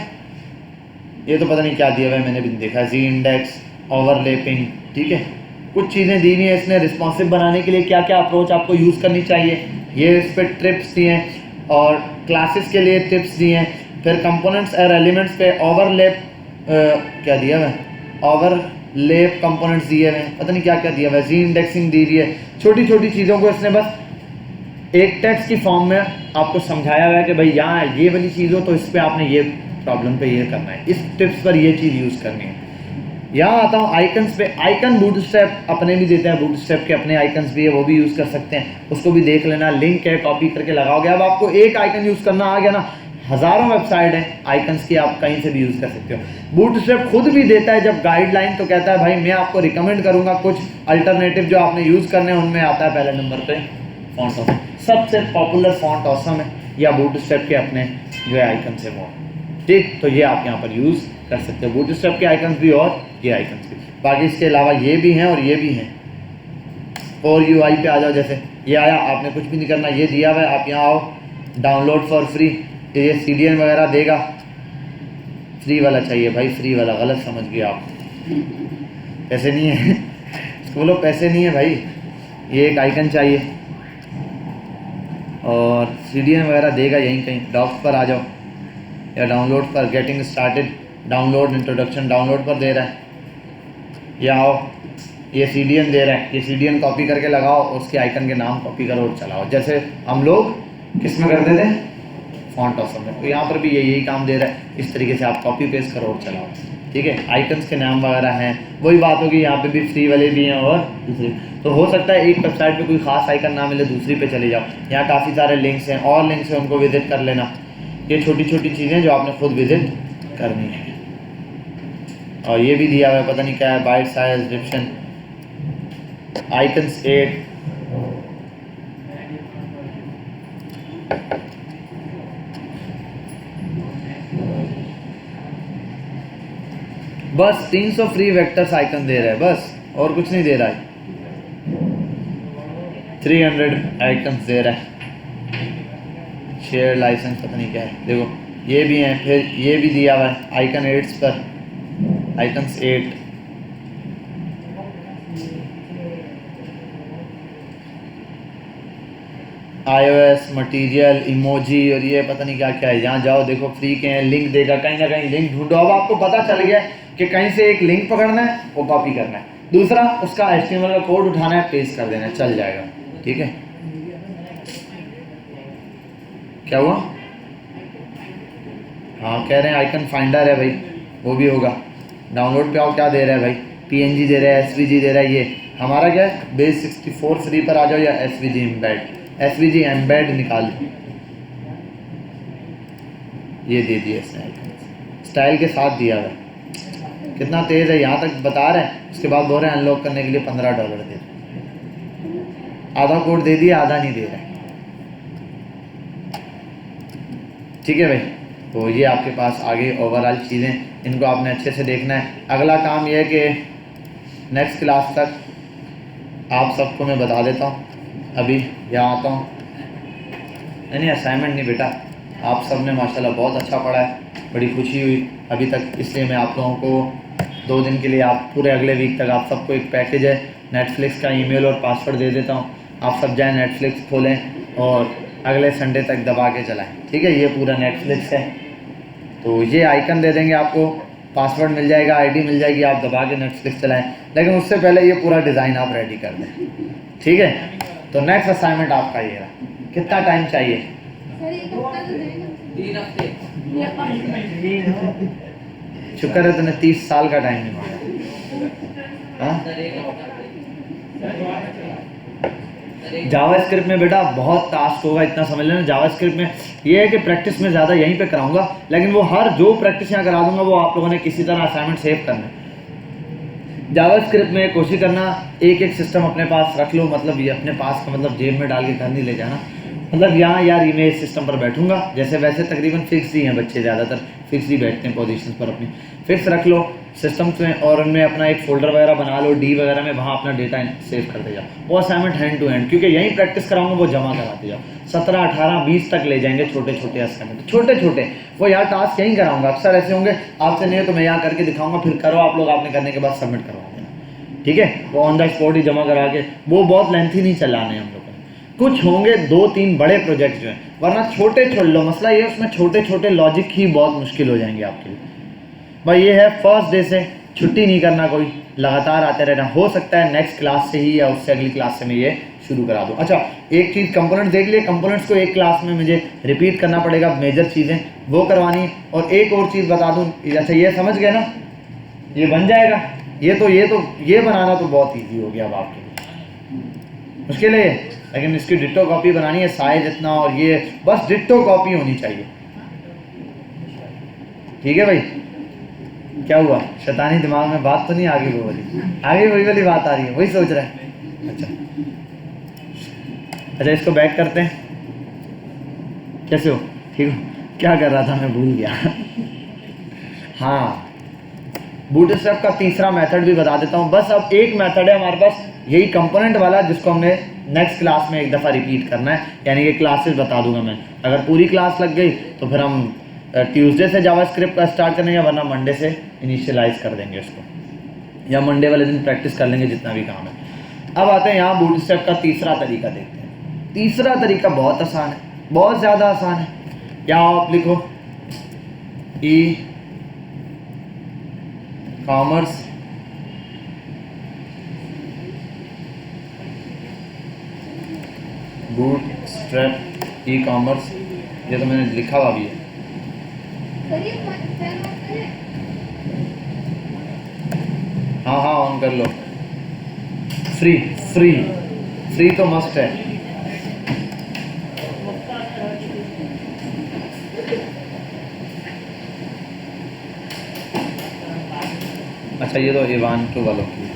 ये तो पता नहीं क्या दिया हुआ है, मैंने भी देखा। जी इंडेक्स, ओवरलैपिंग, ठीक है। कुछ चीज़ें दी हुई हैं इसने रिस्पॉन्सिव बनाने के लिए, क्या क्या अप्रोच आपको यूज़ करनी चाहिए, ये इस पर टिप्स दिए हैं। और क्लासेस के लिए टिप्स दिए हैं। फिर कंपोनेंट्स और एलिमेंट्स पे ओवरलैप क्या दिया हुआ है, ओवरलैप कंपोनेंट्स दिए हुए हैं, पता नहीं क्या क्या दिया हुआ है। जी इंडेक्सिंग दी हुई है। छोटी छोटी चीज़ों को इसने बस एक टेक्स्ट की फॉर्म में आपको समझाया हुआ है कि भाई यहाँ ये वाली चीज़ हो तो इस पर आपने ये प्रॉब्लम पे ये करना है, इस टिप्स पर ये चीज़ यूज़ करनी है। यहाँ आता हूँ आइकन्स पे। आइकन बूटस्ट्रैप अपने भी देते हैं, बूटस्ट्रैप के अपने आइकन्स भी है, वो भी यूज़ कर सकते हैं, उसको भी देख लेना। लिंक है, कॉपी करके लगाओगे। अब आपको एक आइकन यूज़ करना आ गया ना, हज़ारों वेबसाइट हैं आइकन्स की, आप कहीं से भी यूज़ कर सकते हो। बूटस्ट्रैप खुद भी देता है जब गाइडलाइन, तो कहता है भाई मैं आपको रिकमेंड करूँगा कुछ अल्टरनेटिव जो आपने यूज़ करने हैं, उनमें आता है पहले नंबर पर फॉन्ट ऑसम। सबसे पॉपुलर फॉन्ट ऑसम है, या बूटस्ट्रैप के अपने जो है आइकन है वो, ठीक। तो ये आप यहाँ पर यूज़ कर सकते हो, बूटस्ट्रैप के आइकन्स भी और ये आइकन्स भी। बाकी इसके अलावा ये भी हैं और ये भी हैं। और UI पे आ जाओ, जैसे ये आया, आपने कुछ भी नहीं करना, ये दिया हुआ है, आप यहाँ आओ, डाउनलोड फॉर फ्री, ये CDN वगैरह देगा। फ्री वाला चाहिए भाई, फ्री वाला, गलत समझ गए आप, पैसे नहीं है इसको बोलो पैसे नहीं है भाई। ये एक आइकन चाहिए और CDN वगैरह देगा यहीं कहीं। डॉक्स पर आ जाओ या डाउनलोड पर, getting started, download, introduction, download पर दे रहा है। या आओ, ये CDN दे रहा है, ये CDN कॉपी करके लगाओ, उसके आइकन के नाम कॉपी करो और चलाओ, जैसे हम लोग किस में करते थे, फॉन्ट ऑसम में। तो यहाँ पर भी यही काम दे रहा है, इस तरीके से आप कॉपी पेस्ट करो और चलाओ। ठीक है, आइकन्स के नाम वगैरह हैं, वही बात होगी, यहाँ पे भी फ्री वाले भी हैं और दूसरे। तो हो सकता है एक वेबसाइट पे कोई ख़ास आइकन ना मिले, दूसरी पे चले जाओ, यहाँ काफ़ी सारे लिंक्स हैं और लिंक्स हैं, उनको विजिट कर लेना। ये छोटी छोटी चीज़ें जो आपने खुद विजिट करनी है। और ये भी दिया हुआ है, पता नहीं क्या है, बाइट साइज डिस्क्रिप्शन, आइकन्स 8, बस 300 फ्री वेक्टर्स आइकन दे रहा है बस, और कुछ नहीं दे रहा है। 300 आइकन्स दे रहा है। शेयर लाइसेंस पता नहीं क्या है, देखो ये भी हैं, फिर ये भी दिया हुआ है आइकन 8 पर, आइकन्स 8, iOS मटेरियल, इमोजी और ये पता नहीं क्या क्या है। यहाँ जाओ, देखो फ्री के हैं, लिंक देगा, कहीं ना कहीं लिंक ढूंढो। अब आपको पता चल गया कि कहीं से एक लिंक पकड़ना है, वो कॉपी करना है, दूसरा उसका HTML का कोड उठाना है, पेस्ट कर देना है, चल जाएगा। ठीक है, क्या हुआ? हाँ कह रहे हैं आइकन फाइंडर है भाई, वो भी होगा। डाउनलोड पे आओ, क्या दे रहा है भाई, PNG दे रहा है, SVG दे रहा है। ये हमारा क्या है, बेस 64 फ्री पर आ जाओ, या SVG एम्बेड निकाल दो, ये दे दिया इसने आइकन, स्टाइल के साथ दिया हुआ है। कितना तेज़ है, यहाँ तक बता रहे हैं, उसके बाद बोल रहे हैं अनलॉक करने के लिए $15 दे। आधा कोड दे दिया, आधा नहीं दे रहे। ठीक है भाई, तो ये आपके पास आगे ओवरऑल चीज़ें, इनको आपने अच्छे से देखना है। अगला काम यह है कि नेक्स्ट क्लास तक आप सबको मैं बता देता हूँ, अभी यहाँ आता हूँ। नहीं असाइनमेंट नहीं बेटा, आप सब ने माशाल्लाह बहुत अच्छा पढ़ा है, बड़ी खुशी हुई अभी तक, इसलिए मैं आप लोगों को 2 दिन के लिए, आप पूरे अगले वीक तक आप सबको एक पैकेज है नेटफ्लिक्स का, ईमेल और पासवर्ड दे देता हूँ। आप सब जाएँ नेटफ्लिक्स खोलें और अगले संडे तक दबा के चलाएँ। ठीक है, ये पूरा नेटफ्लिक्स है, तो ये आइकन दे देंगे आपको, पासवर्ड मिल जाएगा, ID मिल जाएगी, आप दबा के नेटफ्लिक्स चलाएँ। लेकिन उससे पहले ये पूरा डिज़ाइन आप रेडी कर दें। ठीक है, तो नेक्स्ट असाइनमेंट आपका ये रहा। कितना टाइम चाहिए? सर एक हफ्ता तो देना। 3 हफ्ते। या 5 मिनट। शुक्र है तूने 30 साल का टाइम नहीं मांगा। हाँ, सर एक हफ्ता। जावास्क्रिप्ट में बेटा बहुत टास्क होगा, इतना समझ लेना। जावास्क्रिप्ट में ये है कि प्रैक्टिस में ज़्यादा यहीं पे कराऊंगा, लेकिन वो हर जो प्रैक्टिस यहाँ करा दूंगा वो आप लोगों ने किसी तरह असाइनमेंट सेव करना है। जावास्क्रिप्ट में कोशिश करना एक एक सिस्टम अपने पास रख लो, मतलब ये अपने पास का मतलब जेब में डाल के घर नहीं ले जाना। मतलब यहाँ यार इमेज सिस्टम पर बैठूंगा, जैसे वैसे तकरीबन फिक्स ही हैं बच्चे, ज़्यादातर फिक्स ही बैठते हैं पोजीशन पर, अपनी फिक्स रख लो सिस्टम्स में, और उनमें अपना एक फोल्डर वगैरह बना लो डी वगैरह में, वहाँ अपना डेटा सेव करते जाओ। वो असाइनमेंट हैंड टू हैंड, क्योंकि यहीं प्रैक्टिस कराऊंगा, वो जमा कराते जाओ। 17, 18, 20 तक ले जाएंगे छोटे छोटे असाइनमेंट, छोटे छोटे। वो यार टास्क यहीं कराऊंगा, अक्सर ऐसे होंगे आपसे नहीं है तो मैं यहाँ करके दिखाऊंगा, फिर करो आप लोग, आपने करने के बाद सबमिट करवा देना। ठीक है, वो ऑन द स्पॉट ही जमा करा के, वो बहुत लेंथी नहीं चलाने हम लोग। कुछ होंगे 2-3 बड़े प्रोजेक्ट जो हैं, वरना छोटे छोड़ लो। मसला ये उसमें छोटे छोटे लॉजिक ही बहुत मुश्किल हो जाएंगे आपके लिए। भाई ये है फर्स्ट डे से छुट्टी नहीं करना, कोई लगातार आते रहना। हो सकता है नेक्स्ट क्लास से ही या उससे अगली क्लास से मैं ये शुरू करा दूँ। अच्छा, एक चीज़ कंपोनेंट देख लिए, कंपोनेंट्स को एक क्लास में मुझे रिपीट करना पड़ेगा, मेजर चीज़ें वो करवानी। और एक और चीज़ बता दूँ, अच्छा ये समझ गए ना, ये बन जाएगा। ये बनाना तो बहुत ईजी हो गया अब आपके लिए, मुश्किल है, लेकिन इसकी डिट्टो कॉपी बनानी है, साइज इतना, और ये बस डिट्टो कॉपी होनी चाहिए। ठीक है भाई, क्या हुआ, शैतानी दिमाग में बात तो नहीं आगे वो वाली, आगे वही वाली बात आ रही है, वही सोच रहे हैं। अच्छा इसको बैक करते हैं। कैसे हो, ठीक हो? क्या कर रहा था मैं भूल गया। हाँ बूटस्ट्रैप का तीसरा मेथड भी बता देता हूँ। बस अब एक मेथड है हमारे पास, यही कंपोनेंट वाला, जिसको हमने नेक्स्ट क्लास में एक दफ़ा रिपीट करना है, यानी कि क्लासेस बता दूंगा मैं। अगर पूरी क्लास लग गई तो फिर हम ट्यूसडे से जावास्क्रिप्ट का स्टार्ट करेंगे, वरना मंडे से इनिशियलाइज कर देंगे इसको, या मंडे वाले दिन प्रैक्टिस कर लेंगे जितना भी काम है। अब आते हैं यहाँ बूटस्ट्रैप का तीसरा तरीका देखते हैं। तीसरा तरीका बहुत आसान है, बहुत ज़्यादा आसान है। यहाँ आप लिखो e commerce bootstrap e commerce, ये तो मैंने लिखा हुआ भी है। हाँ हाँ ऑन कर लो। फ्री फ्री फ्री तो मस्ट है। अच्छा ये तो इवान टू वालों की।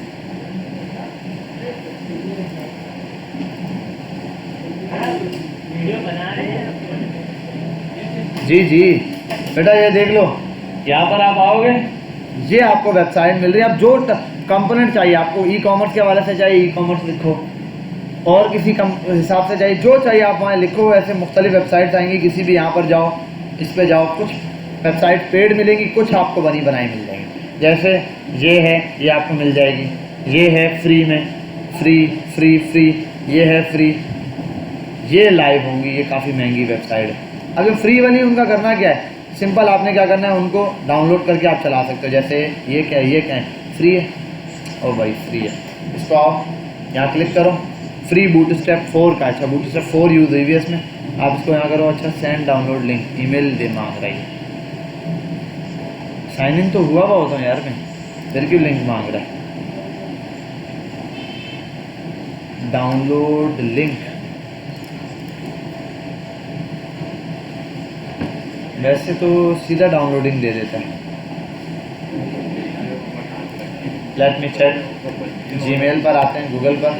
जी जी बेटा ये देख लो, यहाँ पर आप आओगे, ये आपको वेबसाइट मिल रही है। आप जो कंपोनेंट चाहिए आपको, ई कॉमर्स के हवाले से चाहिए ई कॉमर्स लिखो, और किसी हिसाब से चाहिए जो चाहिए आप वहाँ लिखो। ऐसे मुख्तलिफ वेबसाइट्स आएंगी, किसी भी यहाँ पर जाओ, इस पे जाओ, कुछ वेबसाइट पेड मिलेगी, कुछ आपको बनी बनाई मिल जाएगी। जैसे ये है, ये आपको मिल जाएगी, ये है फ्री में, फ्री फ्री फ्री, ये है फ्री, ये लाइव होंगी, ये काफ़ी महंगी वेबसाइट है। अब जो फ्री वाली उनका करना क्या है, सिंपल आपने क्या करना है, उनको डाउनलोड करके आप चला सकते हो। जैसे ये क्या है, ये क्या है, फ्री है, ओ भाई फ्री है, इसको आओ यहाँ क्लिक करो, फ्री बूटस्ट्रैप 4 का। अच्छा बूटस्ट्रैप 4 यूज़ हुई है इसमें, आप इसको यहाँ करो। अच्छा सेंड डाउनलोड लिंक, ईमेल दे मांग रही है, साइन इन तो हुआ होता है यार मैं, फिर क्यों लिंक मांग रहा है। डाउनलोड लिंक, वैसे तो सीधा डाउनलोडिंग दे देता है। लेट मी चेक, जीमेल पर आते हैं, गूगल पर,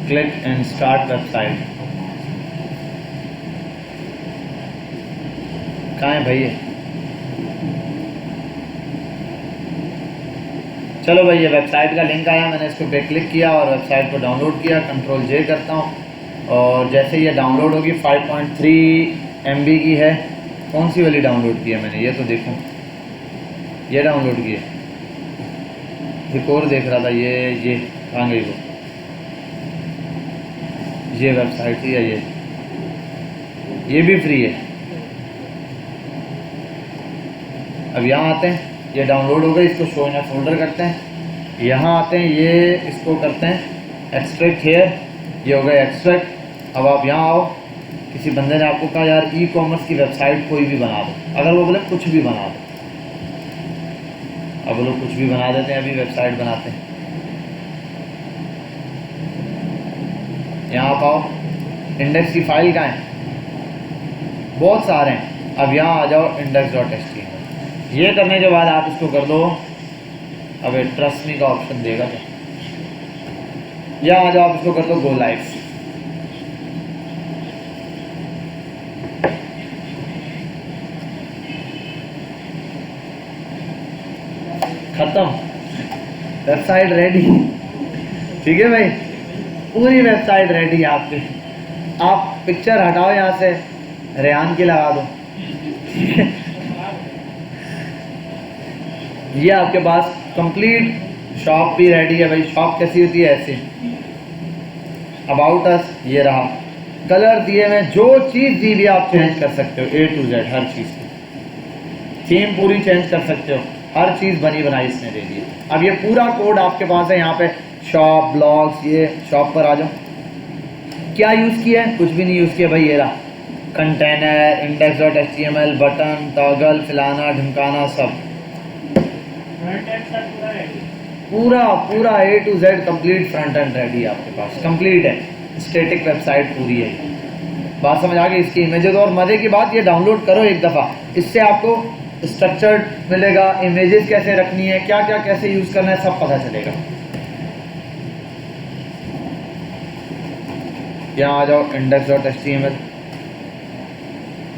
क्लिक एंड स्टार्ट वेबसाइट। कहाँ है भाई ये, चलो भाई ये वेबसाइट का लिंक आया, मैंने इसको पे क्लिक किया और वेबसाइट को डाउनलोड किया। कंट्रोल जे करता हूँ और जैसे ये डाउनलोड होगी 5.3 MB की है। कौन सी वाली डाउनलोड की है मैंने, ये तो देखूँ, ये डाउनलोड की है, एक और देख रहा था, ये कहाँ गई वो, ये वेबसाइट थी, ये भी फ्री है। अब यहाँ आते हैं, ये डाउनलोड हो गई, इसको शो इन फोल्डर करते हैं। यहाँ आते हैं, ये इसको करते हैं एक्सट्रैक्ट हेयर, ये हो गया एक्सट्रैक्ट। अब आप यहाँ आओ, किसी बंदे ने आपको कहा यार ई कॉमर्स की वेबसाइट कोई भी बना दो, अगर वो बोले कुछ भी बना दो, अब वो लोग कुछ भी बना देते हैं, अभी वेबसाइट बनाते हैं। यहाँ आप आओ, इंडेक्स की फाइल कहाँ है, बहुत सारे हैं। अब यहाँ आ जाओ index.html, ये करने के बाद आप इसको कर दो, अब ट्रस्ट मी का ऑप्शन देगा क्या, यहाँ आ जाओ, आप इसको कर दो गो लाइव। खत्म, वेबसाइट रेडी। ठीक है भाई, पूरी वेबसाइट रेडी है आपकी। आप पिक्चर हटाओ यहाँ से, रेहान की लगा दो। ये आपके पास कंप्लीट शॉप भी रेडी है भाई। शॉप कैसी होती है, ऐसे अबाउट अस, ये रहा, कलर दिए हुए, जो चीज़ दी भी आप चेंज कर सकते हो, A to Z हर चीज़ की थीम पूरी चेंज कर सकते हो, हर चीज़ बनी बनाई इसने दे दी है। अब ये पूरा कोड आपके पास है, यहाँ पे शॉप ब्लॉग्स, ये शॉप पर आ जाओ। क्या यूज़ किया है, कुछ भी नहीं यूज़ किया भाई, ये रहा कंटेनर, index.html, बटन, टॉगल, फलाना ढमकाना, सब पूरा A to Z complete front end ready है आपके पास, कंप्लीट है, स्टैटिक वेबसाइट पूरी है। बात समझ आ गई इसकी इमेजेस। और मज़े की बात, ये डाउनलोड करो एक दफ़ा, इससे आपको स्ट्रक्चर्ड मिलेगा, इमेजेस कैसे रखनी है, क्या क्या कैसे यूज़ करना है, सब पता चलेगा। यहाँ आ जाओ index.html,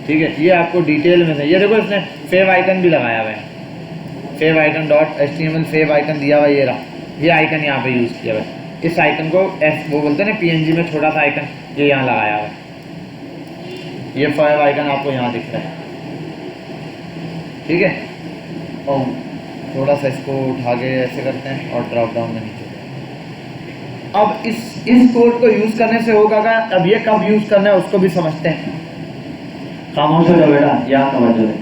ठीक है। ये आपको डिटेल में ये देखो इसने सेव आइकन भी लगाया हुआ है, save icon .html save icon दिया हुआ, ये रहा, ये आइकन यहाँ पे यूज़ किया हुआ है। इस आइकन को वो बोलते हैं ना PNG में छोटा सा आइकन, ये यहाँ लगाया हुआ है। ये फाइव आइकन आपको यहाँ दिख रहा है, ठीक है। और थोड़ा सा इसको उठा के ऐसे करते हैं और ड्रॉप डाउन में नीचे। अब इस कोड को यूज़ करने से होगा क्या, अब ये कब यूज़ करना है उसको भी समझते हैं। खामोश हो जाओ बेटा, यहाँ तवज्जो दें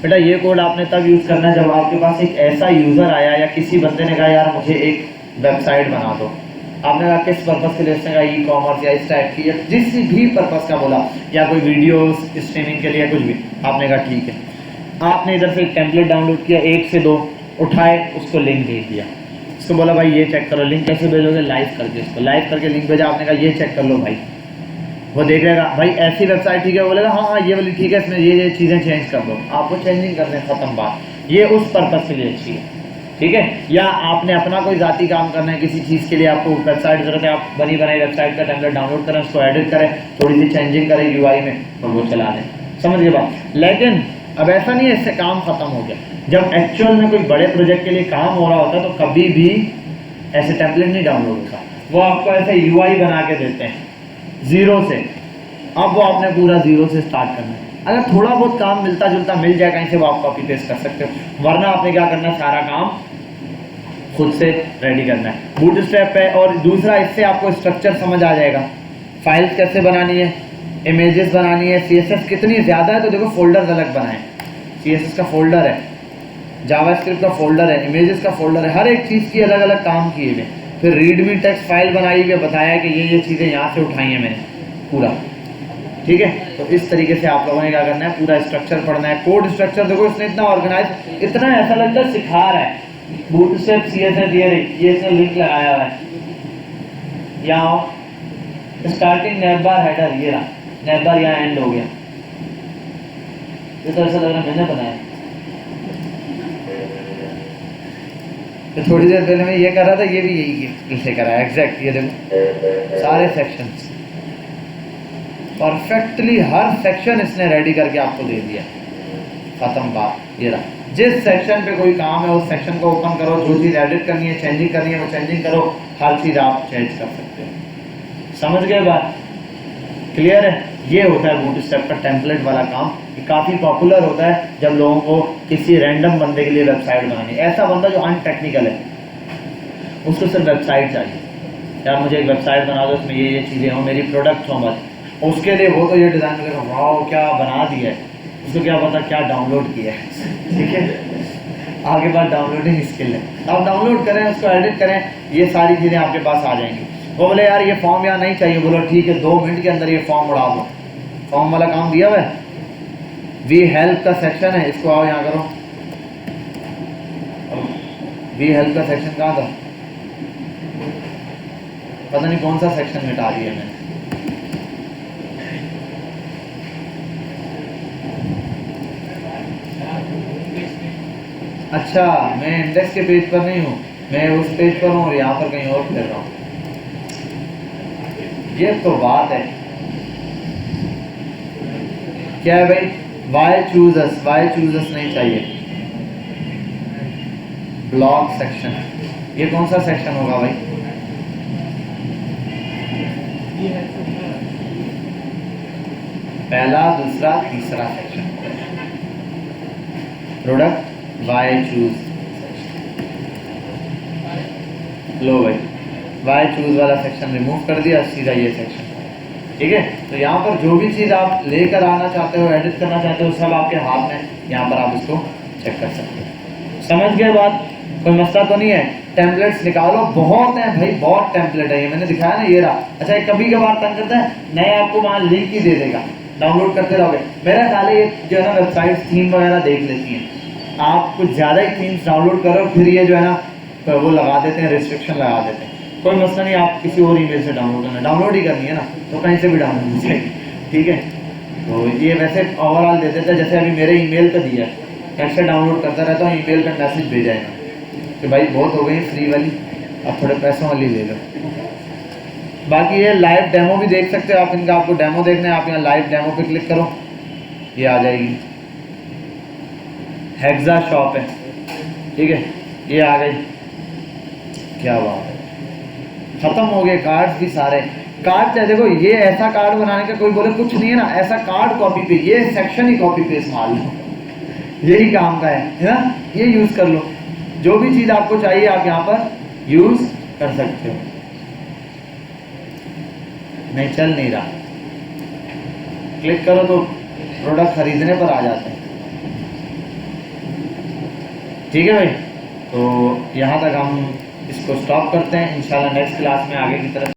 बेटा। ये कोड आपने तब यूज़ करना है जब आपके पास एक ऐसा यूज़र आया या किसी बंदे ने कहा यार मुझे एक वेबसाइट बना दो। आपने कहा किस पर्पज़ के लिए, उसने कहा ई कॉमर्स या इस टाइप की या जिस भी पर्पज़ का बोला, या कोई वीडियोस स्ट्रीमिंग के लिए कुछ भी। आपने कहा ठीक है, आपने इधर से एक टेम्पलेट डाउनलोड किया, 1 से 2 उठाए, उसको लिंक भेज दिया, उसको बोला भाई ये चेक करो। लिंक कैसे भेजोगे, लाइव करके, उसको लाइव करके लिंक भेजा। आपने कहा ये चेक कर लो भाई, वो देख लेगा भाई ऐसी वेबसाइट ठीक है, वो बोलेगा हाँ हाँ ये वाली ठीक है, इसमें ये चीज़ें चेंज कर दो, आपको चेंजिंग कर दें, ख़त्म बात। ये उस पर्पज़ के लिए अच्छी है, ठीक है। या आपने अपना कोई ज़ाती काम करना है किसी चीज़ के लिए, आपको वेबसाइट ज़रूरत है, आप बनी बनाई वेबसाइट का टेम्पलेट डाउनलोड करें, उसको एडिट करें, थोड़ी सी चेंजिंग करें UI में और वो चला दें, समझ गए बात। लेकिन अब ऐसा नहीं है इससे काम ख़त्म हो गया। जब एक्चुअल में कोई बड़े प्रोजेक्ट के लिए काम हो रहा होता है तो कभी भी ऐसे टेम्पलेट नहीं डाउनलोड होता, वो आपको ऐसे UI बना के देते हैं 0 से। अब वो आपने पूरा 0 से स्टार्ट करना है। अगर थोड़ा बहुत काम मिलता जुलता मिल जाए कहीं से, वो आप कॉपी पेस्ट कर सकते हो, वरना आपने क्या करना है, सारा काम खुद से रेडी करना है। बूटस्ट्रैप है। और दूसरा, इससे आपको स्ट्रक्चर समझ आ जाएगा, फाइल्स कैसे बनानी है, इमेजेस बनानी है, CSS कितनी ज़्यादा है तो देखो फोल्डर्स अलग बनाएं। CSS का फोल्डर है, जावास्क्रिप्ट का फोल्डर है, इमेजेस का फोल्डर है, हर एक चीज़ की अलग अलग काम किए हुए। फिर रीडमी टेक्स्ट फाइल बनाई हुई, बताया कि ये चीज़ें यहाँ से उठाई हैं मैंने पूरा, ठीक है। तो इस तरीके से आप लोगों ने क्या करना है, पूरा स्ट्रक्चर पढ़ना है। कोड स्ट्रक्चर देखो इसने इतना ऑर्गेनाइज, इतना ऐसा लगता है सिखा रहा है। बूटस्ट्रैप CSS ये इसने लिंक लगाया हुआ है, यहाँ स्टार्टिंग नैवबार हेडर, ये रहा नैवबार, यहाँ एंड हो गया। ये तो ऐसा लग रहा है मैंने बनाया। तो थोड़ी देर पहले मैं ये कर रहा था, ये भी यही लिखे करा है एग्जैक्ट। ये देखो सारे सेक्शंस परफेक्टली, हर सेक्शन इसने रेडी करके आपको दे दिया, खत्म बात। ये रहा, जिस सेक्शन पे कोई काम है उस सेक्शन को ओपन करो, जो चीज़ एडिट करनी है, चेंजिंग करनी है वो चेंजिंग करो, हर चीज़ आप चेंज कर सकते हो। समझ गए बात, क्लियर है। ये होता है बूटस्ट्रैप का टेम्पलेट वाला काम। ये काफ़ी पॉपुलर होता है जब लोगों को किसी रैंडम बंदे के लिए वेबसाइट बनानी है। ऐसा बंदा जो अनटेक्निकल है, उसको सिर्फ वेबसाइट चाहिए, यार मुझे एक वेबसाइट बना दो, उसमें ये चीज़ें हों, मेरी प्रोडक्ट हो मत, उसके लिए वो तो ये डिज़ाइन करेगा, वाह क्या बना दिया है, उसको क्या पता क्या डाउनलोड किया है, ठीक है। आगे बात डाउनलोडिंग स्किल है, आप डाउनलोड करें, उसको एडिट करें, ये सारी चीज़ें आपके पास आ जाएंगी। वो बोले यार ये फॉर्म यहाँ नहीं चाहिए, बोलो ठीक है 2 मिनट के अंदर ये फॉर्म उड़ा दो। फॉर्म वाला काम दिया हुआ है, वी हेल्प का सेक्शन है, इसको आओ यहाँ करो। वी हेल्प का सेक्शन कहाँ था, पता नहीं कौन सा सेक्शन मिटा दिया मैंने। अच्छा, मैं इंडेक्स के पेज पर नहीं हूँ, मैं उस पेज पर हूँ और यहाँ पर कहीं और फिर रहा हूँ। ये तो बात है, क्या है भाई, वाई चूज अस नहीं चाहिए। ब्लॉग सेक्शन, ये कौन सा सेक्शन होगा भाई, पहला, दूसरा, तीसरा सेक्शन। प्रोडक्ट वाई चूज, लो भाई वाई चूज वाला सेक्शन रिमूव कर दिया, सीधा ये सेक्शन, ठीक है। तो यहाँ पर जो भी चीज़ आप लेकर आना चाहते हो, एडिट करना चाहते हो, सब आपके हाथ में, यहाँ पर आप इसको चेक कर सकते हो। समझ गए बात, कोई मसला तो नहीं है। टेम्पलेट्स निकालो, बहुत हैं भाई, बहुत टेम्पलेट है, ये मैंने दिखाया ना, ये रहा। अच्छा, कभी कभार तंग करता है, नए आपको वहाँ लिंक ही दे देगा, डाउनलोड करते रहोगे। मेरा ख्याल है ये जो है ना वेबसाइट थीम वगैरह देख लेती हैं, आप कुछ ज़्यादा ही थीम्स डाउनलोड करो, फिर ये जो है ना वो लगा देते हैं, रिस्ट्रिक्शन लगा देते हैं। कोई मसला नहीं, आप किसी और ईमेल से डाउनलोड करना, डाउनलोड ही करनी है ना, तो कहीं से भी डाउनलोड हो जाएगी, ठीक है। तो ये वैसे ओवरऑल दे देते हैं, जैसे अभी मेरे ईमेल पे दिया, कैसे डाउनलोड करता रहता हूँ, ईमेल पे मैसेज भेजा है कि भाई बहुत हो गई फ्री वाली, अब थोड़े पैसों वाली ले लो। बाकी ये लाइव डेमो भी देख सकते हो आप इनका, आपको डेमो देखना है आप यहाँ लाइव डेमो पे क्लिक करो, ये आ जाएगी। हेक्सा शॉप है, ठीक है, ये आ गई। क्या बात है, खत्म हो गए कार्ड्स भी सारे। कार्ड चाहे देखो, ये ऐसा कार्ड बनाने का कोई बोले कुछ नहीं है ना, ऐसा कार्ड कॉपी पे, ये सेक्शन ही कॉपी पेस्ट मार लो, यही काम का है ना, ये यूज कर लो। जो भी चीज आपको चाहिए आप यहाँ पर यूज कर सकते हो। नहीं चल नहीं रहा, क्लिक करो तो प्रोडक्ट खरीदने पर आ जाते हैं। ठीक है भाई, तो यहाँ तक हम इसको स्टॉप करते हैं। इंशाल्लाह नेक्स्ट क्लास में आगे की तरफ